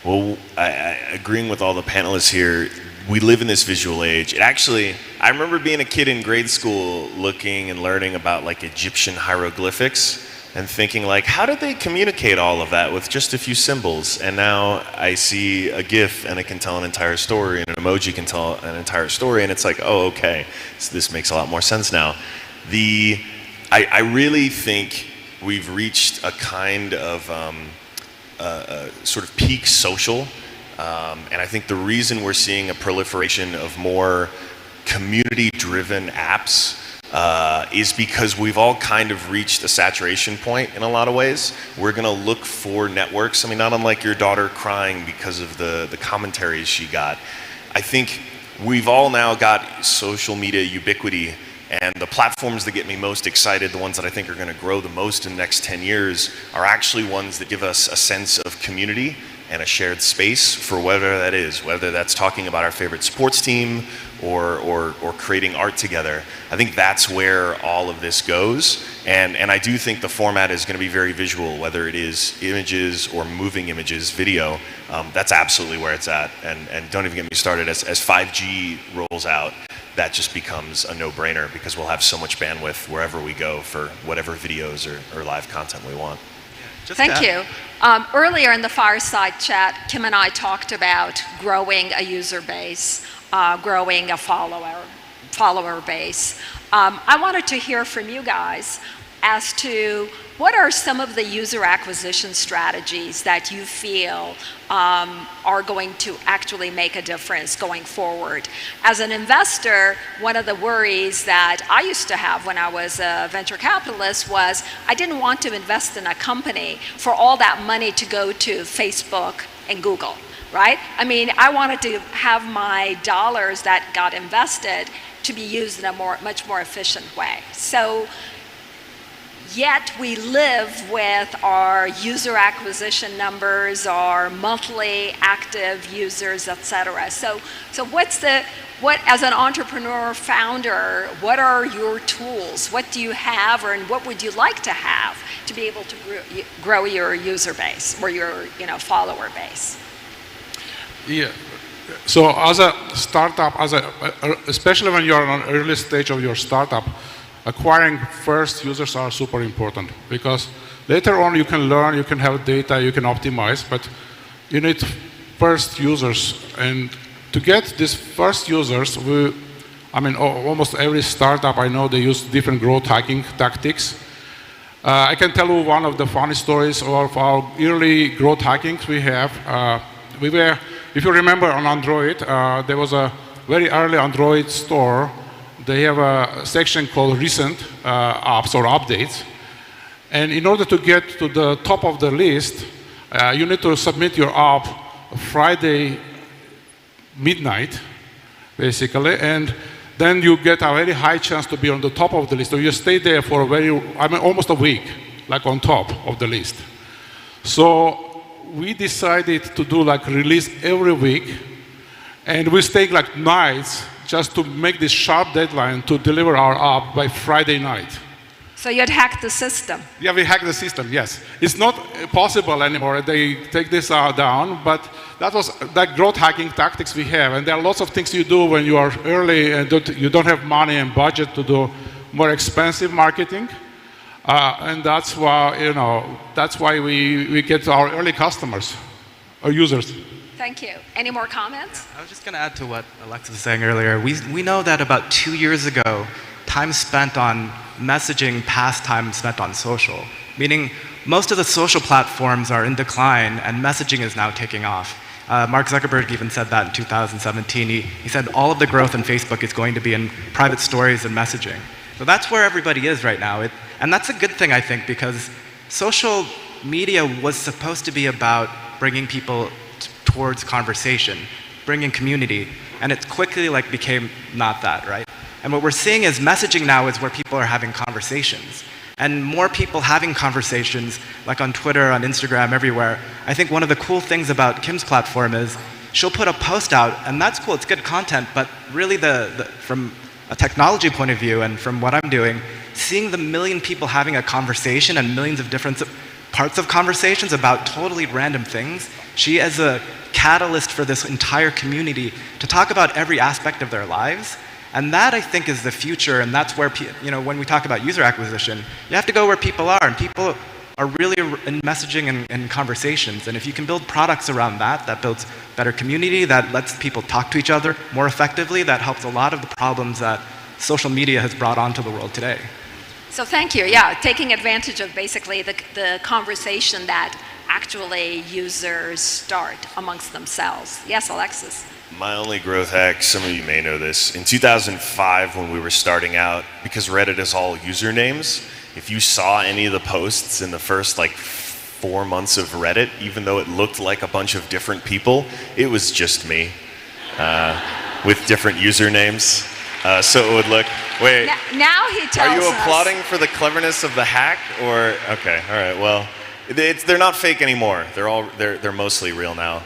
Well, agreeing with all the panelists here, we live in this visual age. It actually, I remember being a kid in grade school looking and learning about like Egyptian hieroglyphics and thinking like, how did they communicate all of that with just a few symbols? And now I see a GIF and it can tell an entire story, and an emoji can tell an entire story, and it's like, oh, okay, so this makes a lot more sense now. I really think we've reached a kind of sort of peak social, and I think the reason we're seeing a proliferation of more community-driven apps is because we've all kind of reached a saturation point in a lot of ways. We're gonna look for networks. I mean, not unlike your daughter crying because of the commentaries she got. I think we've all now got social media ubiquity, and the platforms that get me most excited, the ones that I think are gonna grow the most in the next 10 years, are actually ones that give us a sense of community and a shared space for whatever that is, whether that's talking about our favorite sports team or creating art together. I think that's where all of this goes. And I do think the format is gonna be very visual, whether it is images or moving images, video. That's absolutely where it's at. And don't even get me started, as 5G rolls out, that just becomes a no-brainer because we'll have so much bandwidth wherever we go for whatever videos or live content we want. Thank you. Earlier in the fireside chat, Kim and I talked about growing a user base, growing a follower base. I wanted to hear from you guys as to what are some of the user acquisition strategies that you feel are going to actually make a difference going forward. As an investor, one of the worries that I used to have when I was a venture capitalist was I didn't want to invest in a company for all that money to go to Facebook and Google, right? I mean, I wanted to have my dollars that got invested to be used in a much more efficient way. So, yet we live with our user acquisition numbers, our monthly active users, etc. So what as an entrepreneur founder, what are your tools? What do you have, and what would you like to have to be able to grow your user base or your follower base? Yeah. So as a startup, especially when you're on an early stage of your startup, acquiring first users are super important, because later on you can learn, you can have data, you can optimize, but you need first users. And to get these first users, almost every startup I know, they use different growth hacking tactics. I can tell you one of the funny stories of our early growth hackings we have. If you remember on Android, there was a very early Android store. They have a section called recent apps or updates. And in order to get to the top of the list, you need to submit your app Friday midnight, basically. And then you get a very high chance to be on the top of the list. So you stay there for almost a week, like on top of the list. So we decided to do like release every week. And we stay like nights just to make this sharp deadline to deliver our app by Friday night. So you'd hack the system? Yeah, we hacked the system, yes. It's not possible anymore. They take this down, but that was that growth hacking tactics we have. And there are lots of things you do when you are early and you don't have money and budget to do more expensive marketing. And that's why we get our early customers, or users. Thank you. Any more comments? I was just going to add to what Alexis was saying earlier. We know that about 2 years ago, time spent on messaging passed time spent on social, meaning most of the social platforms are in decline and messaging is now taking off. Mark Zuckerberg even said that in 2017. He said all of the growth in Facebook is going to be in private stories and messaging. So that's where everybody is right now. And that's a good thing, I think, because social media was supposed to be about bringing people towards conversation, bringing community, and it quickly became not that, right? And what we're seeing is messaging now is where people are having conversations. And more people having conversations, like on Twitter, on Instagram, everywhere. I think one of the cool things about Kim's platform is she'll put a post out, and that's cool, it's good content, but really from a technology point of view and from what I'm doing, seeing the million people having a conversation and millions of different parts of conversations about totally random things She is a catalyst for this entire community to talk about every aspect of their lives. And that, I think, is the future, and that's where, when we talk about user acquisition, you have to go where people are, and people are really in messaging and conversations. And if you can build products around that, that builds better community, that lets people talk to each other more effectively, that helps a lot of the problems that social media has brought onto the world today. So thank you. Yeah, taking advantage of basically the conversation that actually users start amongst themselves. Yes, Alexis. My only growth hack, some of you may know this, in 2005 when we were starting out, because Reddit is all usernames, if you saw any of the posts in the first 4 months of Reddit, even though it looked like a bunch of different people, it was just me with different usernames. So it would look, wait. Now he tells Are you us. applauding for the cleverness of the hack, or, okay, all right, well, they're not fake anymore. They're mostly real now.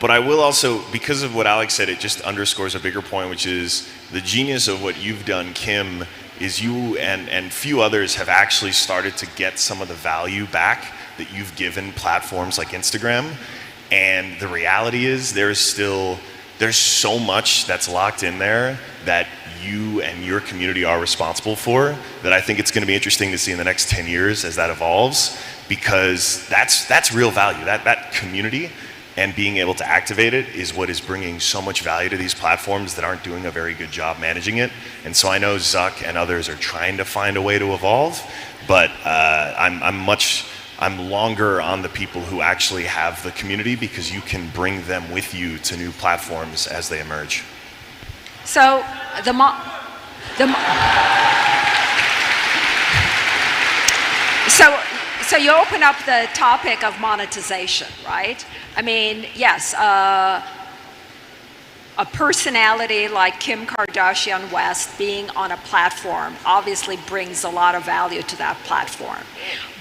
But I will also, because of what Alex said, it just underscores a bigger point, which is the genius of what you've done, Kim, is you and few others have actually started to get some of the value back that you've given platforms like Instagram. And the reality is there's so much that's locked in there that you and your community are responsible for, that I think it's going to be interesting to see in the next 10 years as that evolves, because that's real value. That community and being able to activate it is what is bringing so much value to these platforms that aren't doing a very good job managing it. And so I know Zuck and others are trying to find a way to evolve, but I'm longer on the people who actually have the community, because you can bring them with you to new platforms as they emerge. So So you open up the topic of monetization, right? I mean, yes, a personality like Kim Kardashian West being on a platform obviously brings a lot of value to that platform.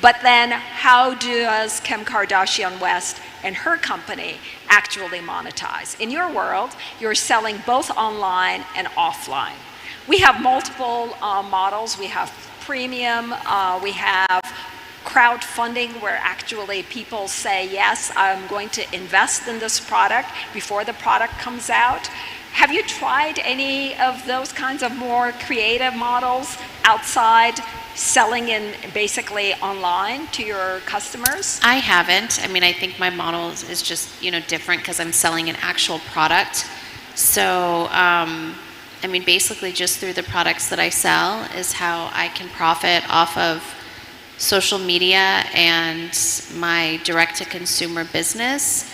But then how does Kim Kardashian West and her company actually monetize? In your world, you're selling both online and offline. We have multiple models. We have premium, we have crowdfunding, where actually people say, yes, I'm going to invest in this product before the product comes out. Have you tried any of those kinds of more creative models outside selling in basically online to your customers? I haven't. I mean, I think my model is just, different because I'm selling an actual product. So, I mean, basically just through the products that I sell is how I can profit off of social media and my direct-to-consumer business.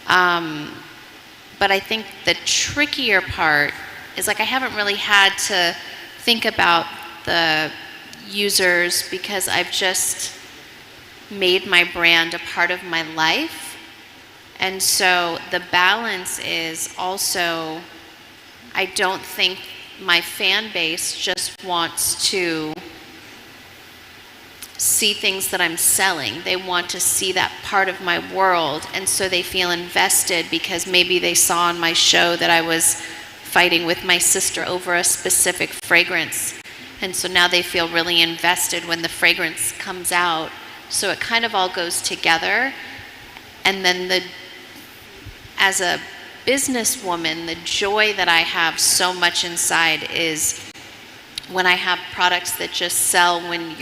But I think the trickier part is I haven't really had to think about the users, because I've just made my brand a part of my life. And so the balance is also, I don't think my fan base just wants to see things that I'm selling. They want to see that part of my world, and so they feel invested because maybe they saw on my show that I was fighting with my sister over a specific fragrance, and so now they feel really invested when the fragrance comes out. So it kind of all goes together. And then as a businesswoman, the joy that I have so much inside is when I have products that just sell when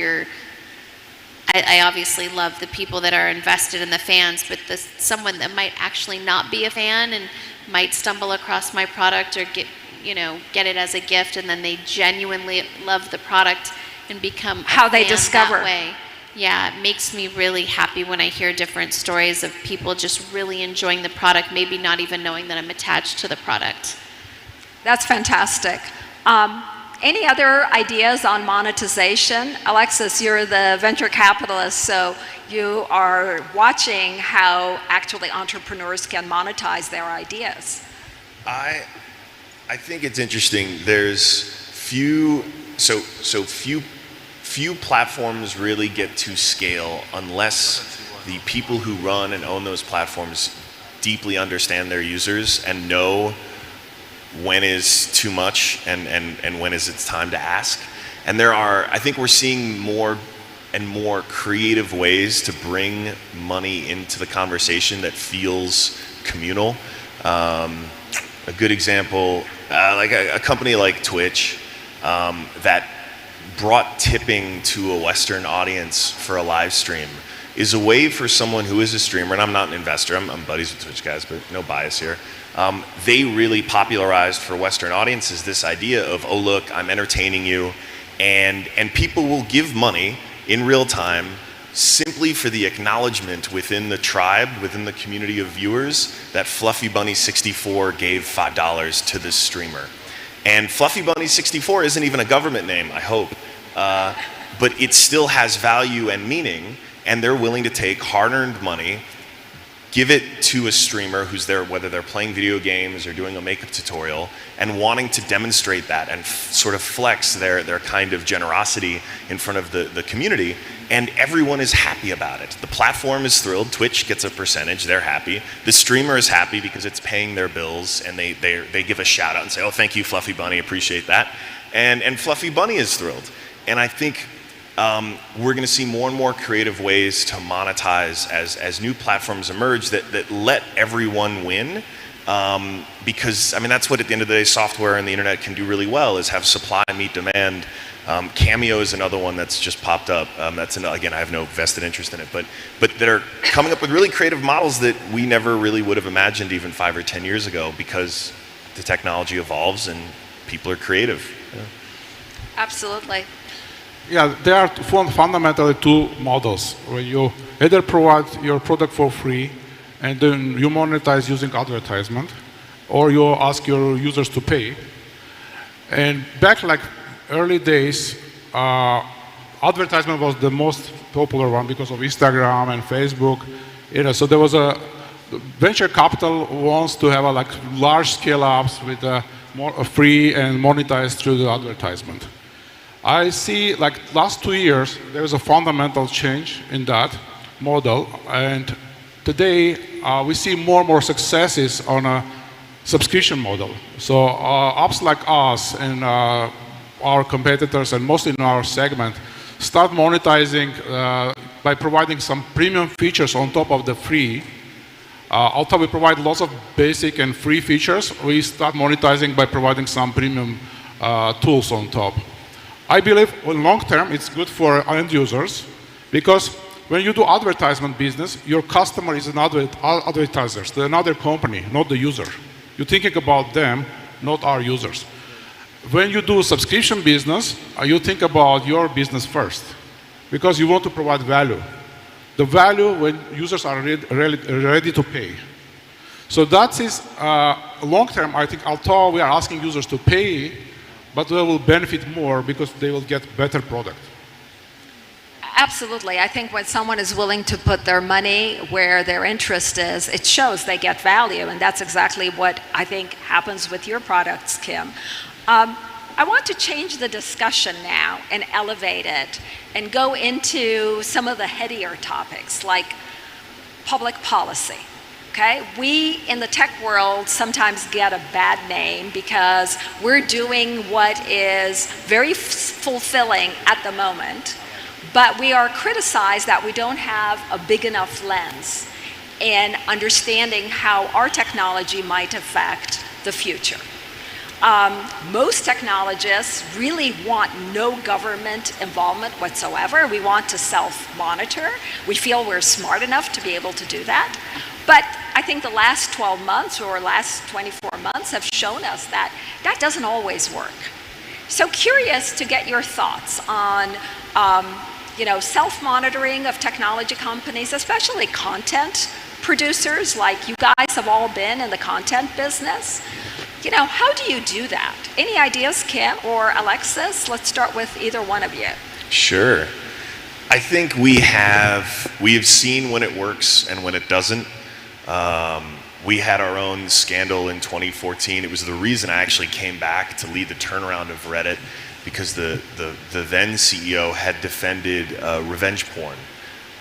I obviously love the people that are invested in the fans, but someone that might actually not be a fan and might stumble across my product or get it as a gift, and then they genuinely love the product and become how they fan discover. That way. Yeah, it makes me really happy when I hear different stories of people just really enjoying the product, maybe not even knowing that I'm attached to the product. That's fantastic. Any other ideas on monetization? Alexis, you're the venture capitalist, so you are watching how actually entrepreneurs can monetize their ideas. I think it's interesting. There's few platforms really get to scale unless the people who run and own those platforms deeply understand their users and know when is too much and when is it's time to ask. And I think we're seeing more and more creative ways to bring money into the conversation that feels communal. A good example, like a company like Twitch, that brought tipping to a Western audience for a live stream is a way for someone who is a streamer, and I'm not an investor, I'm buddies with Twitch guys, but no bias here. They really popularized for Western audiences this idea of, oh look, I'm entertaining you, and people will give money in real time simply for the acknowledgement within the tribe, within the community of viewers, that Fluffy Bunny 64 gave $5 to this streamer. And Fluffy Bunny 64 isn't even a government name, I hope, but it still has value and meaning, and they're willing to take hard-earned money, give it to a streamer who's there, whether they're playing video games or doing a makeup tutorial, and wanting to demonstrate that and sort of flex their kind of generosity in front of the community, and everyone is happy about it. The platform is thrilled, Twitch gets a percentage, they're happy. The streamer is happy because it's paying their bills, and they give a shout out and say, oh, thank you, Fluffy Bunny, appreciate that. And Fluffy Bunny is thrilled. And I think we're going to see more and more creative ways to monetize as new platforms emerge that let everyone win, because I mean that's what at the end of the day software and the internet can do really well, is have supply meet demand. Cameo is another one that's just popped up. Again, I have no vested interest in it, but they're coming up with really creative models that we never really would have imagined even 5 or 10 years ago, because the technology evolves and people are creative. Yeah. Absolutely. Yeah, there are fundamentally two models, where you either provide your product for free and then you monetize using advertisement, or you ask your users to pay. And back like early days, advertisement was the most popular one because of Instagram and Facebook. So there was a venture capital wants to have a like large scale ups with more free and monetized through the advertisement. I see, like last 2 years, there is a fundamental change in that model, and today we see more and more successes on a subscription model. So apps like us and our competitors, and mostly in our segment, start monetizing by providing some premium features on top of the free. Although we provide lots of basic and free features, we start monetizing by providing some premium tools on top. I believe in long term it's good for end users, because when you do advertisement business, your customer is another advertisers, they're another company, not the user. You're thinking about them, not our users. When you do subscription business, you think about your business first, because you want to provide value. The value when users are ready to pay. So that is long term, I think, although we are asking users to pay, but they will benefit more because they will get better product. Absolutely. I think when someone is willing to put their money where their interest is, it shows they get value, and that's exactly what I think happens with your products, Kim. I want to change the discussion now and elevate it and go into some of the headier topics like public policy. Okay? We in the tech world sometimes get a bad name because we're doing what is very fulfilling at the moment, but we are criticized that we don't have a big enough lens in understanding how our technology might affect the future. Most technologists really want no government involvement whatsoever. We want to self-monitor. We feel we're smart enough to be able to do that. But I think the last 12 months or last 24 months have shown us that that doesn't always work. So curious to get your thoughts on self-monitoring of technology companies, especially content producers like you guys have all been in the content business. How do you do that? Any ideas, Kim or Alexis? Let's start with either one of you. Sure. I think we have seen when it works and when it doesn't. We had our own scandal in 2014. It was the reason I actually came back to lead the turnaround of Reddit, because the then CEO had defended revenge porn.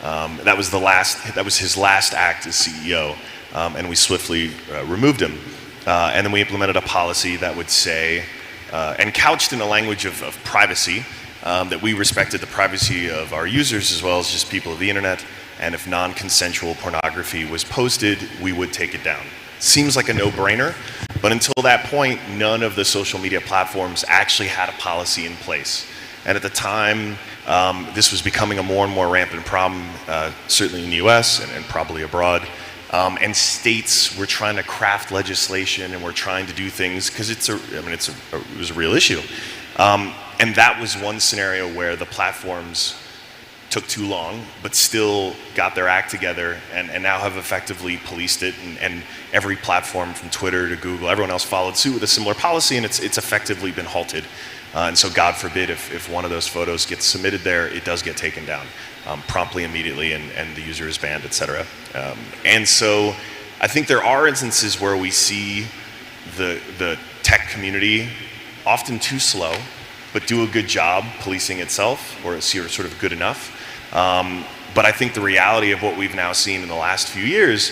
That was his last act as CEO, and we swiftly removed him. And then we implemented a policy that would say, and couched in a language of privacy, that we respected the privacy of our users as well as just people of the internet, and if non-consensual pornography was posted, we would take it down. Seems like a no-brainer, but until that point, none of the social media platforms actually had a policy in place. And at the time, this was becoming a more and more rampant problem, certainly in the US and probably abroad. And states were trying to craft legislation and were trying to do things because it was a real issue. And that was one scenario where the platforms took too long, but still got their act together and now have effectively policed it. And every platform from Twitter to Google, everyone else followed suit with a similar policy, and it's effectively been halted. And so God forbid if one of those photos gets submitted there, it does get taken down promptly, immediately, and the user is banned, etc. And so I think there are instances where we see the tech community often too slow, but do a good job policing itself, or sort of good enough. But I think the reality of what we've now seen in the last few years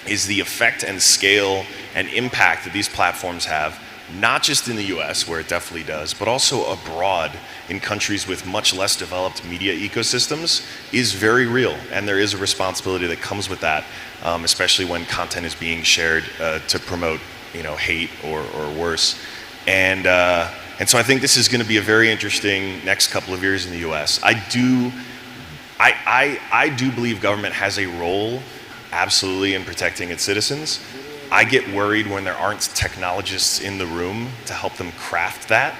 is the effect and scale and impact that these platforms have, not just in the US, where it definitely does, but also abroad in countries with much less developed media ecosystems, is very real. And there is a responsibility that comes with that, especially when content is being shared to promote, hate or worse. And so I think this is going to be a very interesting next couple of years in the US. I do believe government has a role, absolutely, in protecting its citizens. I get worried when there aren't technologists in the room to help them craft that,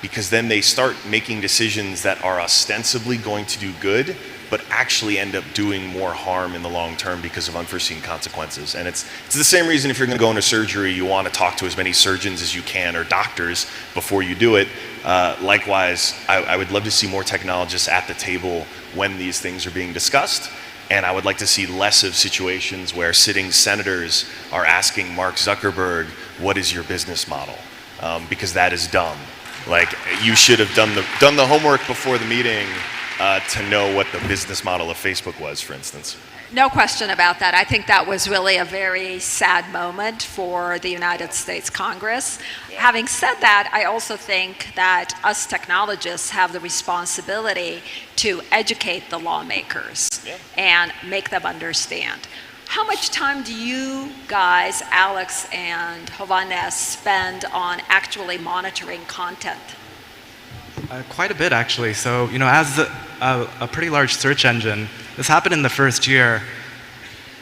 because then they start making decisions that are ostensibly going to do good, but actually end up doing more harm in the long term because of unforeseen consequences. And it's the same reason if you're going to go into surgery, you want to talk to as many surgeons as you can, or doctors, before you do it. Likewise, I would love to see more technologists at the table when these things are being discussed. And I would like to see less of situations where sitting senators are asking Mark Zuckerberg, what is your business model? Because that is dumb. Like, you should have done the homework before the meeting to know what the business model of Facebook was, for instance. No question about that. I think that was really a very sad moment for the United States Congress. Having said that, I also think that us technologists have the responsibility to educate the lawmakers and make them understand. How much time do you guys, Alex and Hovhannes, spend on actually monitoring content? Quite a bit, actually. So, as a pretty large search engine, this happened in the first year,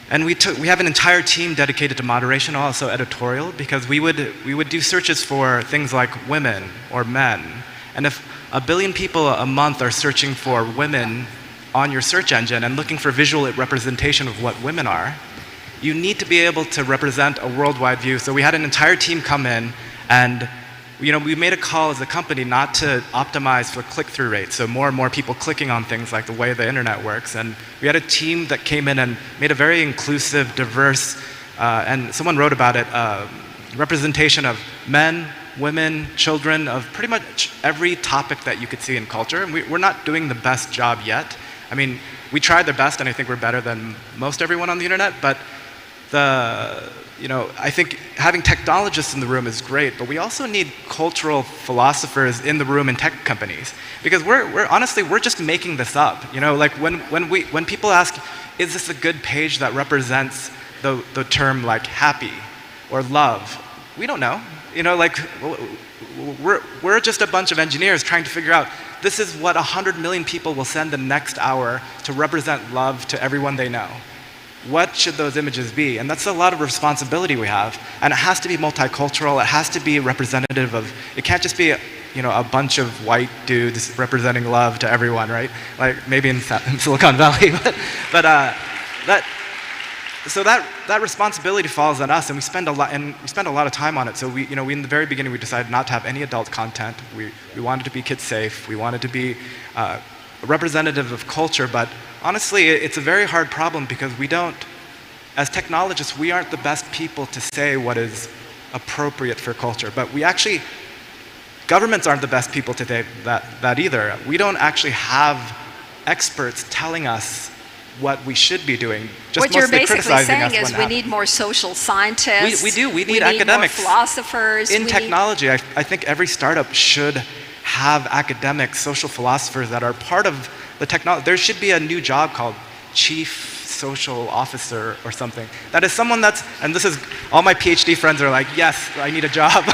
and we have an entire team dedicated to moderation, also editorial, because we would do searches for things like women or men, and if 1 billion people a month are searching for women on your search engine and looking for visual representation of what women are, you need to be able to represent a worldwide view. So we had an entire team come in, and we made a call as a company not to optimize for click-through rates, so more and more people clicking on things like the way the internet works. And we had a team that came in and made a very inclusive, diverse, and someone wrote about it, representation of men, women, children, of pretty much every topic that you could see in culture. And we're not doing the best job yet. I mean, we tried their best, and I think we're better than most everyone on the internet, but I think having technologists in the room is great, but we also need cultural philosophers in the room in tech companies, because we're honestly just making this up. Like when people ask, is this a good page that represents the term like happy or love? We don't know. We're just a bunch of engineers trying to figure out, this is what 100 million people will send the next hour to represent love to everyone they know. What should those images be? And that's a lot of responsibility we have. And it has to be multicultural. It has to be representative of, it can't just be a bunch of white dudes representing love to everyone, right? Like maybe in Silicon Valley. So that responsibility falls on us, and we spend a lot of time on it. So we in the very beginning, we decided not to have any adult content. We wanted to be kid safe. We wanted to be representative of culture, but honestly, it's a very hard problem because as technologists, we aren't the best people to say what is appropriate for culture. But governments aren't the best people to say that either. We don't actually have experts telling us what we should be doing. Just what you're basically criticizing saying is we need more social scientists. We need academics. More philosophers. In technology, I think every startup should have academics, social philosophers that are part of the technology. There should be a new job called chief social officer or something. That is someone that's, and this is, all my PhD friends are like, yes, I need a job.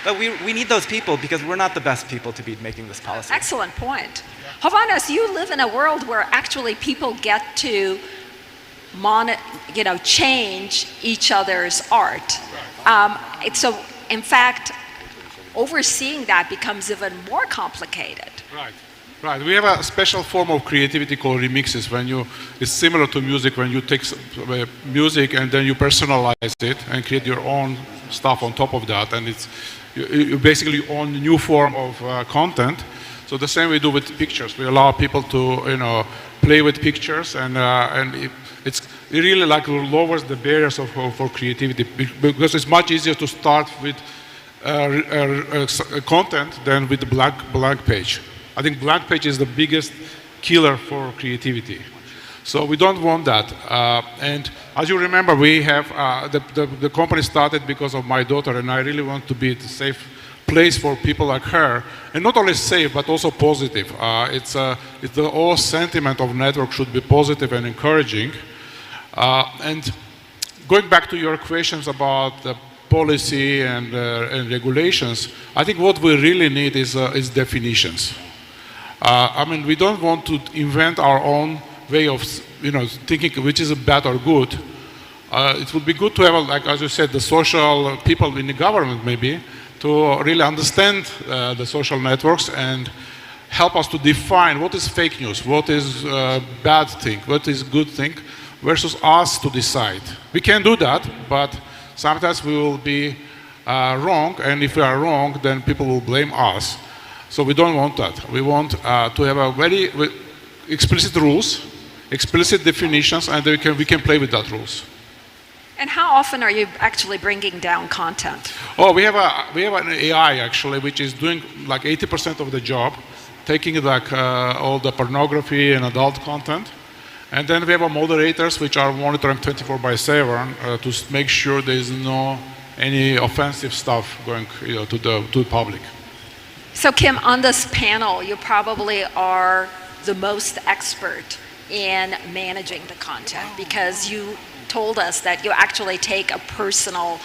But we need those people because we're not the best people to be making this policy. Excellent point. Hovannes, you live in a world where actually people get to change each other's art. So, in fact, overseeing that becomes even more complicated. Right. Right. We have a special form of creativity called remixes. It's similar to music when you take music and then you personalize it and create your own stuff on top of that, and you basically own a new form of content. So the same we do with pictures. We allow people to play with pictures, and it really lowers the barriers for creativity because it's much easier to start with content than with the blank page. I think blank page is the biggest killer for creativity. So we don't want that. And as you remember, we have the company started because of my daughter, and I really want to be a safe place for people like her, and not only safe but also positive. It's the whole sentiment of network should be positive and encouraging. And going back to your questions about the policy and regulations, I think what we really need is definitions. We don't want to invent our own way of thinking which is bad or good. It would be good to have, like as you said, the social people in the government maybe to really understand the social networks and help us to define what is fake news, what is bad thing, what is good thing, versus us to decide. We can do that, but sometimes we will be wrong, and if we are wrong, then people will blame us. So we don't want that. We want to have a very explicit rules, explicit definitions, and we can play with that rules. And how often are you actually bringing down content? Oh, we have an AI actually, which is doing like 80% of the job, taking like all the pornography and adult content, and then we have moderators which are monitoring 24/7 to make sure there is any offensive stuff going to the public. So Kim, on this panel, you probably are the most expert in managing the content because you told us that you actually take a personal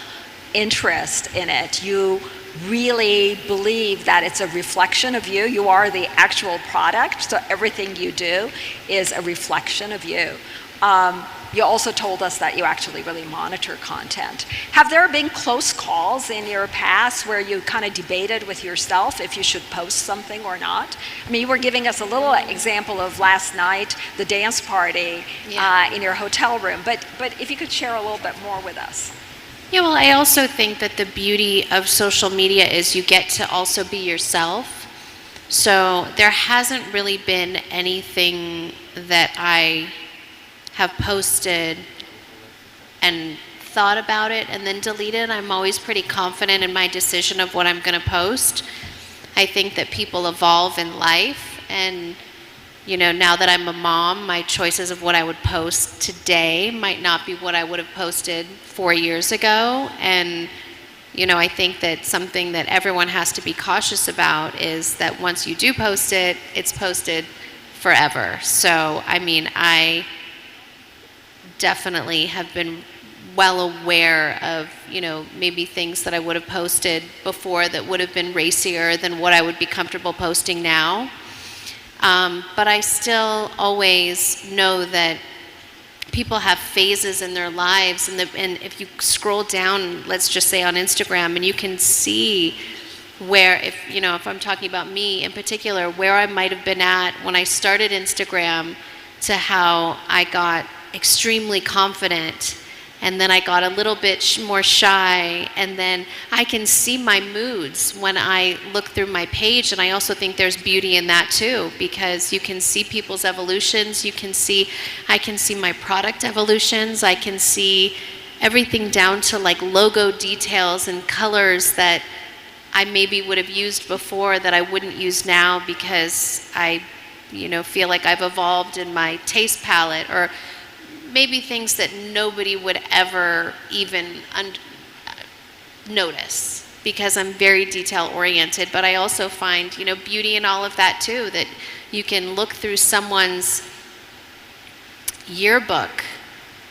interest in it. You really believe that it's a reflection of you. You are the actual product, so everything you do is a reflection of you. You also told us that you actually really monitor content. Have there been close calls in your past where you kind of debated with yourself if you should post something or not? I mean, you were giving us a little example of last night, the dance party in your hotel room, but if you could share a little bit more with us. Yeah, well, I also think that the beauty of social media is you get to also be yourself. So there hasn't really been anything that I have posted and thought about it and then deleted. I'm always pretty confident in my decision of what I'm going to post. I think that people evolve in life, and now that I'm a mom, my choices of what I would post today might not be what I would have posted 4 years ago. And I think that something that everyone has to be cautious about is that once you do post it, it's posted forever. So I definitely have been well aware of, maybe things that I would have posted before that would have been racier than what I would be comfortable posting now. But I still always know that people have phases in their lives, and if you scroll down, let's just say on Instagram, and you can see where, if I'm talking about me in particular, where I might have been at when I started Instagram to how I got extremely confident, and then I got a little bit more shy, and then I can see my moods when I look through my page, and I also think there's beauty in that too, because you can see people's evolutions, I can see my product evolutions, I can see everything down to like logo details and colors that I maybe would have used before that I wouldn't use now because I feel like I've evolved in my taste palette, or maybe things that nobody would ever even notice. because I'm very detail oriented, but I also find, beauty in all of that too, that you can look through someone's yearbook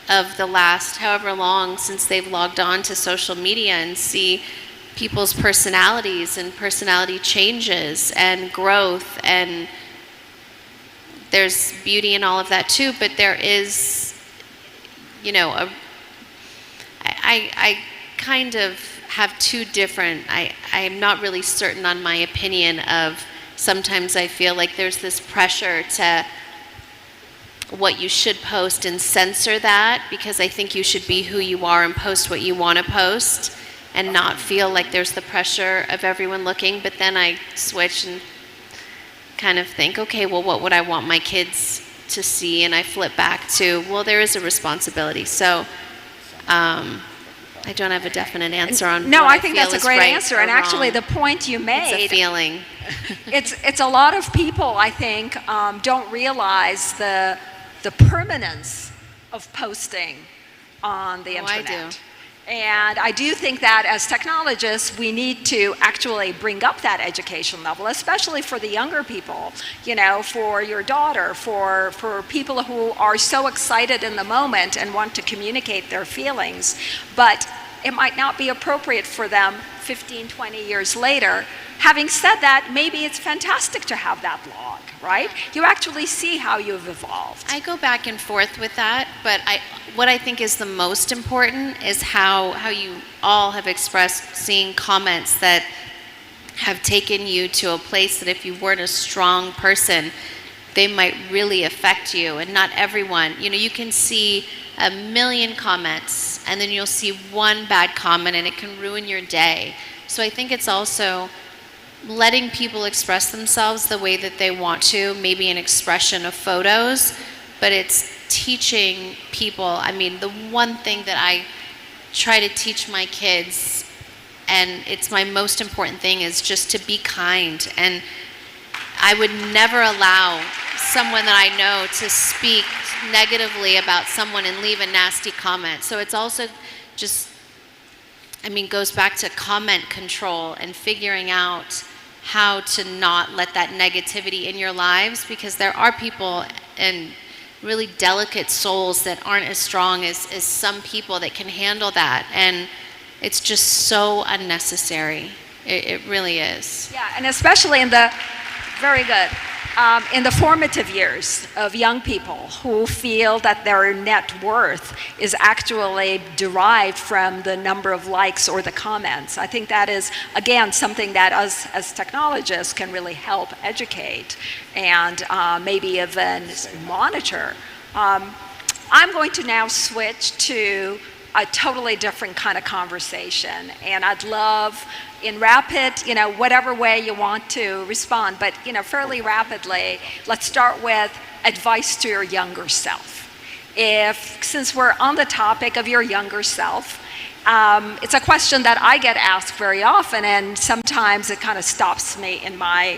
of the last however long since they've logged on to social media and see people's personalities and personality changes and growth, and there's beauty in all of that too, but there is, I kind of have two different, I'm not really certain on my opinion of, sometimes I feel like there's this pressure to what you should post and censor that, because I think you should be who you are and post what you want to post and not feel like there's the pressure of everyone looking. But then I switch and kind of think, okay, well, what would I want my kids to see? And I flip back to, well, there is a responsibility. So I don't have a definite answer on No, what I think feel that's a is great right answer. or And actually, wrong. the point you made, It's a feeling. it's a lot of people, I think, don't realize the permanence of posting on the internet. I do. And I do think that as technologists, we need to actually bring up that education level, especially for the younger people, for your daughter, for people who are so excited in the moment and want to communicate their feelings, but it might not be appropriate for them 15, 20 years later. Having said that, maybe it's fantastic to have that blog, right? You actually see how you've evolved. I go back and forth with that, but what I think is the most important is how you all have expressed seeing comments that have taken you to a place that if you weren't a strong person, they might really affect you. And not everyone, you can see a million comments and then you'll see one bad comment and it can ruin your day. So I think it's also letting people express themselves the way that they want to, maybe an expression of photos, but it's teaching people. The one thing that I try to teach my kids, and it's my most important thing, is just to be kind. And I would never allow someone that I know to speak negatively about someone and leave a nasty comment. So it's also just, goes back to comment control and figuring out how to not let that negativity in your lives, because there are people and really delicate souls that aren't as strong as some people that can handle that, and it's just so unnecessary. It really is. Yeah, and especially in the formative years of young people who feel that their net worth is actually derived from the number of likes or the comments. I think that is, again, something that us as technologists can really help educate and maybe even monitor. I'm going to now switch to a totally different kind of conversation, and I'd love, in rapid, whatever way you want to respond, but fairly rapidly, let's start with advice to your younger self. Since we're on the topic of your younger self, it's a question that I get asked very often, and sometimes it kind of stops me in my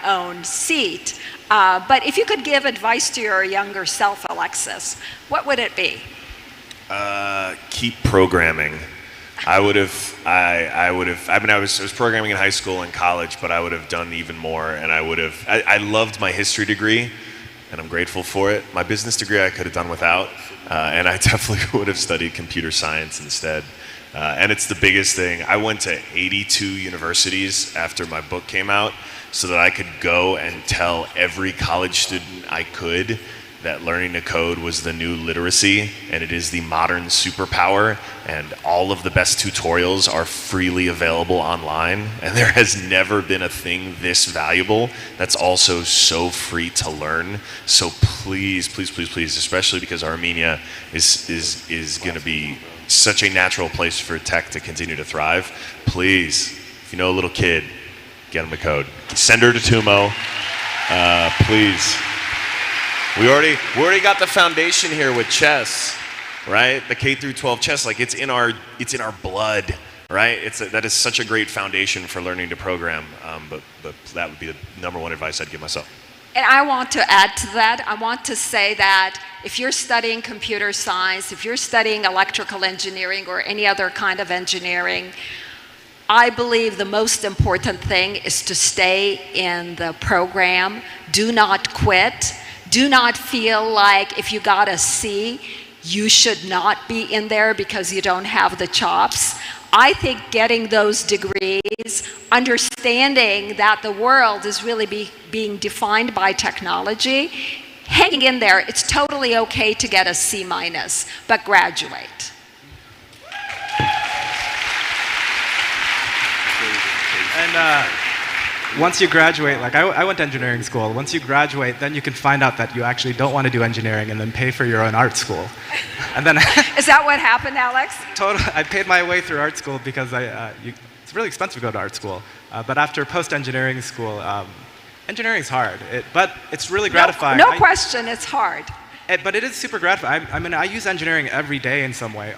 own seat. But if you could give advice to your younger self, Alexis, what would it be? Keep programming. I was programming in high school and college, but I would have done even more, and I loved my history degree, and I'm grateful for it. My business degree I could have done without, and I definitely would have studied computer science instead. And it's the biggest thing. I went to 82 universities after my book came out so that I could go and tell every college student I could that learning to code was the new literacy, and it is the modern superpower, and all of the best tutorials are freely available online, and there has never been a thing this valuable that's also so free to learn. So please, please, please, please, especially because Armenia is going to be such a natural place for tech to continue to thrive, please, if you know a little kid, get them to code. Send her to Tumo, please. We already got the foundation here with chess, right? The K through 12 chess, like it's in our blood, right? That is such a great foundation for learning to program. But that would be the number one advice I'd give myself. And I want to add to that. I want to say that if you're studying computer science, if you're studying electrical engineering or any other kind of engineering, I believe the most important thing is to stay in the program. Do not quit. Do not feel like if you got a C, you should not be in there because you don't have the chops. I think getting those degrees, understanding that the world is really being defined by technology, hanging in there, it's totally okay to get a C minus, but graduate. And once you graduate, like I went to engineering school. Once you graduate, then you can find out that you actually don't want to do engineering and then pay for your own art school. And then Is that what happened, Alex? I paid my way through art school because it's really expensive to go to art school. But after post-engineering school, engineering is hard, but it's really gratifying. No question, it's hard. But it is super gratifying. I mean, I use engineering every day in some way.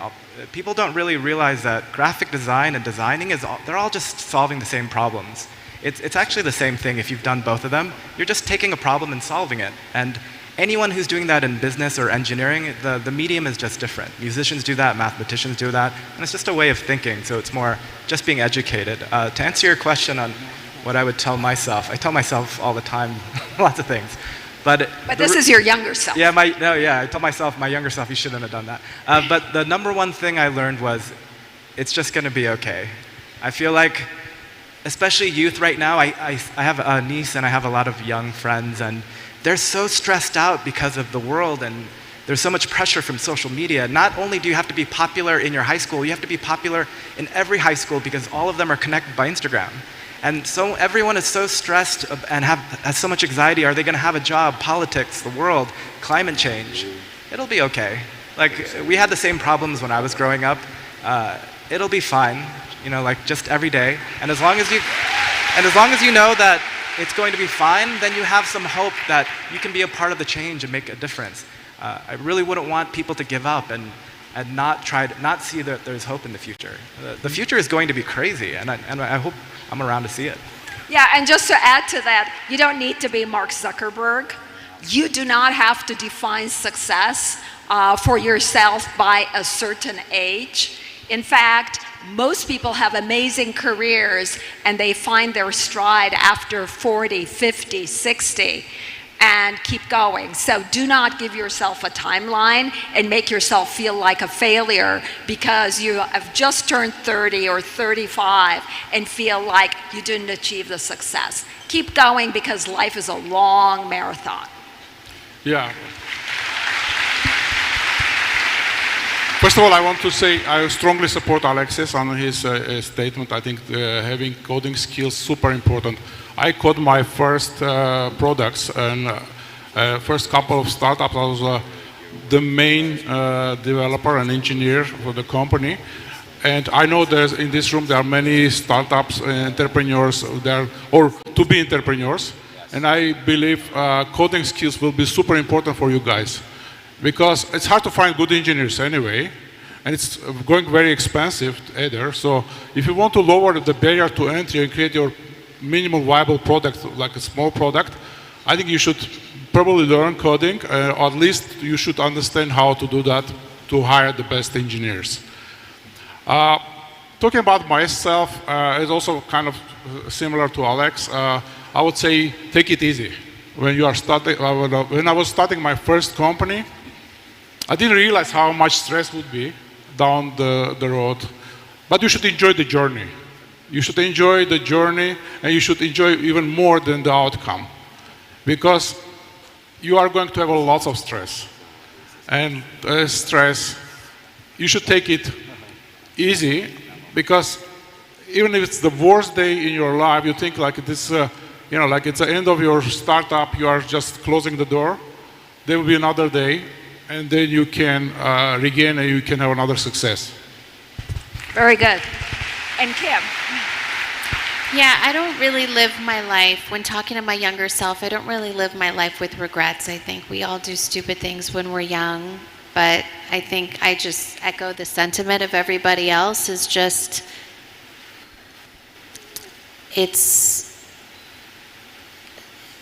People don't really realize that graphic design and designing they're all just solving the same problems. It's actually the same thing if you've done both of them. You're just taking a problem and solving it. And anyone who's doing that in business or engineering, the medium is just different. Musicians do that, mathematicians do that, and it's just a way of thinking, so it's more just being educated. To answer your question on what I would tell myself, I tell myself all the time lots of things. But this is your younger self. Yeah, I tell myself, my younger self, you shouldn't have done that. But the number one thing I learned was, it's just going to be okay. I feel like, especially youth right now, I have a niece and I have a lot of young friends, and they're so stressed out because of the world, and there's so much pressure from social media. Not only do you have to be popular in your high school, you have to be popular in every high school because all of them are connected by Instagram. And so everyone is so stressed and has so much anxiety. Are they going to have a job? Politics, the world, climate change. It'll be okay. Like, we had the same problems when I was growing up. It'll be fine, like just every day. And as long as you know that it's going to be fine, then you have some hope that you can be a part of the change and make a difference. I really wouldn't want people to give up and not see that there's hope in the future. The future is going to be crazy, and I hope I'm around to see it. Yeah, and just to add to that, you don't need to be Mark Zuckerberg. You do not have to define success for yourself by a certain age. In fact, most people have amazing careers and they find their stride after 40, 50, 60 and keep going. So do not give yourself a timeline and make yourself feel like a failure because you have just turned 30 or 35 and feel like you didn't achieve the success. Keep going because life is a long marathon. Yeah. First of all, I want to say I strongly support Alexis on his statement. I think having coding skills super important. I code my first products and first couple of startups. I was the main developer and engineer for the company. And I know there's in this room there are many startups, entrepreneurs there, or to-be entrepreneurs. And I believe coding skills will be super important for you guys. Because it's hard to find good engineers anyway, and it's going very expensive either. So if you want to lower the barrier to entry and create your minimum viable product, like a small product, I think you should probably learn coding, or at least you should understand how to do that to hire the best engineers. Talking about myself is also kind of similar to Alex. I would say take it easy. When you are starting, when I was starting my first company, I didn't realize how much stress would be down the road. But you should enjoy the journey. You should enjoy the journey, and you should enjoy even more than the outcome. Because you are going to have lots of stress. And stress, you should take it easy, because even if it's the worst day in your life, you think like this, like it's the end of your startup, you are just closing the door. There will be another day, and then you can regain and you can have another success. Very good. And Kim? Yeah, I don't really live my life, when talking to my younger self, I don't really live my life with regrets. I think we all do stupid things when we're young, but I think I just echo the sentiment of everybody else, is just,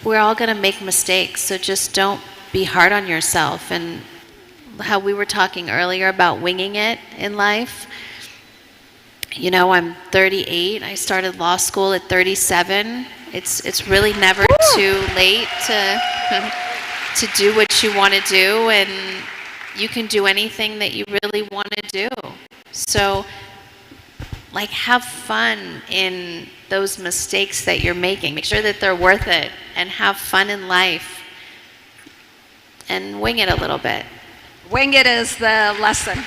we're all gonna make mistakes, so just don't be hard on yourself. And how we were talking earlier about winging it in life, You know, I'm 38. I started law school at 37. It's really never too late to do what you want to do, and you can do anything that you really want to do. So, like, have fun in those mistakes that you're making. Make sure that they're worth it, and have fun in life, and wing it a little bit. Wing it is the lesson.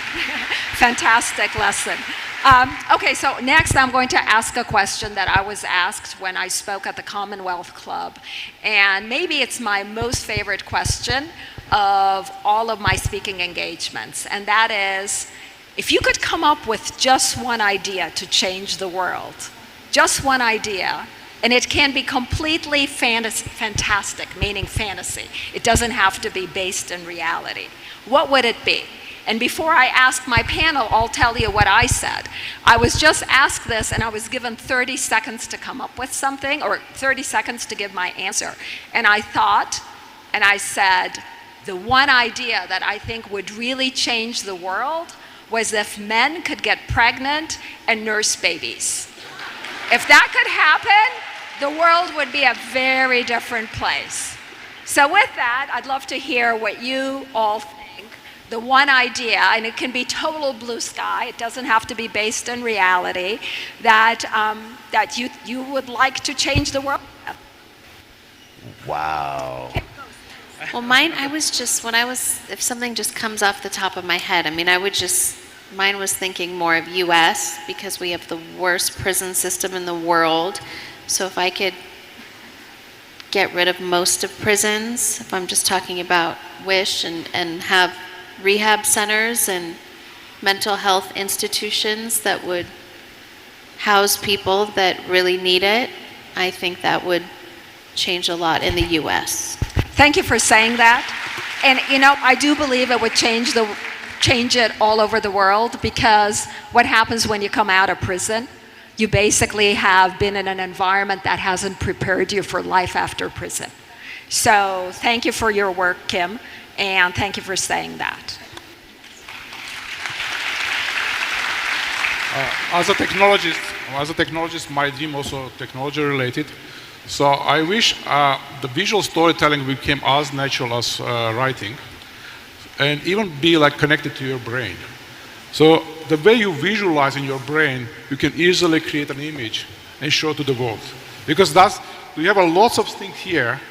Fantastic lesson. Okay, so next I'm going to ask a question that I was asked when I spoke at the Commonwealth Club. And maybe it's my most favorite question of all of my speaking engagements. And that is, if you could come up with just one idea to change the world, just one idea, and it can be completely fantastic, meaning fantasy. It doesn't have to be based in reality. What would it be? And before I ask my panel, I'll tell you what I said. I was just asked this, and I was given 30 seconds to come up with something, or 30 seconds to give my answer. And I thought, and I said, the one idea that I think would really change the world was if men could get pregnant and nurse babies. If that could happen, the world would be a very different place. So with that, I'd love to hear what you all think. The one idea, and it can be total blue sky, it doesn't have to be based in reality, that, that you would like to change the world. Wow. Well, mine, if something just comes off the top of my head, I mean, mine was thinking more of US, because we have the worst prison system in the world. So if I could get rid of most of prisons, if I'm just talking about WISH, and have rehab centers and mental health institutions that would house people that really need it, I think that would change a lot in the US. Thank you for saying that. And you know, I do believe it would change it all over the world, because what happens when you come out of prison? You basically have been in an environment that hasn't prepared you for life after prison. So thank you for your work, Kim, and thank you for saying that. As a technologist, my dream also technology related. So I wish the visual storytelling became as natural as writing, and even be like connected to your brain. So the way you visualize in your brain, you can easily create an image and show to the world. Because we have a lots of things here,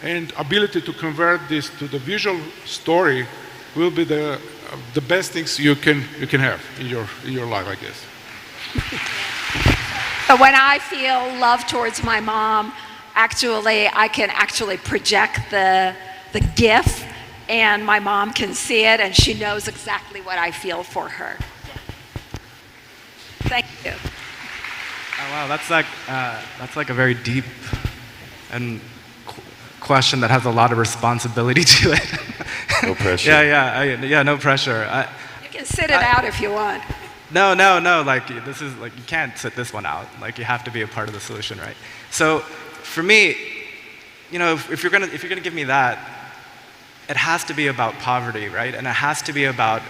and ability to convert this to the visual story will be the best things you can have in your life, I guess. But when I feel love towards my mom, actually, I can actually project the GIF, and my mom can see it, and she knows exactly what I feel for her. Thank you. Oh, wow, that's like a very deep and question that has a lot of responsibility to it. No pressure. Yeah, no pressure. You can sit it out if you want. No, like this is like, you can't sit this one out. Like, you have to be a part of the solution, right? So for me, you know, if you're gonna give me that, it has to be about poverty, right? And it has to be about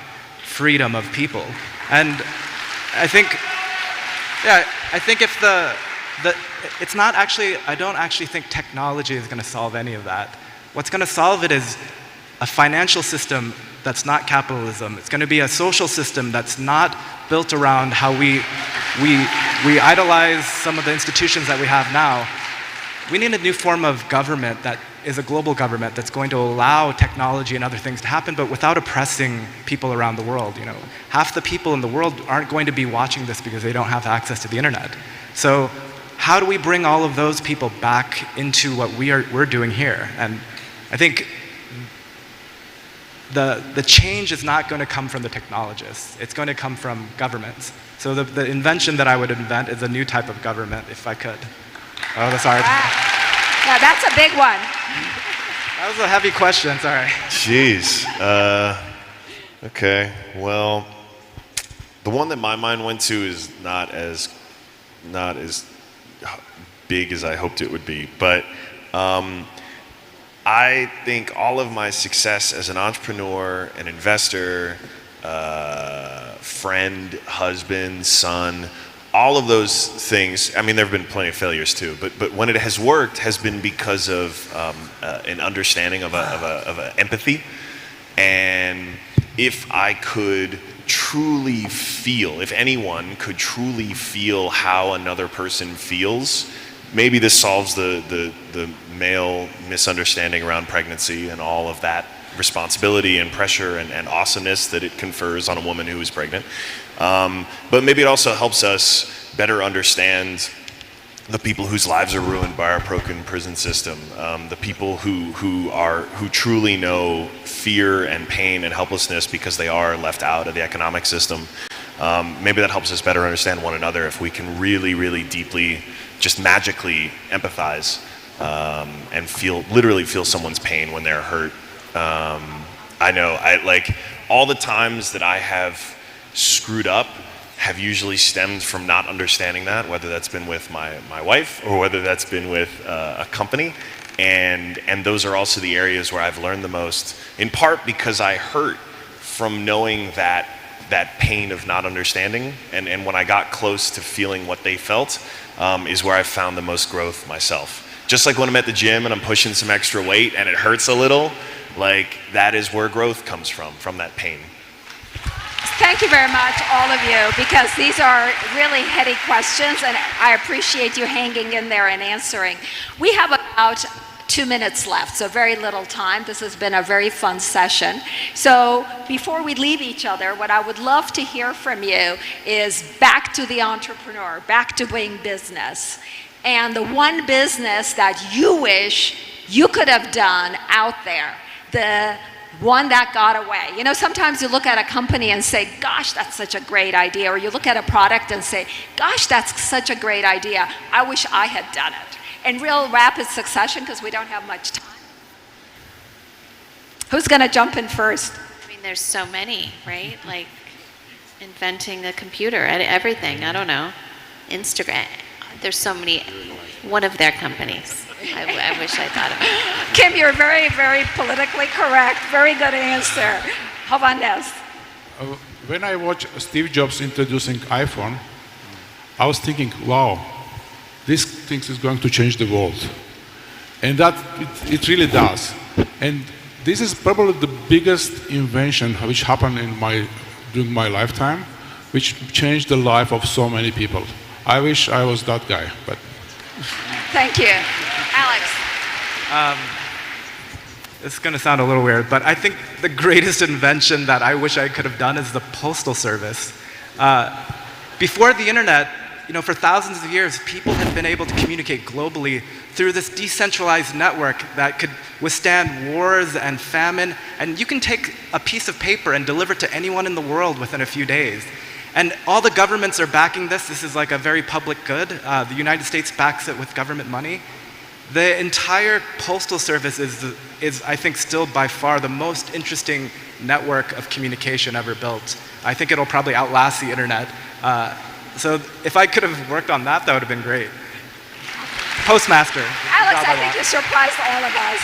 freedom of people. And I think if it's not actually, I don't actually think technology is going to solve any of that. What's going to solve it is a financial system that's not capitalism. It's going to be a social system that's not built around how we idolize some of the institutions that we have now. We need a new form of government that is a global government that's going to allow technology and other things to happen, but without oppressing people around the world. You know, half the people in the world aren't going to be watching this because they don't have access to the internet. So how do we bring all of those people back into what we're doing here? And I think the change is not going to come from the technologists. It's going to come from governments. So the invention that I would invent is a new type of government, if I could. Oh, that's hard. Wow. Yeah, that's a big one. That was a heavy question, sorry. Jeez. Okay, well, the one that my mind went to is not as big as I hoped it would be, but I think all of my success as an entrepreneur, an investor, friend, husband, son, all of those things. I mean, there have been plenty of failures too, but when it has worked, has been because of an understanding of a empathy. And if I could truly feel, if anyone could truly feel how another person feels, maybe this solves the male misunderstanding around pregnancy and all of that responsibility and pressure and awesomeness that it confers on a woman who is pregnant. But maybe it also helps us better understand the people whose lives are ruined by our broken prison system, the people who truly know fear and pain and helplessness because they are left out of the economic system. Maybe that helps us better understand one another if we can really, really deeply, just magically empathize and literally feel someone's pain when they're hurt. I know, all the times that I have screwed up have usually stemmed from not understanding that, whether that's been with my wife or whether that's been with a company. And those are also the areas where I've learned the most, in part because I hurt from knowing that pain of not understanding. And when I got close to feeling what they felt, is where I found the most growth myself. Just like when I'm at the gym and I'm pushing some extra weight and it hurts a little, that is where growth comes from that pain. Thank you very much, all of you, because these are really heady questions, and I appreciate you hanging in there and answering. We have about 2 minutes left, so very little time. This has been a very fun session. So before we leave each other, what I would love to hear from you is back to the entrepreneur, back to doing business, and the one business that you wish you could have done out there, the one that got away. You know, sometimes you look at a company and say, gosh, that's such a great idea. Or you look at a product and say, gosh, that's such a great idea. I wish I had done it. In real rapid succession, because we don't have much time. Who's going to jump in first? I mean, there's so many, right? Like inventing the computer, everything. I don't know. Instagram. There's so many. One of their companies. I wish I thought of it. Kim, you're very, very politically correct. Very good answer. Hovannes. When I watched Steve Jobs introducing iPhone, I was thinking, wow, this thing is going to change the world. And that, it really does. And this is probably the biggest invention which happened during my lifetime, which changed the life of so many people. I wish I was that guy, but. Thank you. Alex. It's going to sound a little weird, but I think the greatest invention that I wish I could have done is the postal service. Before the internet, for thousands of years, people had been able to communicate globally through this decentralized network that could withstand wars and famine. And you can take a piece of paper and deliver it to anyone in the world within a few days. And all the governments are backing this. This is like a very public good. The United States backs it with government money. The entire postal service is, I think, still by far the most interesting network of communication ever built. I think it'll probably outlast the internet. So if I could have worked on that, that would have been great. Postmaster. Alex, I think you surprised all of us.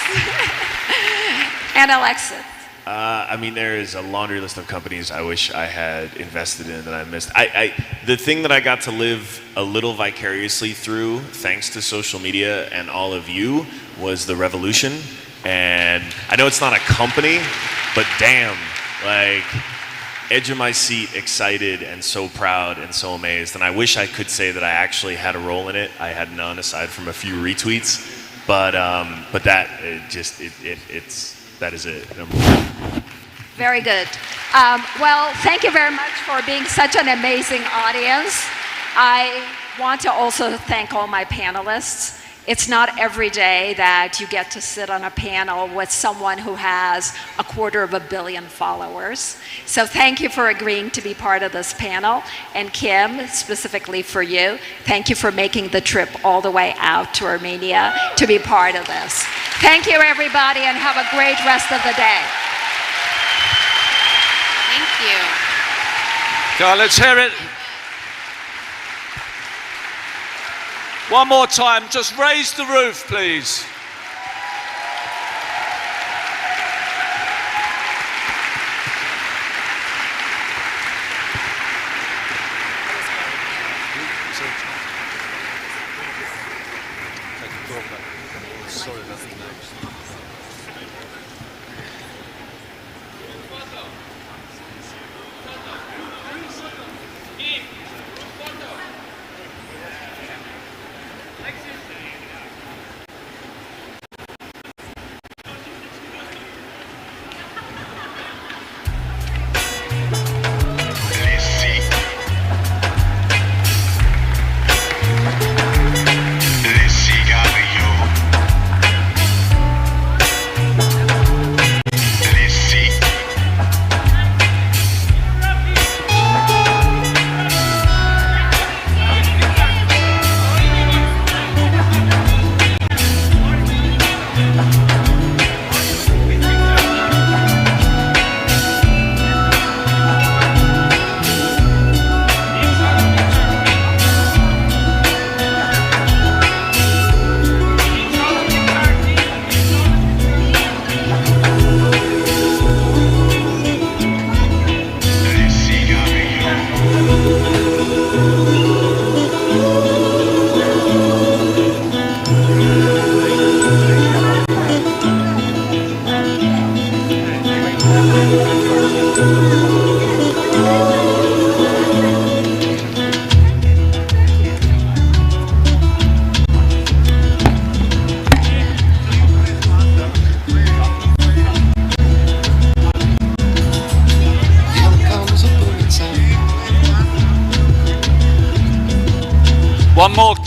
And Alexis. I mean, there is a laundry list of companies I wish I had invested in that I missed. The thing that I got to live a little vicariously through, thanks to social media and all of you, was the revolution. And I know it's not a company, but damn, edge of my seat, excited and so proud and so amazed. And I wish I could say that I actually had a role in it. I had none aside from a few retweets, but that is it. Very good. Well, thank you very much for being such an amazing audience. I want to also thank all my panelists. It's not every day that you get to sit on a panel with someone who has 250 million followers. So thank you for agreeing to be part of this panel. And Kim, specifically for you, thank you for making the trip all the way out to Armenia to be part of this. Thank you, everybody, and have a great rest of the day. Thank you. God, let's hear it. One more time, just raise the roof, please.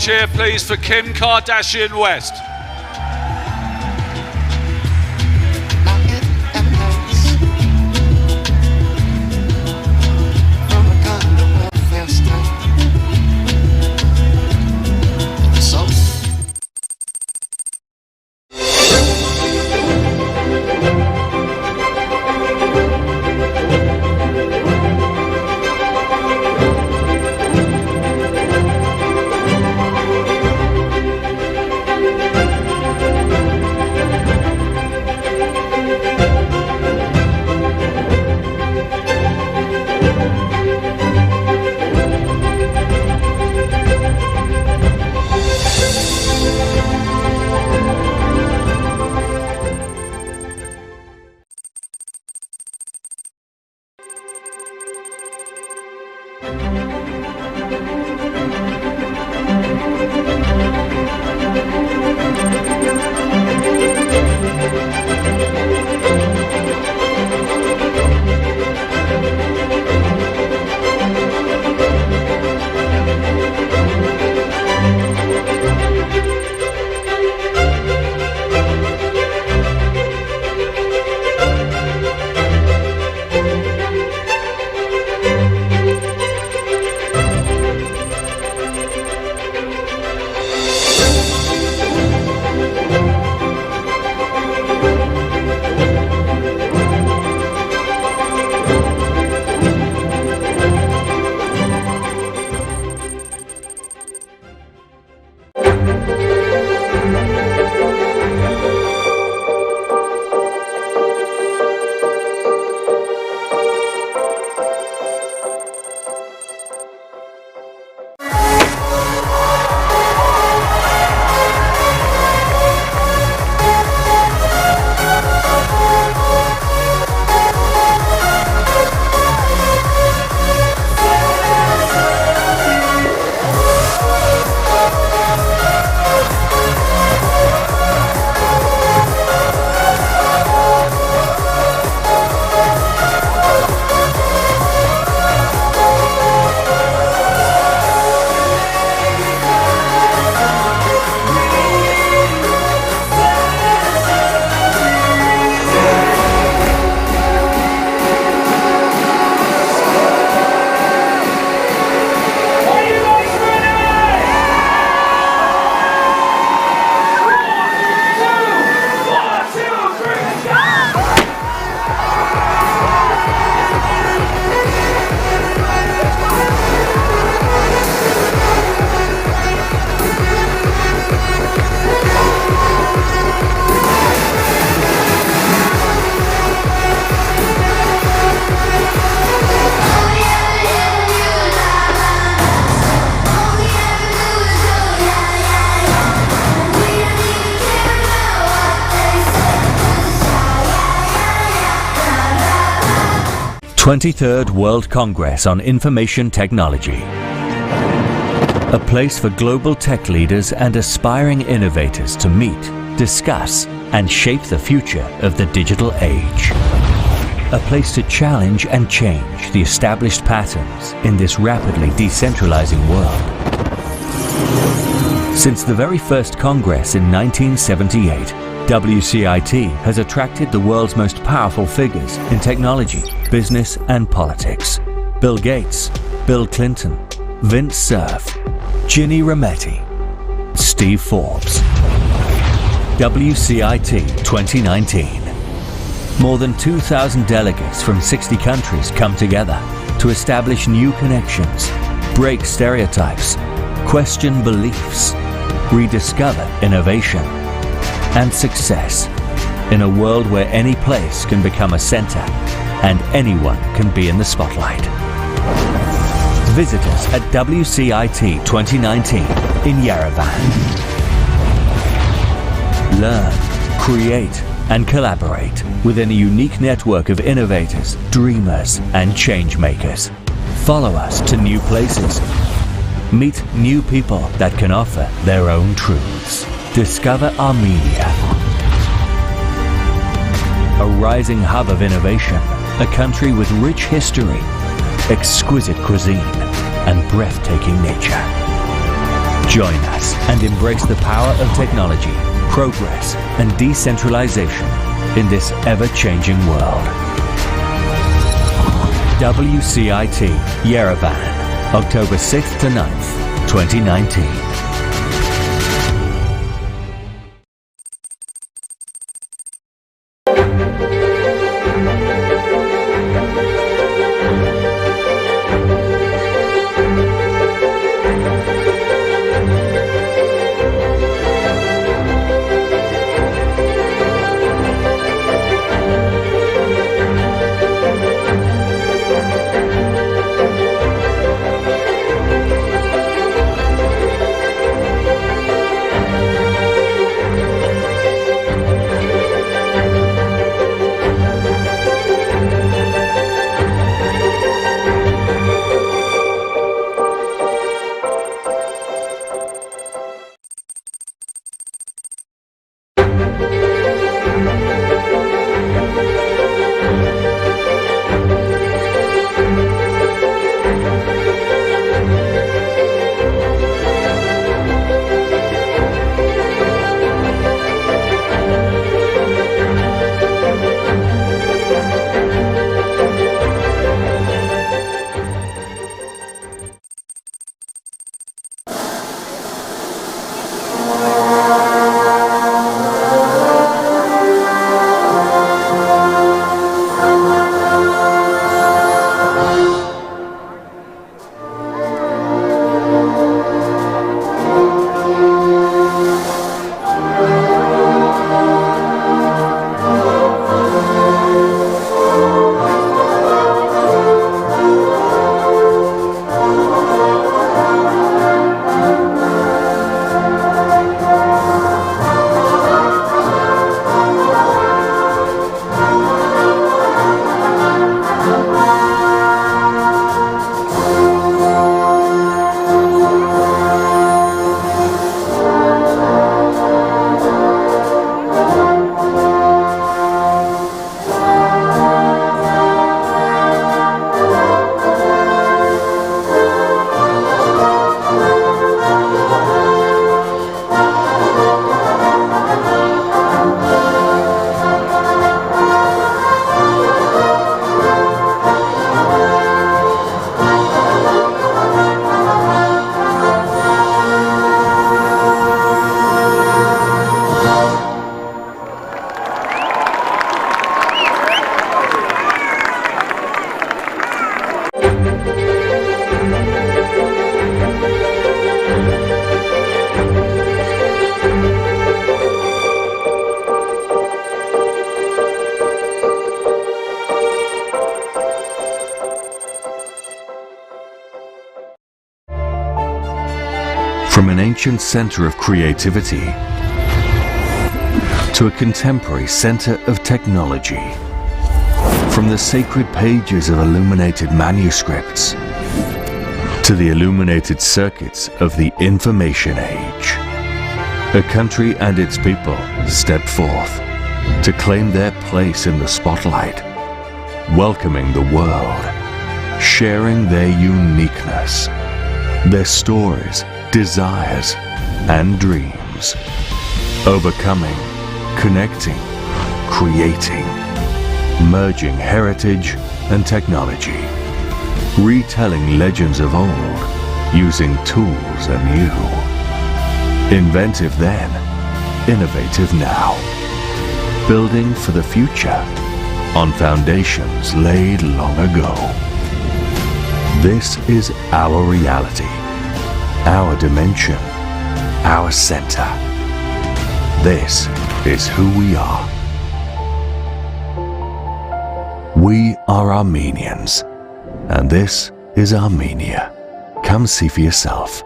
cheer, please, for Kim Kardashian West. '23rd World Congress on Information Technology. A place for global tech leaders and aspiring innovators to meet, discuss, and shape the future of the digital age. A place to challenge and change the established patterns in this rapidly decentralizing world. Since the very first Congress in 1978, WCIT has attracted the world's most powerful figures in technology, business, and politics. Bill Gates, Bill Clinton, Vince Cerf, Ginny Rometty, Steve Forbes. WCIT 2019. More than 2,000 delegates from 60 countries come together to establish new connections, break stereotypes, question beliefs, rediscover innovation and success in a world where any place can become a center and anyone can be in the spotlight. Visit us at WCIT 2019 in Yerevan. Learn, create, and collaborate within a unique network of innovators, dreamers, and change makers. Follow us to new places. Meet new people that can offer their own truths. Discover Armenia, a rising hub of innovation, a country with rich history, exquisite cuisine, and breathtaking nature. Join us and embrace the power of technology, progress, and decentralization in this ever-changing world. WCIT, Yerevan, October 6th to 9th, 2019. From an ancient center of creativity to a contemporary center of technology, from the sacred pages of illuminated manuscripts to the illuminated circuits of the information age, a country and its people stepped forth to claim their place in the spotlight, welcoming the world, sharing their uniqueness, their stories, desires, and dreams, overcoming, connecting, creating, merging heritage and technology, retelling legends of old using tools anew. Inventive then, innovative now, building for the future on foundations laid long ago. This is our reality, our dimension, our center. This is who we are. We are Armenians, and this is Armenia. Come see for yourself.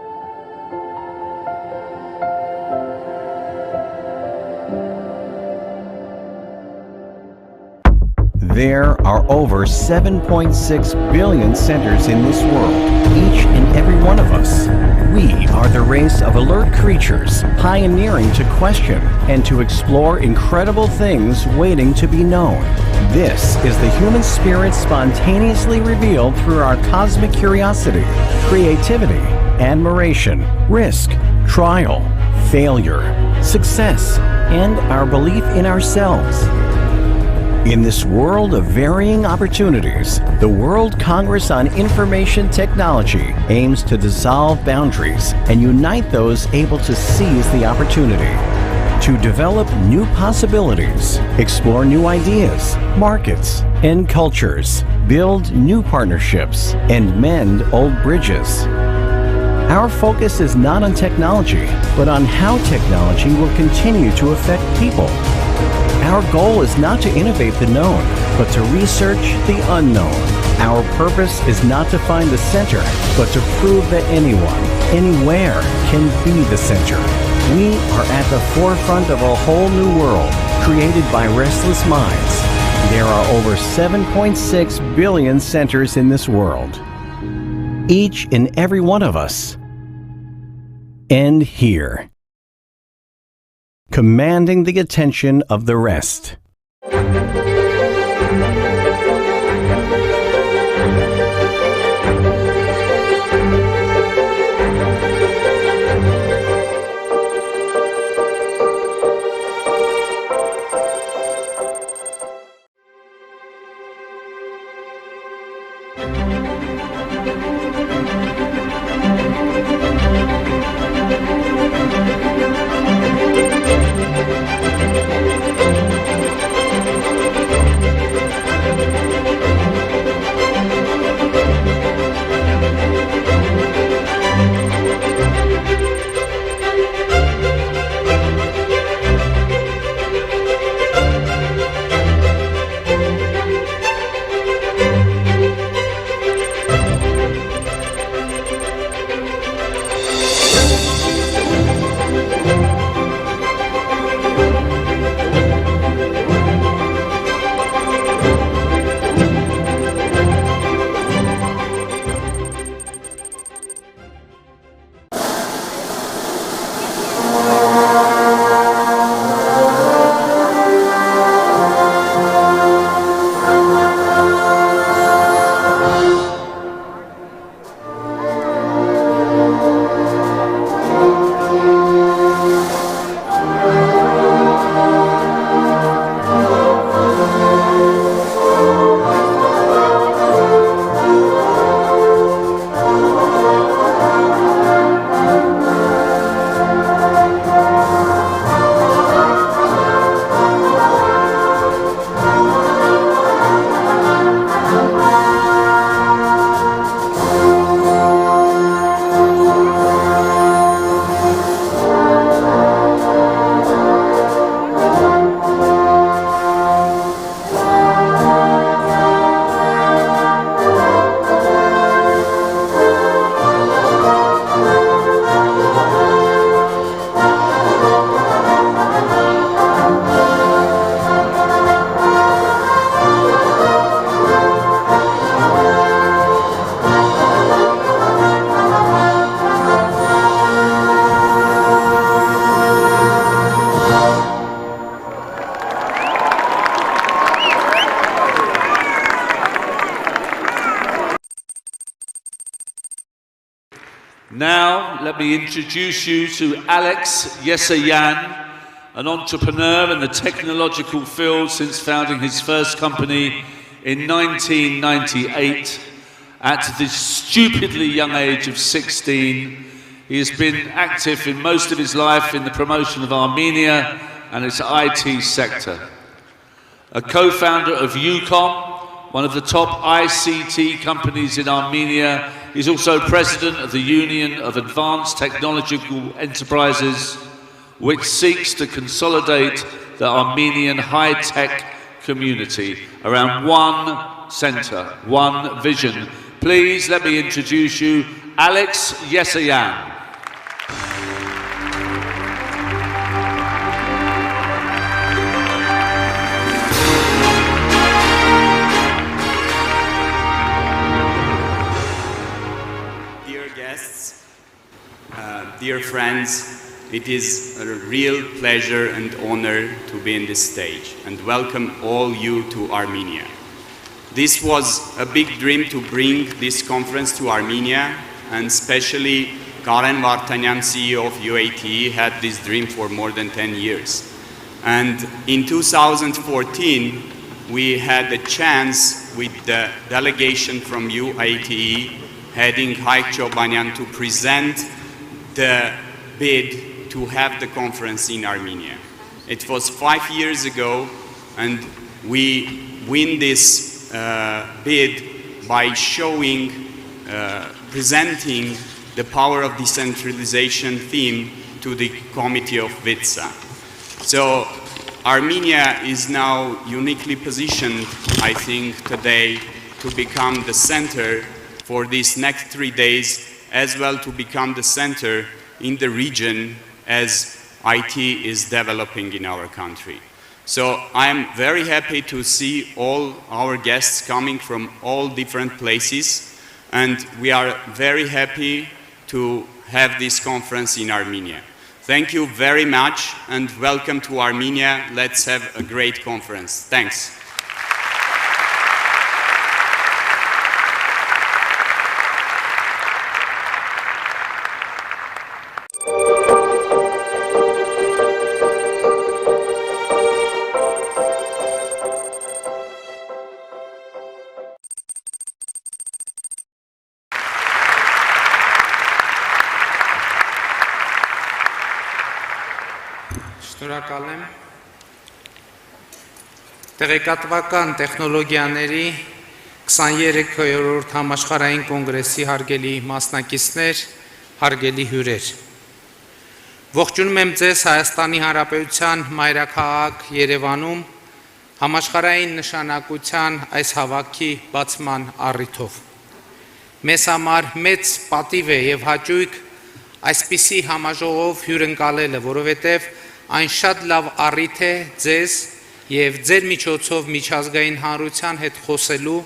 There are over 7.6 billion centers in this world, each and every one of us. We are the race of alert creatures, pioneering to question and to explore incredible things waiting to be known. This is the human spirit spontaneously revealed through our cosmic curiosity, creativity, admiration, risk, trial, failure, success, and our belief in ourselves. In this world of varying opportunities, the World Congress on Information Technology aims to dissolve boundaries and unite those able to seize the opportunity, to develop new possibilities, explore new ideas, markets, and cultures, build new partnerships, and mend old bridges. Our focus is not on technology, but on how technology will continue to affect people. Our goal is not to innovate the known, but to research the unknown. Our purpose is not to find the center, but to prove that anyone, anywhere, can be the center. We are at the forefront of a whole new world, created by restless minds. There are over 7.6 billion centers in this world. Each and every one of us end here, commanding the attention of the rest. Now, let me introduce you to Alex Yesayan, an entrepreneur in the technological field since founding his first company in 1998. At the stupidly young age of 16, he has been active in most of his life in the promotion of Armenia and its IT sector. A co-founder of UCOM, one of the top ICT companies in Armenia, he's also president of the Union of Advanced Technological Enterprises, which seeks to consolidate the Armenian high-tech community around one center, one vision. Please let me introduce you, Alex Yesayan. Dear friends, it is a real pleasure and honor to be in this stage and welcome all you to Armenia. This was a big dream to bring this conference to Armenia, and especially Karen Vartanyan, CEO of UAT, had this dream for more than 10 years. And in 2014, we had a chance with the delegation from UAT, heading Haik Chobanyan, to present the bid to have the conference in Armenia. It was 5 years ago, and we win this bid by showing, presenting the power of decentralization theme to the committee of WCIT. So Armenia is now uniquely positioned, I think, today to become the center for these next 3 days, as well to become the center in the region as IT is developing in our country. So I'm very happy to see all our guests coming from all different places, and we are very happy to have this conference in Armenia. Thank you very much, and welcome to Armenia. Let's have a great conference. Thanks. Շնորհակալ եմ։ Տեղեկատվական տեխնոլոգիաների 23-րդ համաշխարհային կոնգրեսի հարգելի մասնակիցներ, հարգելի հյուրեր։ Ողջունում եմ ձեզ Հայաստանի Հանրապետության մայրաքաղաք Երևանում համաշխարհային նշանակության այս հավաքի բացման առիթով։ Մեզ համար մեծ պատիվ է եւ հաճույք այսպիսի համաժողով հյուրընկալելը, որովհետեւ այն շատ լավ առիթ է ձեզ եւ ձեր միջոցով միջազգային հանրության հետ խոսելու,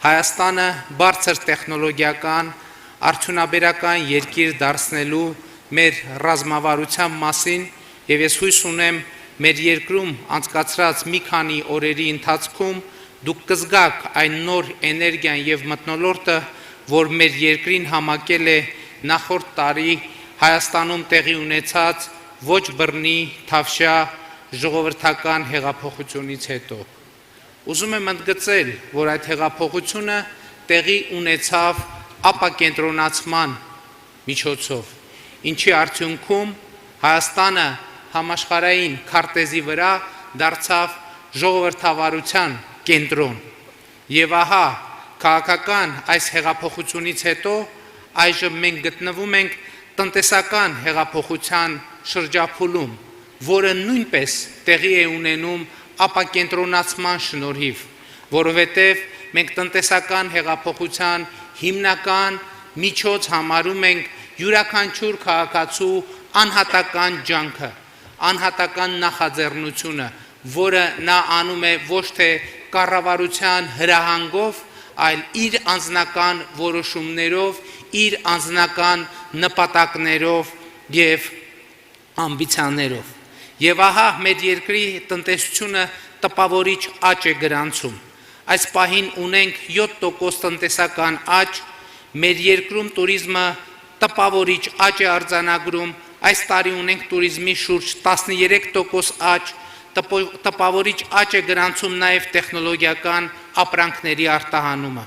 Հայաստանը բարձր տեխնոլոգիական, արդյունաբերական երկիր դարձնելու մեր ռազմավարության մասին եւ ես հույս ունեմ մեր երկրում անցկացրած մի քանի օրերի ընթացքում դուք կզգաք այն նոր էներգիան եւ մթնոլորտը, որ մեր երկրին համակել է նախորդ տարի Հայաստանում տեղի ունեցած ոչ բռնի թավշյա ժողովրդական հեղափոխությունից հետո։ Ուզում եմ ընդգծել, որ այդ հեղափոխությունը տեղի ունեցավ ապակենտրոնացման միջոցով, ինչի արդյունքում Հայաստանը համաշխարհային քարտեզի վրա դարձավ ժողովրդավարության կենտրոն։ Եվ ահա քաղաքական այս հեղափոխությունից հետո այժմ մենք գտնվում ենք տնտեսական հեղափոխության շրջափուլում, որը նույնպես տեղի է ունենում ապակենտրոնացման շնորհիվ, որովհետև մենք տնտեսական հեղափոխության հիմնական միջոց համարում ենք յուրաքանչյուր քաղաքացու անհատական ջանքը, անհատական նախաձեռնությունը, որը նա անում է ոչ թե կառավարության հրահանգով, այլ իր անձնական որոշումներով, իր անձնական նպատակներով եւ ամբիցիաներով։ Եվ ահա մեր երկրի տնտեսությունը տպավորիչ աճ է գրանցում։ Այս պահին ունենք 7% տնտեսական աճ, մեր երկրում туриզմը տպավորիչ աճ է արձանագրում, այս տարի ունենք туриզմի շուրջ 13% աճ, տպավորիչ աճ է գրանցում նաև տեխնոլոգիական ապրանքների արտահանումը։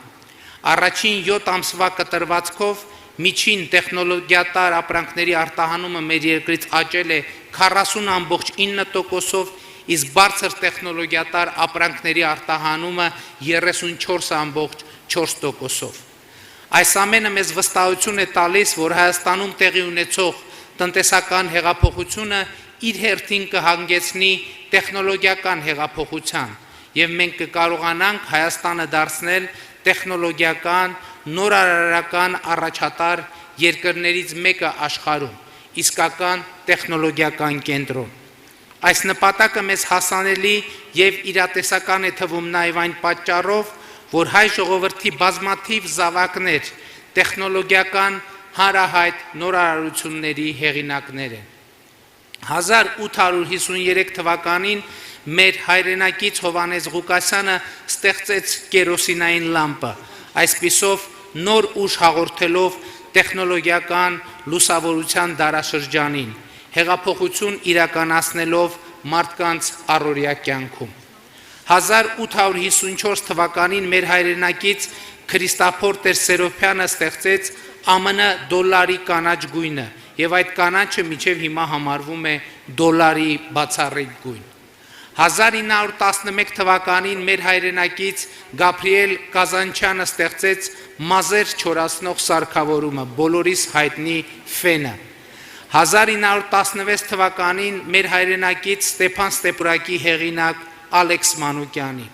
Առաջին 7 ամսվա կտրվածքով միջին տեխնոլոգիատար ապրանքների արտահանումը մեր երկրից աճել է 40.9%-ով, իսկ բարձր տեխնոլոգիատար ապրանքների արտահանումը 34.4%-ով։ Այս ամենը մեզ վստահություն է տալիս, որ Հայաստանում տեղի ունեցող տնտեսական հեղափոխությունը իր հերթին կհանգեցնի տեխնոլոգիական հեղափոխության, եւ մենք կկարողանանք Հայաստանը դարձնել տեխնոլոգիական, նորարարական առաջատար երկրներից մեկը աշխարհում, իսկական տեխնոլոգիական կենտրոն։ Այս նպատակը մեզ հասանելի եւ իրատեսական է թվում նաեւ այն պատճառով, որ հայ ժողովրդի բազմաթիվ զավակներ տեխնոլոգիական հանրահայտ նորարարությունների հեղինակներ են։ 1853 թվականին մեր հայրենակից Հովհաննես Ղուկասյանը ստեղծեց կերոսինային լամպը, այսպիսով նոր ուժ հաղորդելով տեխնոլոգիական լուսավորության դարաշրջանին, հեղափոխություն իրականացնելով մարդկանց առօրյա կյանքում։ 1854 թվականին մեր հայրենակից Քրիստափոր Տեր Սերոփյանը ստեղծեց ԱՄՆ դոլարի կանաչ գույնը, եւ այդ կանաչը մինչև հիմա համարվում է դոլարի բացառիկ գույն։ 1911 թվականին մեր հայրենակից Գաբրիել Կազանչյանը ստեղծեց մազեր չորացնող սարքավորումը, բոլորիս հայտնի ֆենը։ 1916 թվականին մեր հայրենակից Ստեփան Ստեպուրակի հեղինակ Ալեքս Մանուկյանի։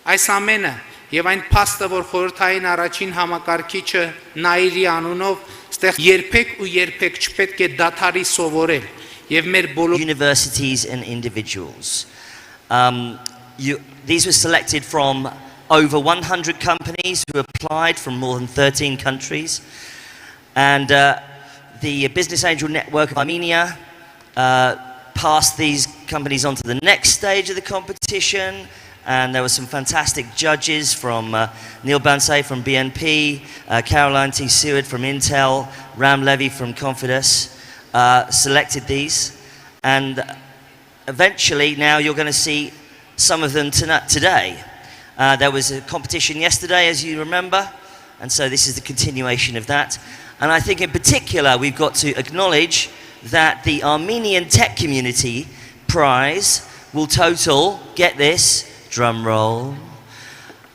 Այս ամենը եւ այն փաստը, որ խորհրդային առաջին համակարգիչը Նաիրի անունով երբեք ու երբեք չպետք է դադարի սովորել եւ մեր բոլոր universities and individuals. These were selected from over 100 companies who applied from more than 13 countries, and the Business Angel Network of Armenia passed these companies on to the next stage of the competition. And there were some fantastic judges from Neil Bansay from BNP, Caroline T. Seward from Intel, Ram Levy from Confidus, selected these. And eventually, now you're going to see some of them today. There was a competition yesterday, as you remember, and so this is the continuation of that. And I think in particular, we've got to acknowledge that the Armenian Tech Community Prize will total, get this, drum roll,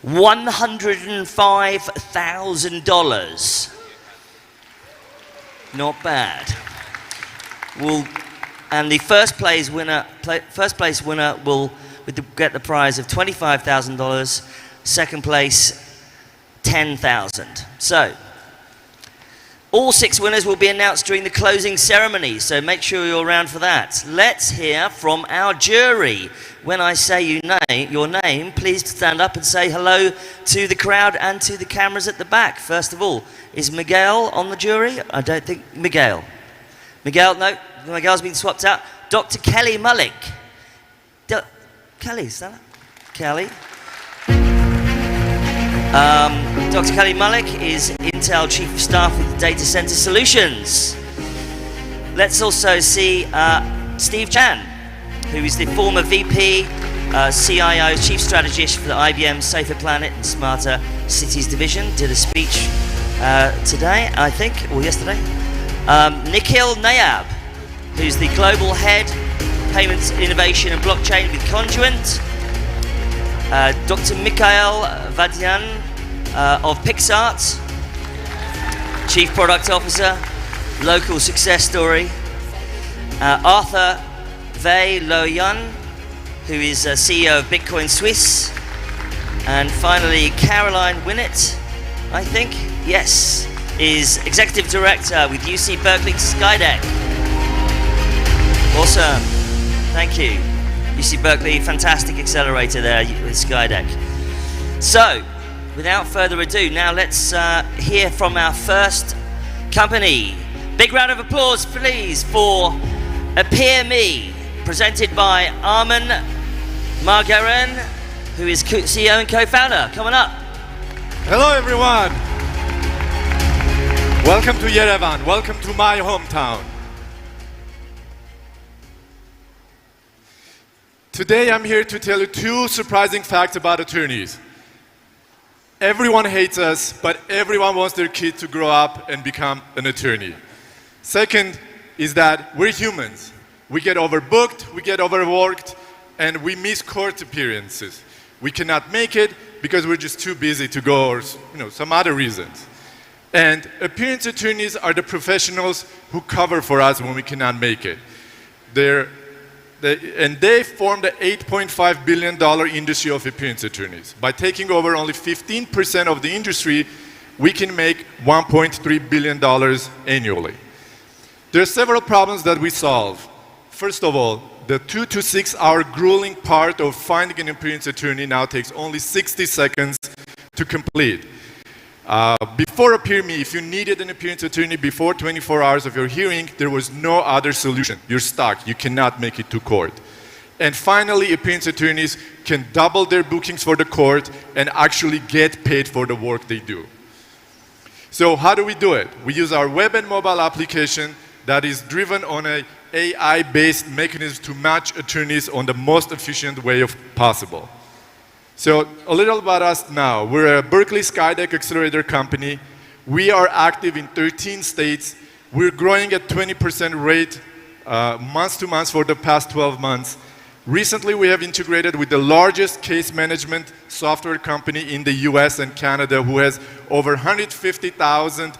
$105,000. Not bad. And the first place winner will get the prize of $25,000. Second place, $10,000. So, all 6 winners will be announced during the closing ceremony, so make sure you're around for that. Let's hear from our jury. When I say your name, please stand up and say hello to the crowd and to the cameras at the back. First of all, is Miguel on the jury? I don't think Miguel. Miguel, no, Miguel's been swapped out. Dr. Kelly Mullick. Kelly, is that it? Kelly. Dr. Kelly Mullick is Intel Chief of Staff with Data Center Solutions. Let's also see Steve Chan, who is the former VP, CIO, Chief Strategist for the IBM Safer Planet and Smarter Cities Division. Did a speech today, I think, or yesterday. Nikhil Nayab, who's the Global Head, Payments, Innovation and Blockchain with Conduent. Dr. Mikhail Vadian of PixArt, Chief Product Officer, Local Success Story. Arthur Vey Loyan, who is CEO of Bitcoin Swiss. And finally, Caroline Winnett, I think, yes, is Executive Director with UC Berkeley Skydeck. Awesome, thank you. UC Berkeley, fantastic accelerator there with Skydeck. So, without further ado, now let's hear from our first company. Big round of applause, please, for Appear Me, presented by Armen Margarin, who is CEO and co-founder. Come on up. Hello, everyone. Welcome to Yerevan. Welcome to my hometown. Today I'm here to tell you 2 surprising facts about attorneys. Everyone hates us, but everyone wants their kid to grow up and become an attorney. Second is that we're humans. We get overbooked, we get overworked, and we miss court appearances. We cannot make it because we're just too busy to go, or some other reasons. And appearance attorneys are the professionals who cover for us when we cannot make it. They form the $8.5 billion industry of appearance attorneys. By taking over only 15% of the industry, we can make $1.3 billion annually. There are several problems that we solve. First of all, the 2 to 6 hour grueling part of finding an appearance attorney now takes only 60 seconds to complete. Before Appear Me, if you needed an appearance attorney before 24 hours of your hearing, there was no other solution. You're stuck. You cannot make it to court. And finally, appearance attorneys can double their bookings for the court and actually get paid for the work they do. So how do we do it? We use our web and mobile application that is driven on an AI-based mechanism to match attorneys on the most efficient way possible. So a little about us now. We're a Berkeley Skydeck accelerator company. We are active in 13 states. We're growing at 20% rate month to month for the past 12 months. Recently, we have integrated with the largest case management software company in the US and Canada, who has over 150,000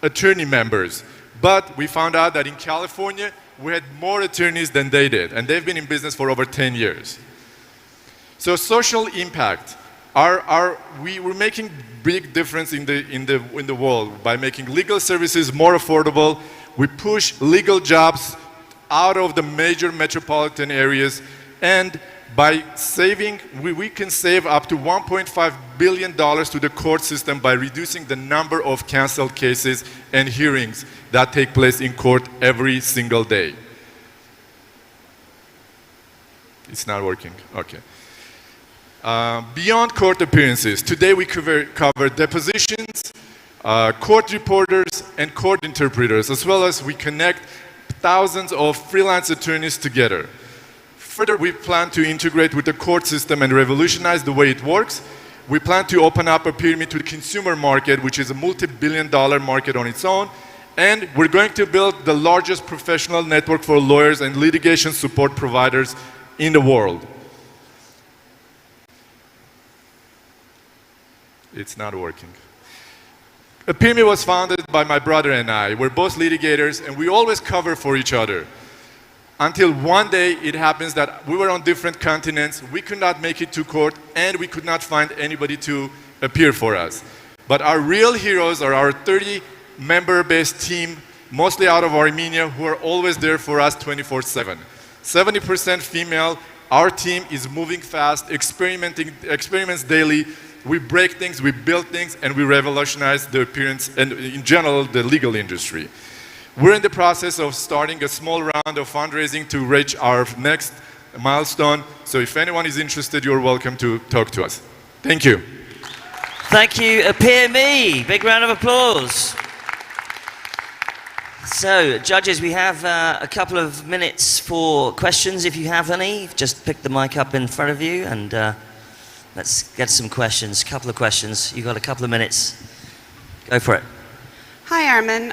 attorney members. But we found out that in California, we had more attorneys than they did, and they've been in business for over 10 years. So social impact. We're making big difference in the world by making legal services more affordable. We push legal jobs out of the major metropolitan areas, and by saving, we can save up to $1.5 billion to the court system by reducing the number of canceled cases and hearings that take place in court every single day. It's not working, okay. Beyond court appearances, today we cover depositions, court reporters, and court interpreters, as well as we connect thousands of freelance attorneys together. Further, we plan to integrate with the court system and revolutionize the way it works. We plan to open up AppearMe to the consumer market, which is a multi-billion-dollar market on its own. And we're going to build the largest professional network for lawyers and litigation support providers in the world. It's not working. AppearMe was founded by my brother and I. We're both litigators, and we always cover for each other. Until one day it happens that we were on different continents, we could not make it to court, and we could not find anybody to appear for us. But our real heroes are our 30-member-based team, mostly out of Armenia, who are always there for us 24/7. 70% female. Our team is moving fast, experiments daily. We break things, we build things, and we revolutionize the appearance and, in general, the legal industry. We're in the process of starting a small round of fundraising to reach our next milestone. So if anyone is interested, you're welcome to talk to us. Thank you. Thank you, AppearMe. Big round of applause. So, judges, we have a couple of minutes for questions, if you have any. Just pick the mic up in front of you, and let's get some questions. A couple of questions. You've got a couple of minutes. Go for it. Hi, Armin.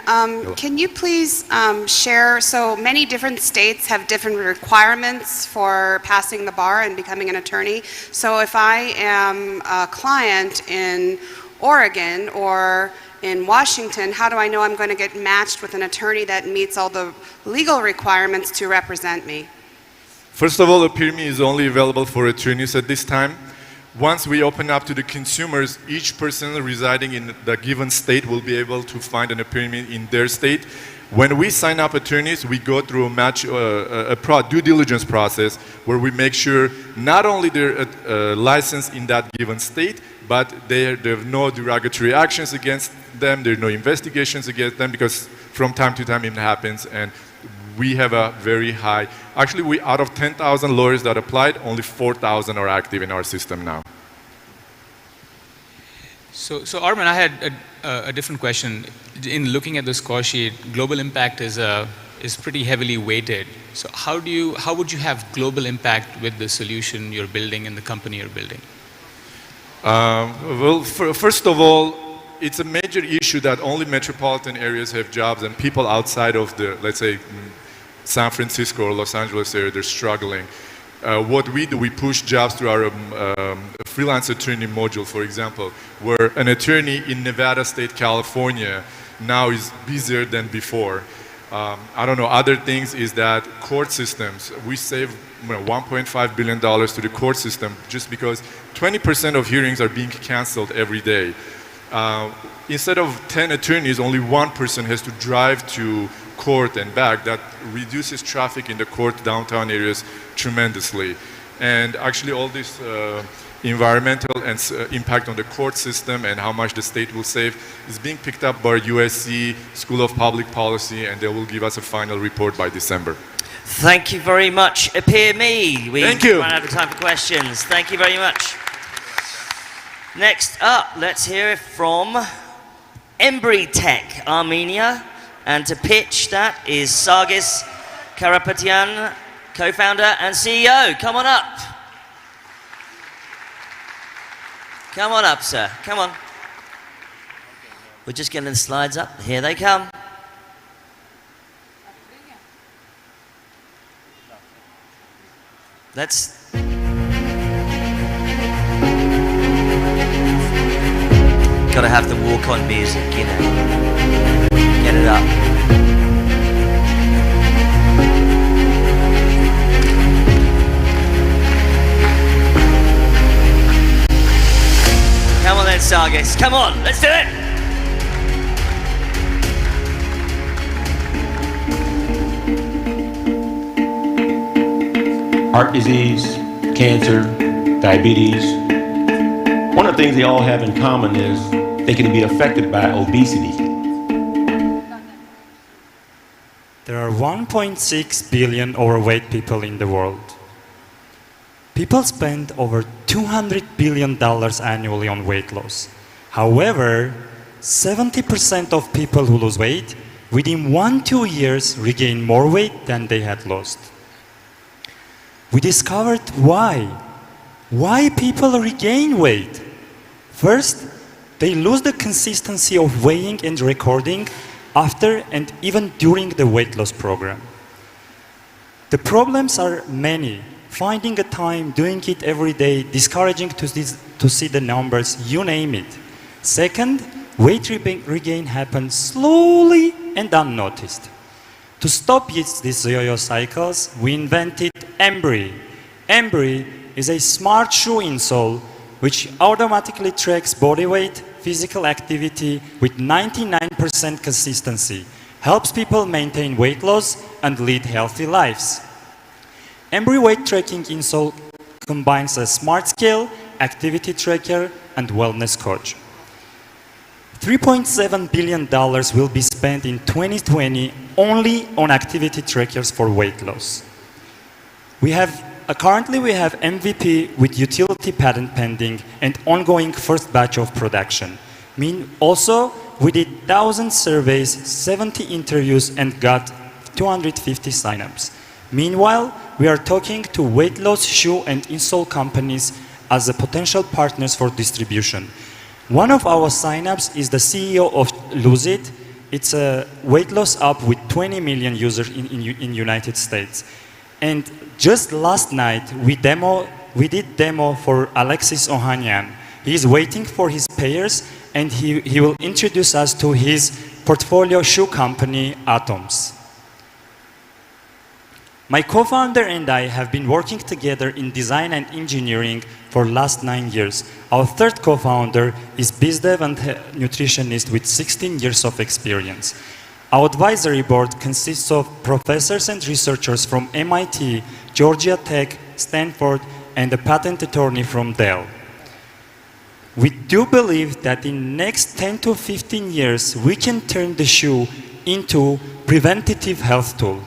Can you please share, so many different states have different requirements for passing the bar and becoming an attorney. So if I am a client in Oregon or in Washington, how do I know I'm going to get matched with an attorney that meets all the legal requirements to represent me? First of all, AppearMe is only available for attorneys at this time. Once we open up to the consumers, each person residing in the given state will be able to find an AppearMe in their state. When we sign up attorneys, we go through a due diligence process where we make sure not only they're licensed in that given state, but there have no derogatory actions against them, there are no investigations against them, because from time to time it happens, and we have a very high, actually out of 10,000 lawyers that applied, only 4,000 are active in our system now. So Armin, I had a different question. In looking at the score sheet, global impact is pretty heavily weighted. So how would you have global impact with the solution you're building and the company you're building? Well, first of all, it's a major issue that only metropolitan areas have jobs, and people outside of the, let's say, San Francisco or Los Angeles area, they're struggling. What we do, we push jobs through our freelance attorney module, for example, where an attorney in Nevada State, California, now is busier than before. I don't know, other things is that court systems, we save $1.5 billion to the court system just because 20% of hearings are being canceled every day. Instead of 10 attorneys, only one person has to drive to court and back. That reduces traffic in the court downtown areas tremendously. And actually all this environmental and impact on the court system and how much the state will save is being picked up by USC School of Public Policy, and they will give us a final report by December. Thank you very much, AppearMe. Thank you. We've run out of time for questions. Thank you very much. Next up, let's hear it from Embry Tech, Armenia. And to pitch that is Sargis Karapetyan, co-founder and CEO. Come on up. Come on up, sir. Come on. We're just getting the slides up. Here they come. Let's... Gotta have the walk-on music, you know. Get it up. Come on then, Sargis. Come on, let's do it! Heart disease, cancer, diabetes. One of the things they all have in common is they can be affected by obesity. There are 1.6 billion overweight people in the world. People spend over $200 billion annually on weight loss. However, 70% of people who lose weight within 1-2 years regain more weight than they had lost. We discovered why people regain weight. First, they lose the consistency of weighing and recording after and even during the weight loss program. The problems are many. Finding a time, doing it every day, discouraging to see the numbers, you name it. Second, weight regain happens slowly and unnoticed. To stop these yo-yo cycles, we invented Embry. Embry is a smart shoe insole which automatically tracks body weight, physical activity with 99% consistency, helps people maintain weight loss and lead healthy lives. Embry weight tracking insole combines a smart scale, activity tracker, and wellness coach. $3.7 billion will be spent in 2020 only on activity trackers for weight loss. Currently we have MVP with utility patent pending and ongoing first batch of production. Also, we did 1,000 surveys, 70 interviews, and got 250 signups. Meanwhile, we are talking to weight loss shoe and insole companies as the potential partners for distribution. One of our signups is the CEO of Lose It. It's a weight loss app with 20 million users in United States. And just last night, we did demo for Alexis Ohanian. He's waiting for his payers, and he will introduce us to his portfolio shoe company, Atoms. My co-founder and I have been working together in design and engineering for the last 9 years. Our third co-founder is BizDev and nutritionist with 16 years of experience. Our advisory board consists of professors and researchers from MIT, Georgia Tech, Stanford, and a patent attorney from Dell. We do believe that in the next 10 to 15 years, we can turn the shoe into preventative health tool.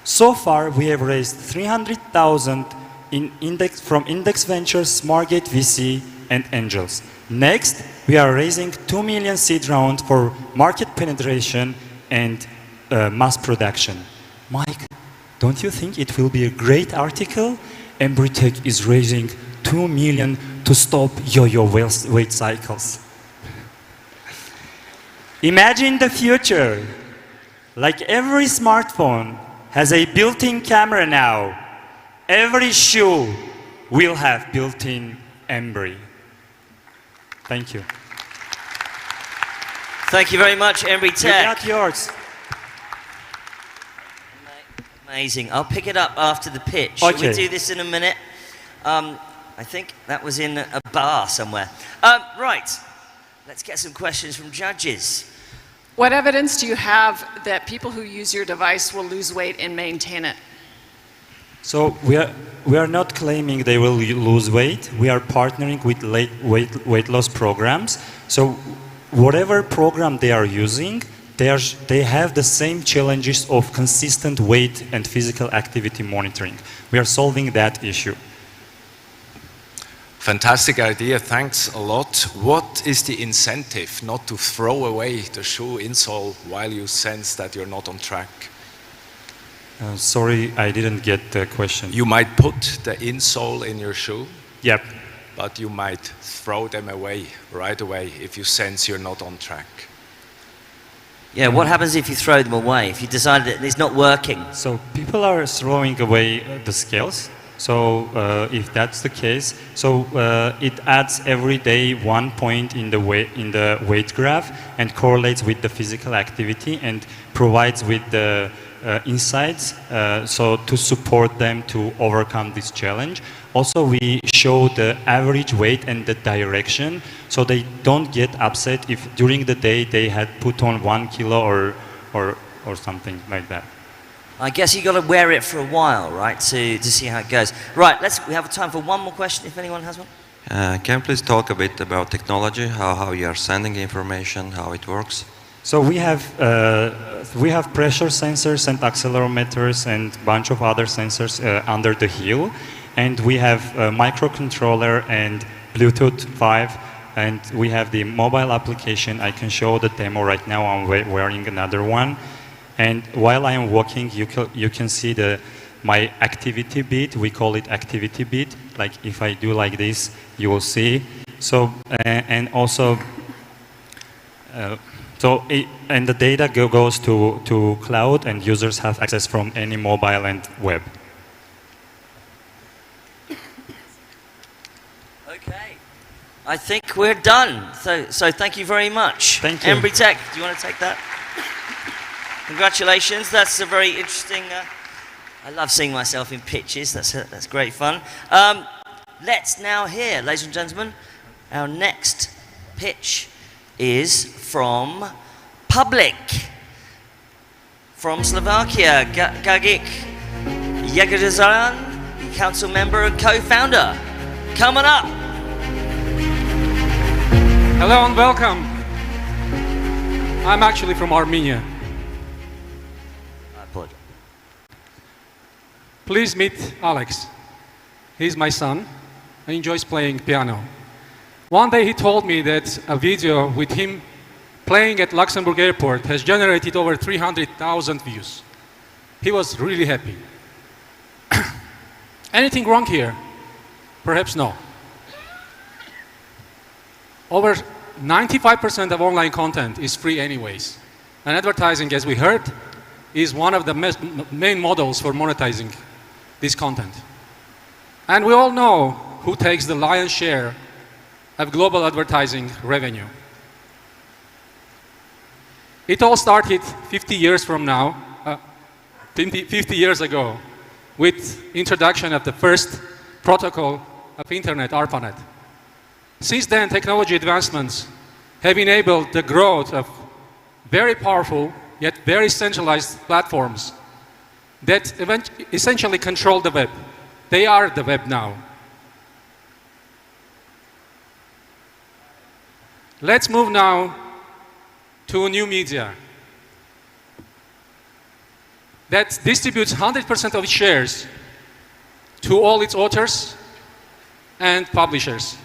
So far, we have raised $300,000 from Index Ventures, SmartGate VC, and Angels. Next, we are raising $2 million seed round for market penetration and mass production. Mike, don't you think it will be a great article? Embry Tech is raising $2 million to stop yo-yo weight cycles. Imagine the future. Like every smartphone has a built-in camera now, every shoe will have built-in Embry. Thank you. Thank you very much, Embry Tech. You got yours. Amazing. I'll pick it up after the pitch. Okay. Shall we do this in a minute? I think that was in a bar somewhere. Right. Let's get some questions from judges. What evidence do you have that people who use your device will lose weight and maintain it? So we are not claiming they will lose weight. We are partnering with weight loss programs. So whatever program they are using, they have the same challenges of consistent weight and physical activity monitoring. We are solving that issue. Fantastic idea, thanks a lot. What is the incentive not to throw away the shoe insole while you sense that you're not on track? Sorry, I didn't get the question. You might put the insole in your shoe. Yep. But you might throw them away right away if you sense you're not on track. Yeah, what happens if you throw them away, if you decide that it's not working? So people are throwing away the scales. So if that's the case, so it adds every day 1 point in the weight graph and correlates with the physical activity and provides with the insights so to support them to overcome this challenge. Also, we show the average weight and the direction, so they don't get upset if during the day they had put on 1 kilo or something like that. I guess you got to wear it for a while, right, to see how it goes. Right, we have time for one more question if anyone has one. Can you please talk a bit about technology, how you are sending information, how it works? So we have pressure sensors and accelerometers and a bunch of other sensors under the heel, and we have a microcontroller and Bluetooth 5, and we have the mobile application. I can show the demo right now. I'm wearing another one. And while I am walking, you can see my activity beat. We call it activity beat. Like if I do like this, you will see. So and also, and the data goes to cloud, and users have access from any mobile and web. Okay, I think we're done. So thank you very much. Thank you. Embry Tech, do you want to take that? Congratulations, that's a very interesting, I love seeing myself in pictures, that's great fun. Let's now hear, ladies and gentlemen, our next pitch is from Public. From Slovakia, Gagik Yegedzaran, council member and co-founder. Coming up. Hello and welcome. I'm actually from Armenia. Please meet Alex. He's my son and enjoys playing piano. One day he told me that a video with him playing at Luxembourg Airport has generated over 300,000 views. He was really happy. Anything wrong here? Perhaps no. Over 95% of online content is free anyways. And advertising, as we heard, is one of the main models for monetizing this content. And we all know who takes the lion's share of global advertising revenue. It all started 50 years ago with introduction of the first protocol of internet, ARPANET. Since then, technology advancements have enabled the growth of very powerful yet very centralized platforms that essentially control the web. They are the web now. Let's move now to new media that distributes 100% of its shares to all its authors and publishers.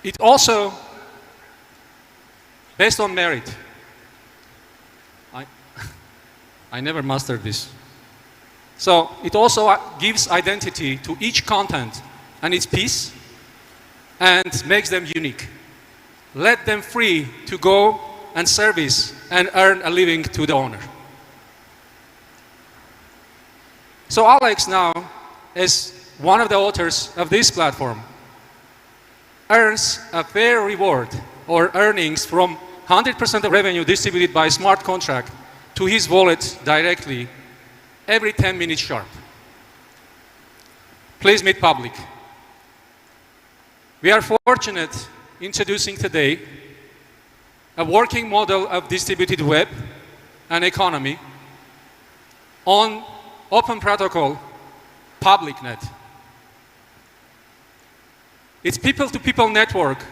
It also, based on merit, I never mastered this. So it also gives identity to each content and its piece and makes them unique. Let them free to go and service and earn a living to the owner. So Alex now, as one of the authors of this platform, earns a fair reward or earnings from 100% of revenue distributed by smart contract to his wallet directly every 10 minutes sharp. Please meet Public. We are fortunate introducing today a working model of distributed web and economy on open protocol PublicNet. It's people-to-people network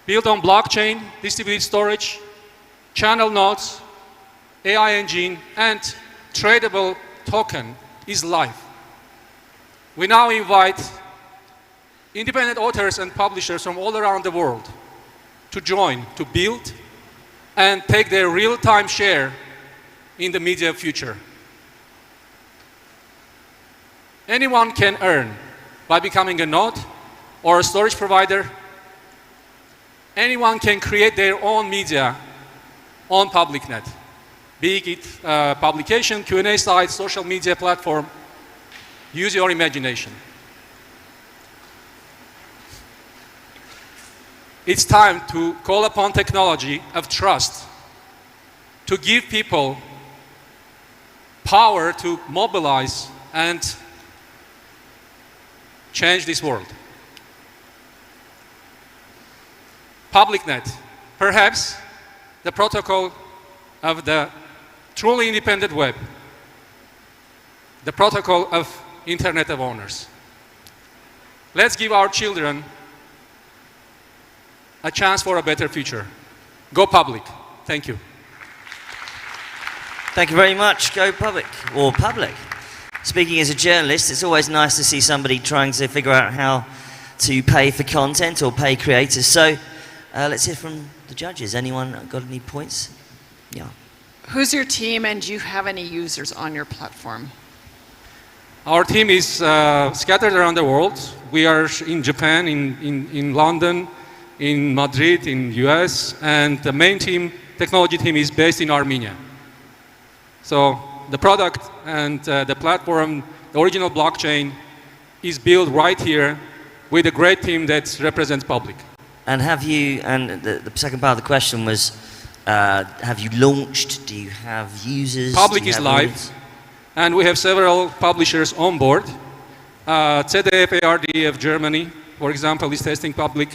built on blockchain, distributed storage, channel nodes, AI engine, and tradable token is life. We now invite independent authors and publishers from all around the world to join, to build, and take their real-time share in the media future. Anyone can earn by becoming a node or a storage provider. Anyone can create their own media on PublicNet, be it publication, Q&A site, social media platform. Use your imagination. It's time to call upon technology of trust to give people power to mobilize and change this world. PublicNet, perhaps the protocol of the truly independent web, the protocol of Internet of Owners. Let's give our children a chance for a better future. Go public. Thank you. Thank you very much. Go public, or public. Speaking as a journalist, it's always nice to see somebody trying to figure out how to pay for content or pay creators. So let's hear from the judges. Anyone got any points? Yeah. Who's your team, and do you have any users on your platform? Our team is scattered around the world. We are in Japan, in London, in Madrid, in US, and the main team, technology team, is based in Armenia. So the product and the platform, the original blockchain, is built right here with a great team that represents public. And have you, and the second part of the question was, have you launched? Do you have users? Public is live, and we have several publishers on board. ZDF ARD of Germany, for example, is testing public.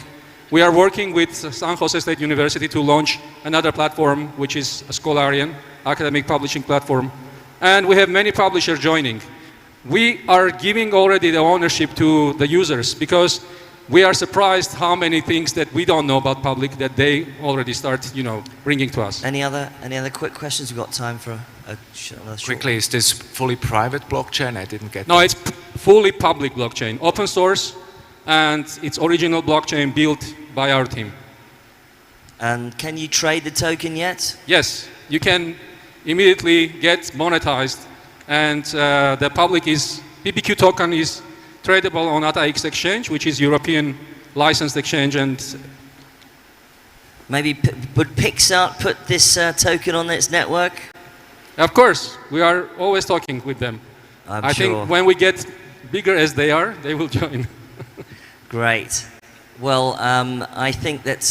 We are working with San Jose State University to launch another platform, which is a Scholarian, academic publishing platform. And we have many publishers joining. We are giving already the ownership to the users because we are surprised how many things that we don't know about public that they already start, bringing to us. Any other quick questions? We've got time for another short. Quickly, is this fully private blockchain? I didn't get No, that. it's fully public blockchain, open source, and it's original blockchain built by our team. And can you trade the token yet? Yes, you can immediately get monetized, and the public PBQ token is tradable on ATAX exchange, which is European licensed exchange. And maybe would Pixart put this token on its network? Of course, we are always talking with them. I think when we get bigger as they are, they will join. Great. Well, I think that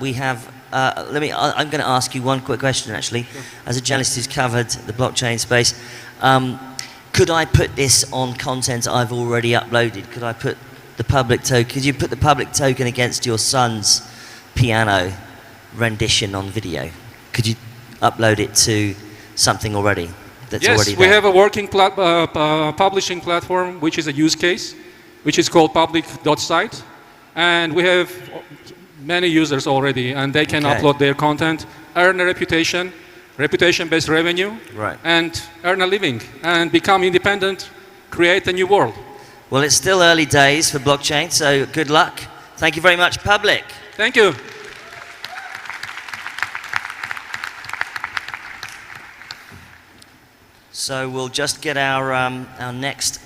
we have. I'm going to ask you one quick question, actually. Sure. As a journalist who's covered the blockchain space, could I put this on content I've already uploaded? Could I put the public token? Could you put the public token against your son's piano rendition on video? Could you upload it to something already that's already there? Yes, we have a working publishing platform, which is a use case, which is called public.site. And we have many users already, and they can upload their content, earn a reputation-based revenue, and earn a living, and become independent, create a new world. Well, it's still early days for blockchain, so good luck. Thank you very much, Public. Thank you. So we'll just get our next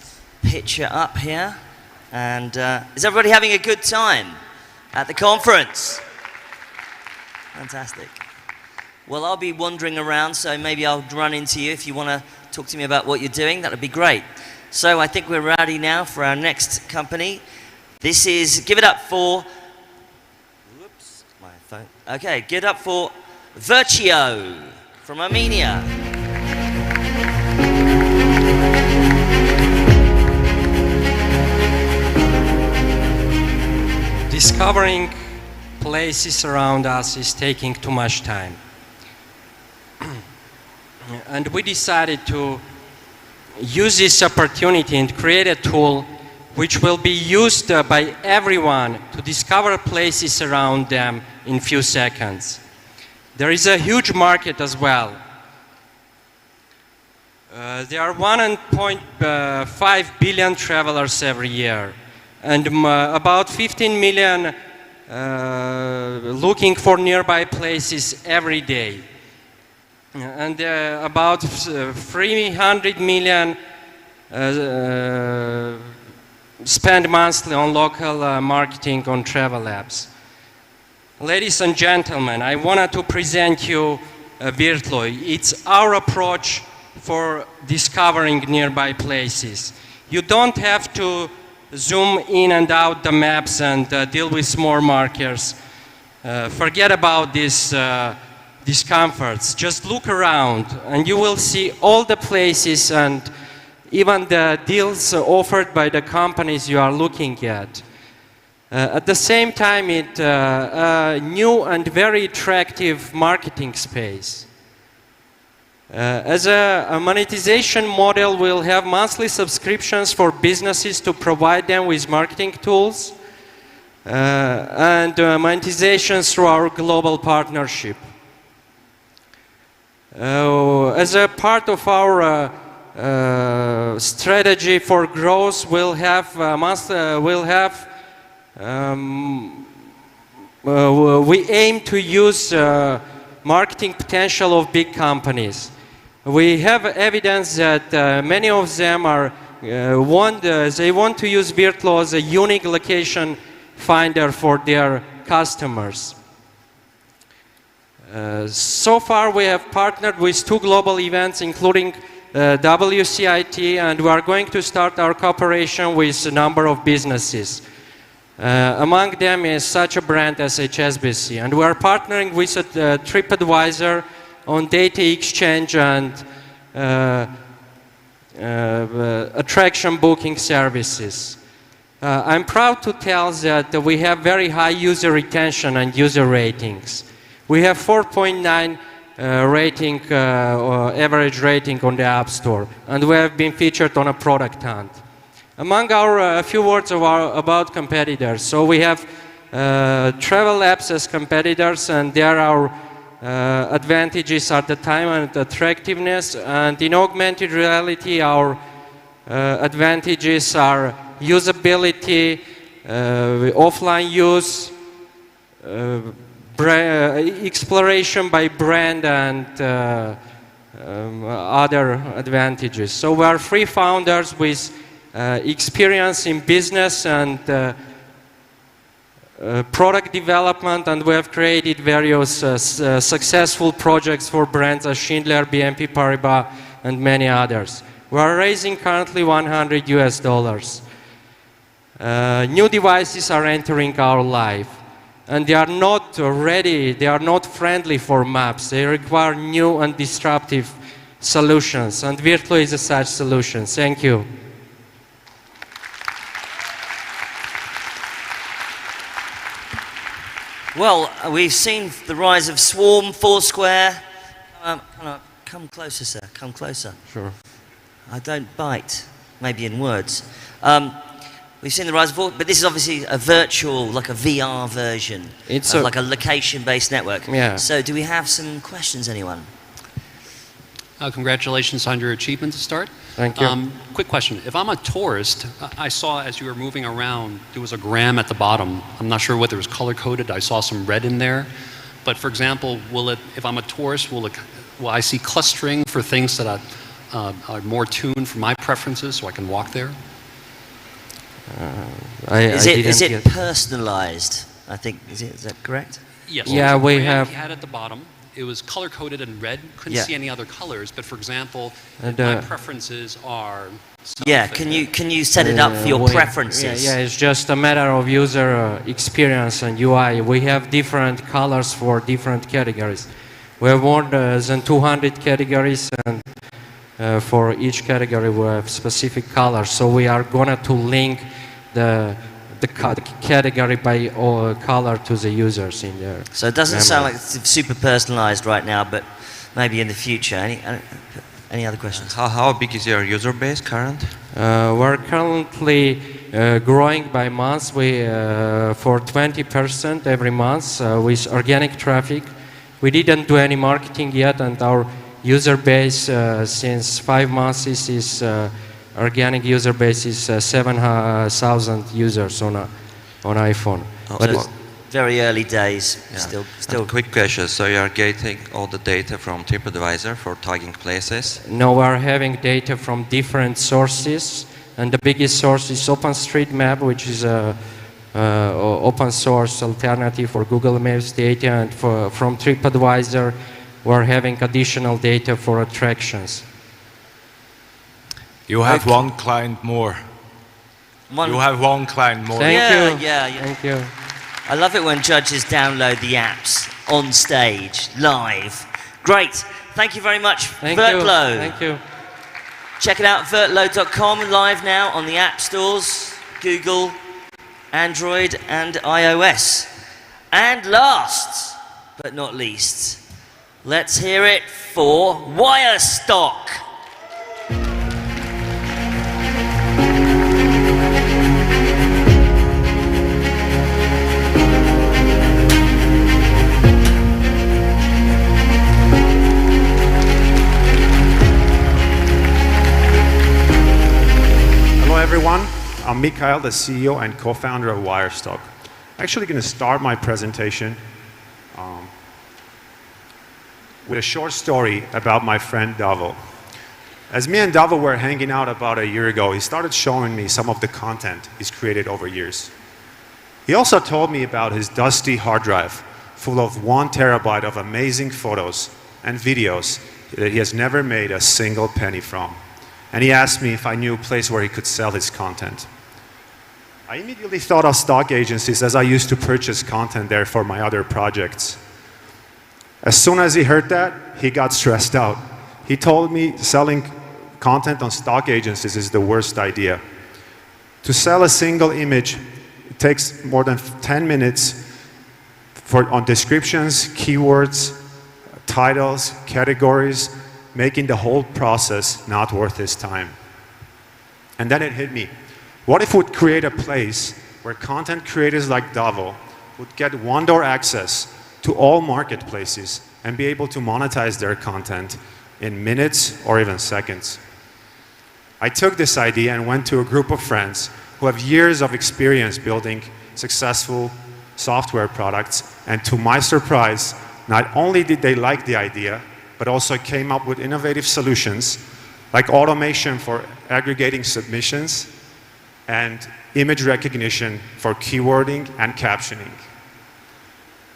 picture up here. And is everybody having a good time at the conference? Fantastic. Well, I'll be wandering around, so maybe I'll run into you if you want to talk to me about what you're doing. That would be great. So I think we're ready now for our next company. This is, give it up for, whoops, my phone. Okay, give it up for Virtio from Armenia. Discovering places around us is taking too much time. And we decided to use this opportunity and create a tool which will be used by everyone to discover places around them in few seconds. There is a huge market as well. There are 1.5 billion travelers every year, and about 15 million looking for nearby places every day. And about 300 million spend monthly on local marketing on travel apps. Ladies and gentlemen, I wanted to present you Virtually. It's our approach for discovering nearby places. You don't have to zoom in and out the maps and deal with small markers. Forget about these discomforts. Just look around and you will see all the places and even the deals offered by the companies you are looking at. At the same time, it's a new and very attractive marketing space. As a monetization model, we'll have monthly subscriptions for businesses to provide them with marketing tools and monetizations through our global partnership. As a part of our strategy for growth, we aim to use marketing potential of big companies. We have evidence that many of them want to use Virtual as a unique location finder for their customers. So far, we have partnered with 2 global events, including WCIT, and we are going to start our cooperation with a number of businesses. Among them is such a brand as HSBC, and we are partnering with a TripAdvisor on data exchange and attraction booking services. I'm proud to tell that we have very high user retention and user ratings. We have 4.9 average rating on the App Store, and we have been featured on a product hunt. Among a few words about competitors. So we have travel apps as competitors, and there our advantages are the time and attractiveness, and in augmented reality our advantages are usability, offline use, exploration by brand, and other advantages. So we are 3 founders with experience in business and product development, and we have created various successful projects for brands as Schindler, BNP Paribas, and many others. We are raising currently $100. New devices are entering our life, and they are not ready, they are not friendly for maps. They require new and disruptive solutions, and Virtual is a such solution. Thank you. Well, we've seen the rise of Swarm, Foursquare. Come closer, sir. Come closer. Sure. I don't bite, maybe in words. We've seen the rise of, but this is obviously a virtual, like a VR version. It's like a location-based network. Yeah. So, do we have some questions, anyone? Congratulations on your achievement to start. Thank you. Quick question. If I'm a tourist, I saw as you were moving around, there was a gram at the bottom. I'm not sure whether it was color-coded. I saw some red in there. But for example, if I'm a tourist, will I see clustering for things that are more tuned for my preferences so I can walk there? Is it personalized? I think, is that correct? Yes. Yeah, we have. You had at the bottom. It was color-coded in red. Couldn't Yeah. see any other colors. But for example, And, my preferences are. Yeah, can you set it up for your preferences? Yeah, it's just a matter of user experience and UI. We have different colors for different categories. We have more than 200 categories, and for each category we have specific colors. So we are going to link the category by color to the users in there. So it doesn't sound like it's super personalized right now, but maybe in the future. Any other questions? How big is your user base current? We're currently growing by months. For 20% every month with organic traffic. We didn't do any marketing yet, and our user base since 5 months is organic user base is 7,000 users on iPhone. Very early days. Yeah. Still. And quick question. So you are getting all the data from TripAdvisor for tagging places? No, we are having data from different sources, and the biggest source is OpenStreetMap, which is a open source alternative for Google Maps data, and from TripAdvisor, we're having additional data for attractions. You have one client more. You have one client more. Thank you. Yeah. Thank you. I love it when judges download the apps on stage, live. Great. Thank you very much, Vertlo. Thank you. Check it out, vertlo.com, live now on the app stores, Google, Android, and iOS. And last but not least, let's hear it for Wirestock. Hello everyone, I'm Mikhail, the CEO and co-founder of Wirestock. I'm actually going to start my presentation with a short story about my friend Davo. As me and Davo were hanging out about a year ago, he started showing me some of the content he's created over years. He also told me about his dusty hard drive full of 1 terabyte of amazing photos and videos that he has never made a single penny from. And he asked me if I knew a place where he could sell his content. I immediately thought of stock agencies, as I used to purchase content there for my other projects. As soon as he heard that, he got stressed out. He told me selling content on stock agencies is the worst idea. To sell a single image, it takes more than 10 minutes on descriptions, keywords, titles, categories, making the whole process not worth his time. And then it hit me. What if we'd create a place where content creators like Davo would get one-door access to all marketplaces and be able to monetize their content in minutes or even seconds? I took this idea and went to a group of friends who have years of experience building successful software products, and to my surprise, not only did they like the idea, but also came up with innovative solutions like automation for aggregating submissions and image recognition for keywording and captioning.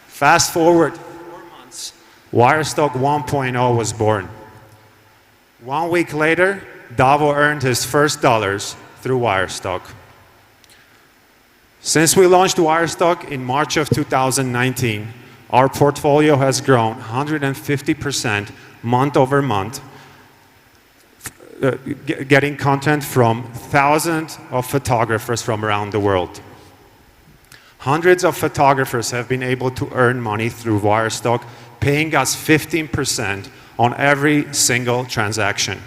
Fast forward 4 months, Wirestock 1.0 was born. 1 week later, Davo earned his first dollars through Wirestock. Since we launched Wirestock in March of 2019, our portfolio has grown 150% month over month, getting content from thousands of photographers from around the world. Hundreds of photographers have been able to earn money through Wirestock, paying us 15% on every single transaction.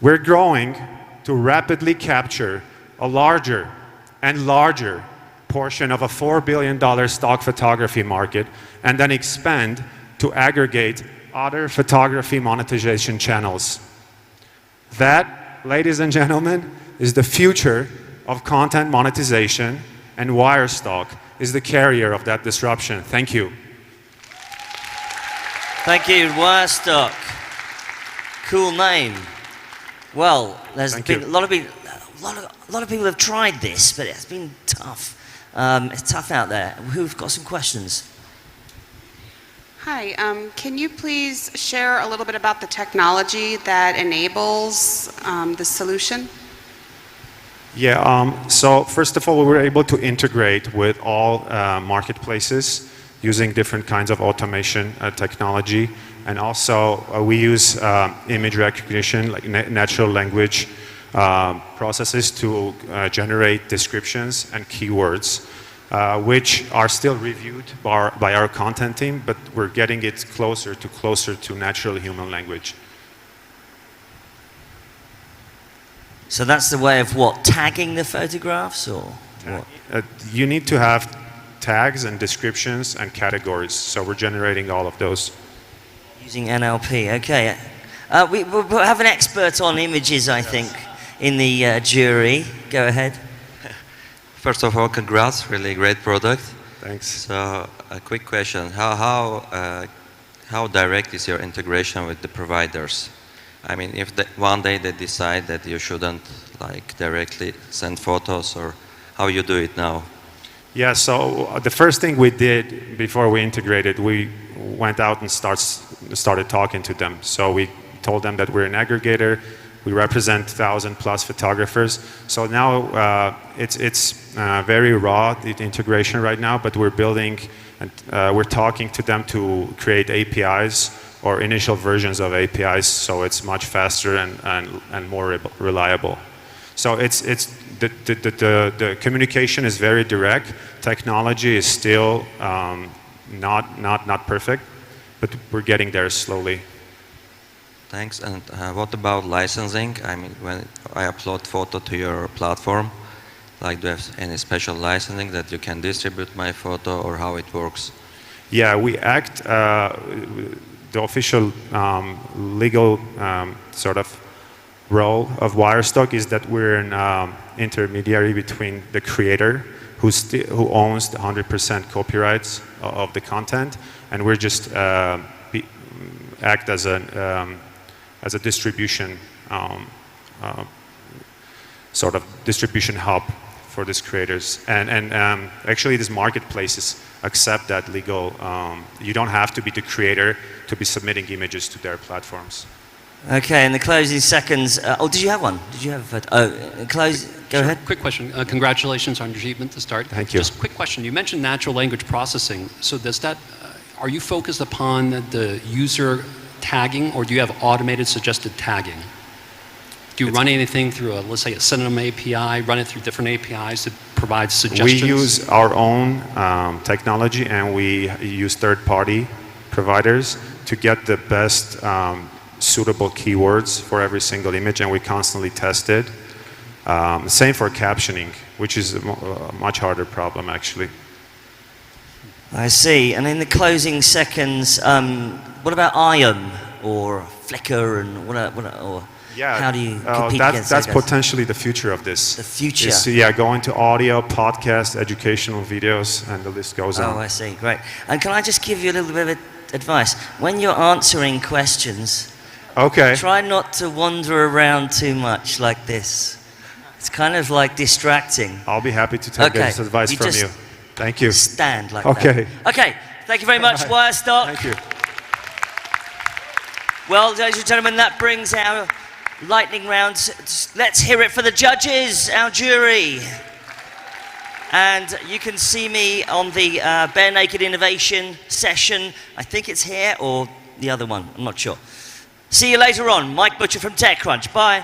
We're growing to rapidly capture a larger and larger portion of a $4 billion stock photography market, and then expand to aggregate other photography monetization channels. That, ladies and gentlemen, is the future of content monetization, and Wirestock is the carrier of that disruption. Thank you. Thank you, Wirestock. Cool name. Well, there's been a lot of people have tried this, but it's been tough. It's tough out there. Who've got some questions? Hi, can you please share a little bit about the technology that enables the solution? Yeah, so first of all, we were able to integrate with all marketplaces using different kinds of automation technology. And also, we use image recognition, like natural language processes to generate descriptions and keywords, which are still reviewed by our content team, but we're getting it closer to natural human language. So that's the way of what? Tagging the photographs or what? You need to have tags and descriptions and categories. So we're generating all of those. Using NLP, okay. We have an expert on images, I think, in the jury. Go ahead. First of all, congrats, really great product. Thanks. So a quick question, how direct is your integration with the providers? I mean, if one day they decide that you shouldn't directly send photos, or how you do it now? Yeah, so the first thing we did before we integrated, we went out and started talking to them. So we told them that we're an aggregator. We represent 1,000+ photographers. So now it's very raw, the integration right now, but we're building and we're talking to them to create APIs or initial versions of APIs, so it's much faster and more reliable. So the communication is very direct. Technology is still not perfect, but we're getting there slowly. Thanks. And what about licensing? I mean, when I upload photo to your platform, do you have any special licensing that you can distribute my photo, or how it works? Yeah, we act, the official legal sort of role of Wirestock is that we're an intermediary between the creator, who owns the 100% copyrights of the content, and we're just act as a distribution sort of distribution hub for these creators. And actually these marketplaces accept that legal, you don't have to be the creator to be submitting images to their platforms. Okay, in the closing seconds, did you have one? Did you have go ahead. Quick question. Congratulations on your achievement to start. Thank you. Just quick question. You mentioned natural language processing. So does that, are you focused upon the user tagging, or do you have automated suggested tagging? Do you run anything through let's say a Synonym API, run it through different APIs to provide suggestions? We use our own technology, and we use third-party providers to get the best suitable keywords for every single image, and we constantly test it. Same for captioning, which is a much harder problem, actually. I see. And in the closing seconds, what about Ion or Flickr and how do you compete against that's those guys? potentially the future of this. The future. Going to audio, podcast, educational videos, and the list goes on. Oh, I see. Great. And can I just give you a little bit of advice? When you're answering questions, try not to wander around too much like this. It's kind of like distracting. I'll be happy to take this advice from you. Thank you. Stand like that. Okay. Thank you very much, Wirestock. Thank you. Well, ladies and gentlemen, that brings our lightning round. Let's hear it for the judges, our jury. And you can see me on the Bare Naked Innovation session. I think it's here or the other one. I'm not sure. See you later on. Mike Butcher from TechCrunch. Bye.